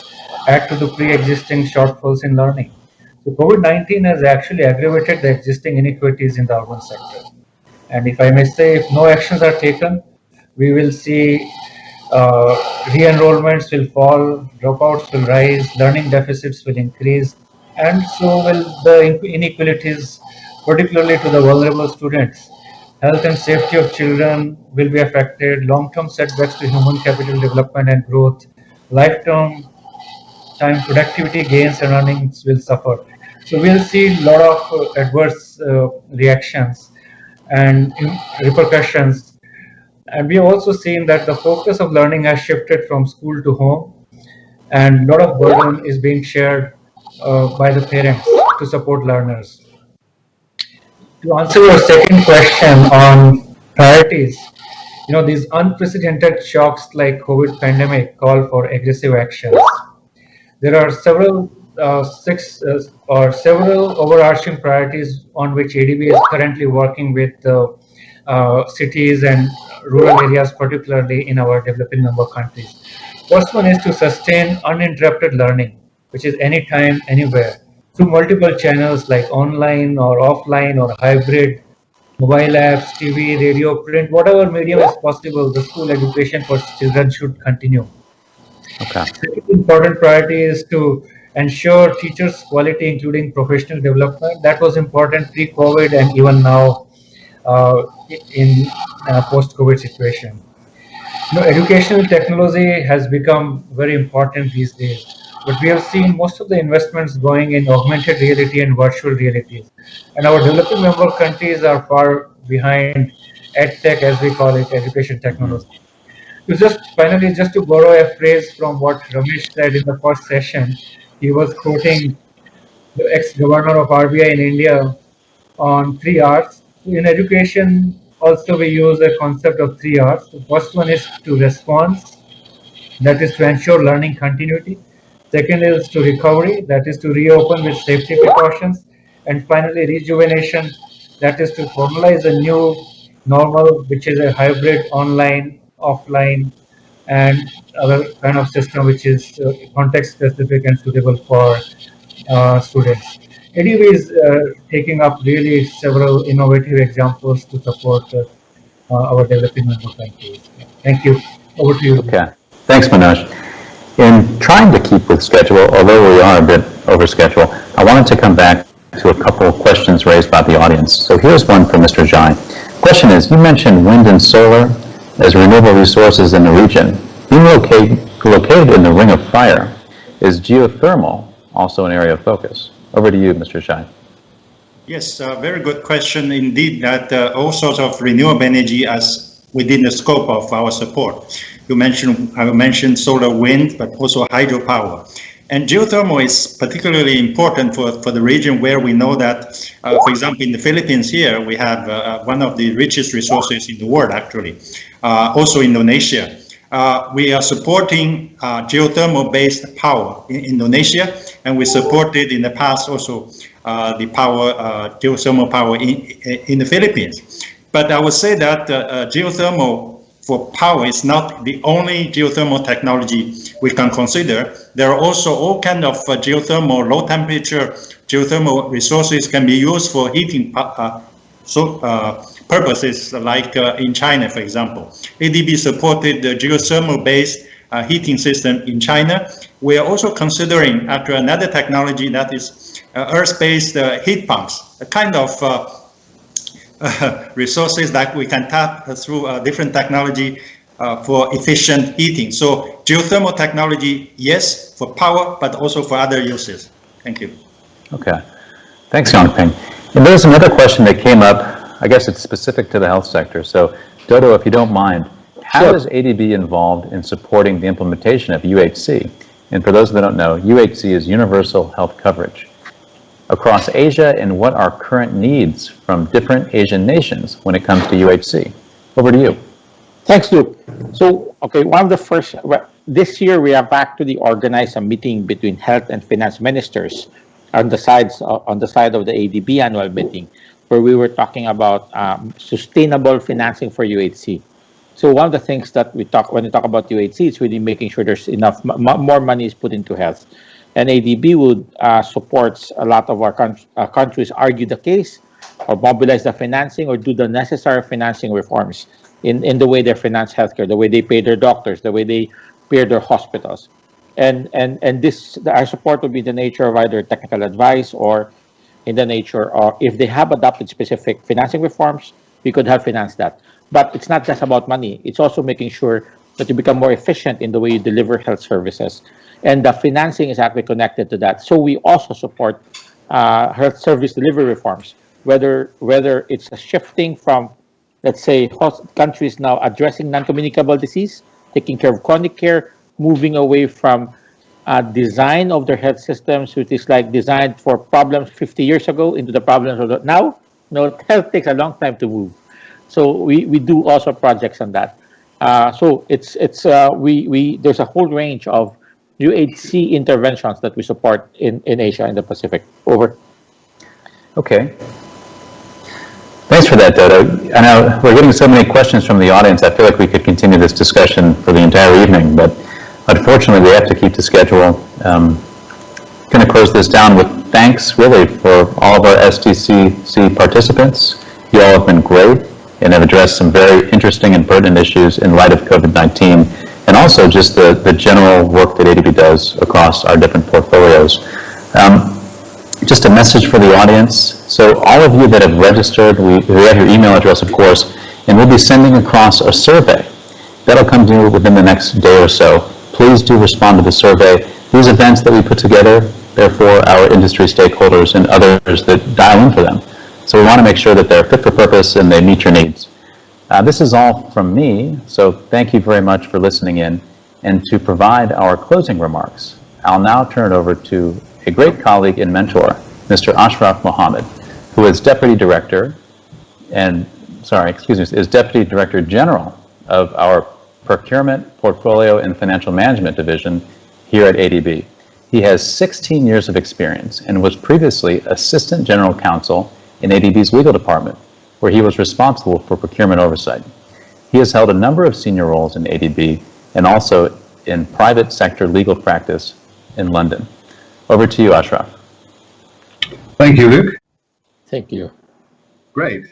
add to the pre-existing shortfalls in learning. So COVID-19 has actually aggravated the existing inequities in the urban sector. And if I may say, if no actions are taken, we will see re-enrollments will fall, dropouts will rise, learning deficits will increase, and so will the inequalities, particularly to the vulnerable students. Health and safety of children will be affected, long-term setbacks to human capital development and growth, lifetime productivity gains and earnings will suffer. So we'll see a lot of adverse reactions and repercussions And we have also seen that the focus of learning has shifted from school to home, and a lot of burden is being shared by the parents to support learners. To answer your second question on priorities, these unprecedented shocks like COVID pandemic call for aggressive actions. There are several overarching priorities on which ADB is currently working with cities and rural areas, particularly in our developing member countries. First one is to sustain uninterrupted learning, which is anytime, anywhere, through multiple channels like online or offline or hybrid, mobile apps, TV, radio, print, whatever medium is possible, the school education for children should continue. Okay. Second important priority is to ensure teachers' quality, including professional development. That was important pre-COVID and even now in post-COVID situation. Educational technology has become very important these days, but we have seen most of the investments going in augmented reality and virtual realities. And our developing member countries are far behind EdTech, as we call it, education technology. Just to borrow a phrase from what Ramesh said in the first session, he was quoting the ex-governor of RBI in India on 3 Rs. In education, also we use a concept of 3 Rs. The first one is to response, that is to ensure learning continuity. Second is to recovery, that is to reopen with safety precautions. And finally, rejuvenation, that is to formalize a new normal, which is a hybrid online, offline, and other kind of system which is context specific and suitable for students. ADB is taking up really several innovative examples to support our developing member countries. Thank you. Over to you. Okay. Thanks, Manoj. In trying to keep with schedule, although we are a bit over schedule, I wanted to come back to a couple of questions raised by the audience. So here's one from Mr. Jai. Question is, you mentioned wind and solar as renewable resources in the region. Being located in the Ring of Fire, is geothermal also an area of focus? Over to you, Mr. Jai. Yes, very good question indeed, that all sorts of renewable energy as within the scope of our support. I mentioned solar, wind, but also hydropower. And geothermal is particularly important for the region where we know that, for example, in the Philippines here, we have one of the richest resources in the world, actually. Also Indonesia. We are supporting geothermal-based power in Indonesia, and we supported in the past also the power, geothermal power in the Philippines. But I would say that geothermal for power is not the only geothermal technology we can consider. There are also all kinds of geothermal, low temperature geothermal resources can be used for heating purposes, like in China, for example. ADB supported the geothermal-based heating system in China. We are also considering actually another technology that is earth-based heat pumps, a kind of resources that we can tap through different technology for efficient heating. So geothermal technology, yes, for power, but also for other uses. Thank you. Okay. Thanks, Yongping. And there's another question that came up. I guess it's specific to the health sector. So, Dodo, if you don't mind, how is ADB involved in supporting the implementation of UHC? And for those that don't know, UHC is Universal Health Coverage across Asia, and what are current needs from different Asian nations when it comes to UHC? Over to you. Thanks, Luke. So, okay, one of the first, this year we have actually organized a meeting between health and finance ministers on the side of the ADB annual meeting, where we were talking about sustainable financing for UHC. So one of the things that we talk when we talk about UHC is really making sure there's enough more money is put into health, and ADB would supports a lot of our countries argue the case, or mobilize the financing, or do the necessary financing reforms in the way they finance healthcare, the way they pay their doctors, the way they pay their hospitals, and this our support would be the nature of either technical advice or in the nature of, if they have adopted specific financing reforms, we could help finance that. But it's not just about money. It's also making sure that you become more efficient in the way you deliver health services. And the financing is actually connected to that. So we also support health service delivery reforms, whether it's a shifting from let's say, countries now addressing non-communicable disease, taking care of chronic care, moving away from design of their health systems, which is like designed for problems 50 years ago, into the problems of now. No, health takes a long time to move. So we do also projects on that. So there's a whole range of UHC interventions that we support in Asia and the Pacific. Over. Okay. Thanks for that, Dodo. I know we're getting so many questions from the audience. I feel like we could continue this discussion for the entire evening, but unfortunately we have to keep to schedule. Going to close this down with thanks really for all of our STCC participants. You all have been great and have addressed some very interesting and pertinent issues in light of COVID-19, and also just the general work that ADB does across our different portfolios. Just a message for the audience. So all of you that have registered, we have your email address, of course, and we'll be sending across a survey. That'll come to you within the next day or so. Please do respond to the survey. These events that we put together, they're for our industry stakeholders and others that dial in for them. So we want to make sure that they're fit for purpose and they meet your needs. This is all from me, so thank you very much for listening in. And to provide our closing remarks, I'll now turn it over to a great colleague and mentor, Mr. Ashraf Mohammed, who is Deputy Director is Deputy Director General of our Procurement, Portfolio, and Financial Management Division here at ADB. He has 16 years of experience and was previously Assistant General Counsel in ADB's legal department, where he was responsible for procurement oversight. He has held a number of senior roles in ADB and also in private sector legal practice in London. Over to you, Ashraf. Thank you, Luke. Thank you. Great.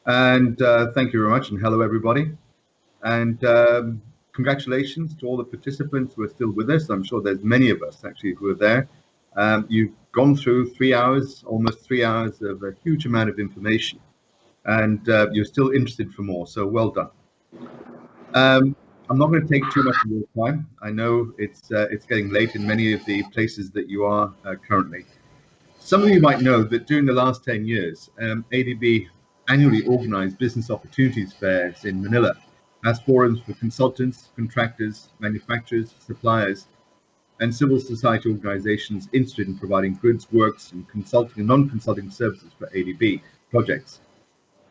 And thank you very much, and hello, everybody. And congratulations to all the participants who are still with us. I'm sure there's many of us actually who are there. You've gone through 3 hours, almost 3 hours of a huge amount of information, and you're still interested for more, so well done. I'm not going to take too much of your time. I know it's getting late in many of the places that you are currently. Some of you might know that during the last 10 years, ADB annually organized business opportunities fairs in Manila as forums for consultants, contractors, manufacturers, suppliers, and civil society organizations interested in providing goods, works, and consulting and non-consulting services for ADB projects.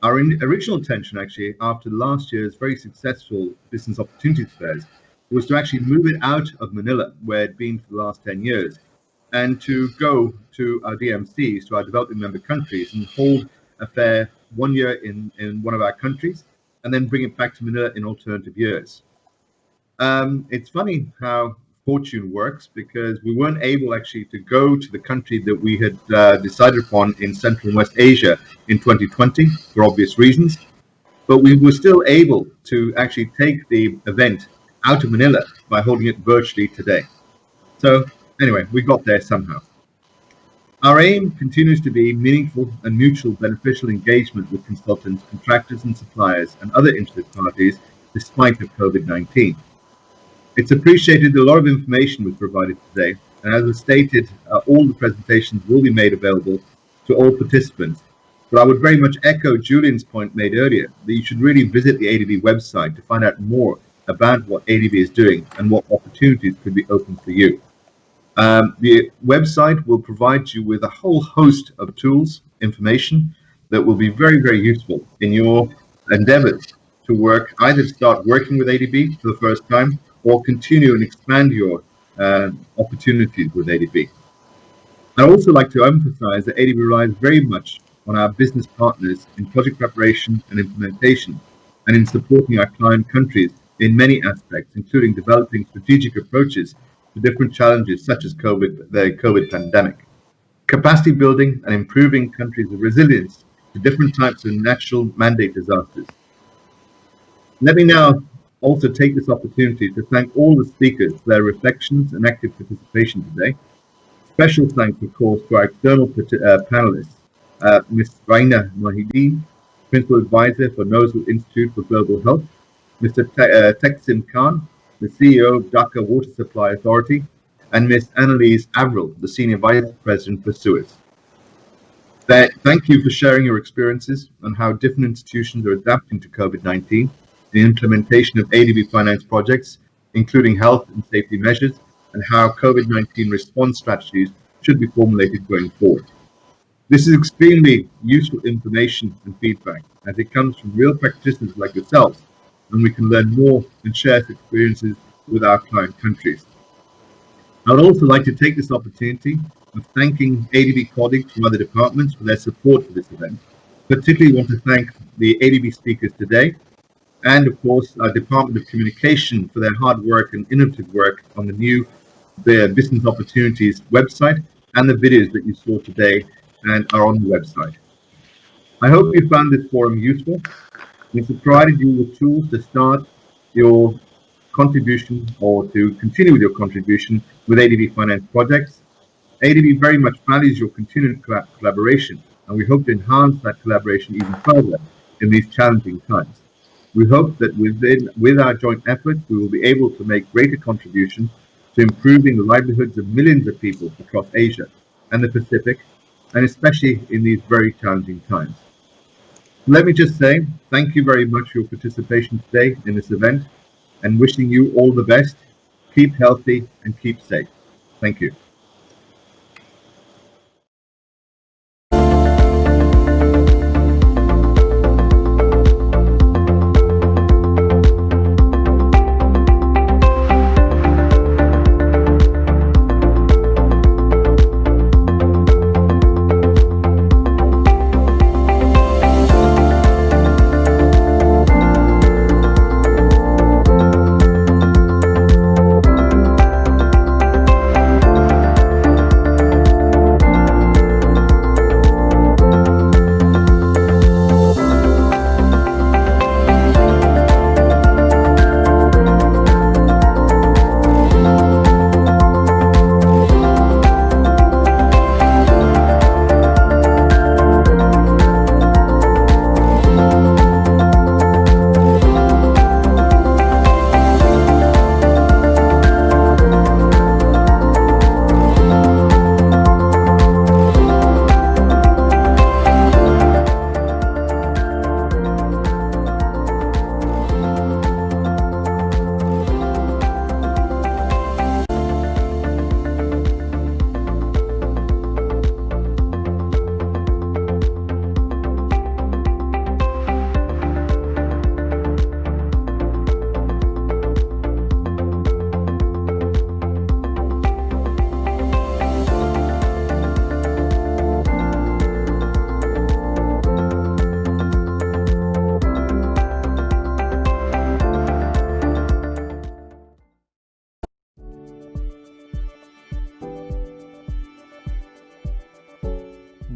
Our original intention, actually, after last year's very successful business opportunities fairs, was to actually move it out of Manila, where it'd been for the last 10 years, and to go to our DMCs, to our developing member countries, and hold a fair 1 year in one of our countries, and then bring it back to Manila in alternative years. It's funny how fortune works, because we weren't able actually to go to the country that we had decided upon in Central and West Asia in 2020 for obvious reasons, but we were still able to actually take the event out of Manila by holding it virtually today. So anyway, we got there somehow. Our aim continues to be meaningful and mutual beneficial engagement with consultants, contractors and suppliers and other interested parties despite of COVID-19. It's appreciated that a lot of information was provided today, and as was stated, all the presentations will be made available to all participants. But I would very much echo Julian's point made earlier, that you should really visit the ADB website to find out more about what ADB is doing and what opportunities could be open for you. The website will provide you with a whole host of tools, information that will be very, very useful in your endeavors to work, either to start working with ADB for the first time or continue and expand your opportunities with ADB. I'd also like to emphasize that ADB relies very much on our business partners in project preparation and implementation, and in supporting our client countries in many aspects, including developing strategic approaches to different challenges such as the COVID pandemic, capacity building and improving countries' resilience to different types of natural mandate disasters. Let me now also take this opportunity to thank all the speakers for their reflections and active participation today. Special thanks, of course, to our external panelists, Ms. Raina Mahideen, Principal Advisor for Nozzle Institute for Global Health, Mr. Teksim Khan, the CEO of Dhaka Water Supply Authority, and Ms. Annalise Averill, the Senior Vice President for Suez. Thank you for sharing your experiences on how different institutions are adapting to COVID-19, the implementation of ADB finance projects, including health and safety measures, and how COVID-19 response strategies should be formulated going forward. This is extremely useful information and feedback, as it comes from real practitioners like yourselves, and we can learn more and share experiences with our client countries. I would also like to take this opportunity of thanking ADB colleagues from other departments for their support for this event. Particularly want to thank the ADB speakers today, and of course our Department of Communication for their hard work and innovative work on the new Business Opportunities website and the videos that you saw today and are on the website. I hope you found this forum useful. It's provided you with tools to start your contribution or to continue with your contribution with ADB finance projects. ADB very much values your continued collaboration, and we hope to enhance that collaboration even further in these challenging times. We hope that with our joint efforts, we will be able to make greater contributions to improving the livelihoods of millions of people across Asia and the Pacific, and especially in these very challenging times. Let me just say thank you very much for your participation today in this event, and wishing you all the best. Keep healthy and keep safe. Thank you.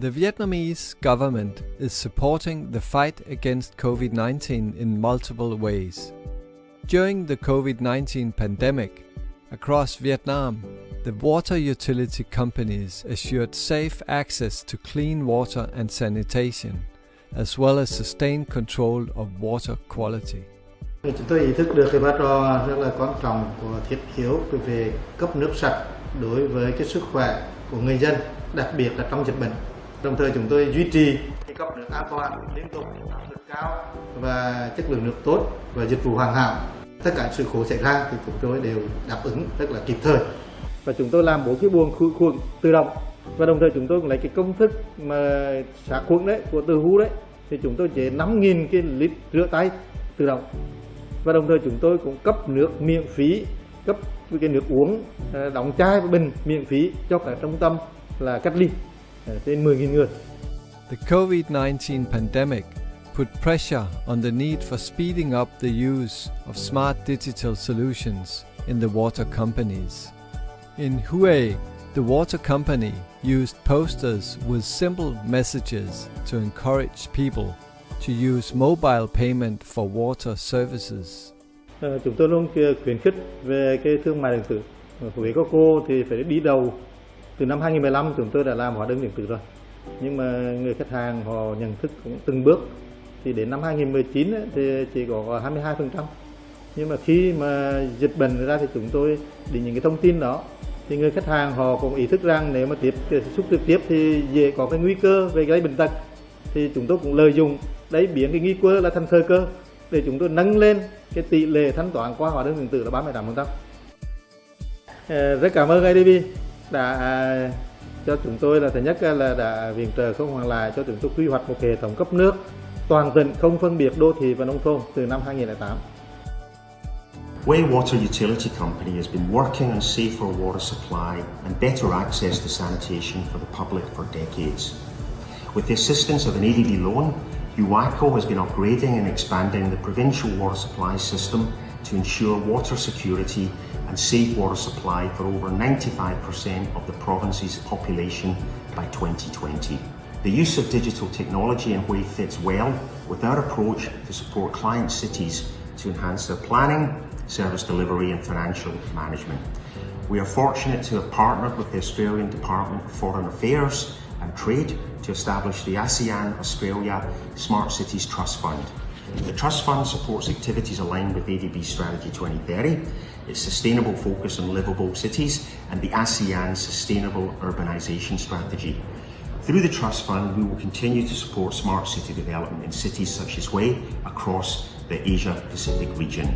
The Vietnamese government is supporting the fight against COVID-19 in multiple ways. During the COVID-19 pandemic, across Vietnam, the water utility companies assured safe access to clean water and sanitation, as well as sustained control of water quality. Chúng tôi ý thức được cái vai trò rất là quan trọng của thiết yếu về cấp nước sạch đối với cái sức khỏe của người dân, đặc biệt là trong dịch bệnh. Đồng thời chúng tôi duy trì cấp nước an toàn, liên tục, áp lực cao và chất lượng nước tốt và dịch vụ hoàn hảo. Tất cả sự cố xảy ra thì chúng tôi đều đáp ứng rất là kịp thời. Và chúng tôi làm 4 cái buồng khử khuẩn tự động, và đồng thời chúng tôi cũng lấy cái công thức mà sát khuẩn đấy của từ hú đấy, thì chúng tôi chế 5.000 cái lít rửa tay tự động. Và đồng thời chúng tôi cũng cấp nước miễn phí, cấp cái nước uống đóng chai và bình miễn phí cho cả trung tâm là cách ly trên 10.000 người. The COVID-19 pandemic put pressure on the need for speeding up the use of smart digital solutions in the water companies. In Hue, the water company used posters with simple messages to encourage people to use mobile payment for water services. Chúng tôi luôn khuyến khích về cái thương mại điện tử. Với Coco thì phải đi đầu. Từ năm 2015 chúng tôi đã làm hóa đơn điện tử rồi. Nhưng mà người khách hàng họ nhận thức cũng từng bước. Thì đến năm 2019 thì chỉ có 22%. Nhưng mà khi mà dịch bệnh ra thì chúng tôi định những cái thông tin đó thì người khách hàng họ cũng ý thức rằng nếu mà tiếp xúc trực tiếp thì dễ có cái nguy cơ về gây bệnh tật, thì chúng tôi cũng lợi dụng đấy biến cái nguy cơ là thành thời cơ để chúng tôi nâng lên cái tỷ lệ thanh toán qua hóa đơn điện tử là 38%. Rất cảm ơn ADB đã cho chúng tôi là thứ nhất là đã viện trợ không hoàn lại cho chúng tôi quy hoạch một hệ thống cấp nước toàn tỉnh không phân biệt đô thị và nông thôn từ năm 2008. Way Water Utility Company has been working on safer water supply and better access to sanitation for the public for decades. With the assistance of an ADB loan, UWACO has been upgrading and expanding the provincial water supply system to ensure water security and safe water supply for over 95% of the province's population by 2020. The use of digital technology in Way fits well with our approach to support client cities to enhance their planning, service delivery and financial management. We are fortunate to have partnered with the Australian Department of Foreign Affairs and Trade to establish the ASEAN Australia Smart Cities Trust Fund. The Trust Fund supports activities aligned with ADB Strategy 2030, its sustainable focus on livable cities and the ASEAN Sustainable Urbanisation Strategy. Through the Trust Fund, we will continue to support smart city development in cities such as Way across the Asia-Pacific region.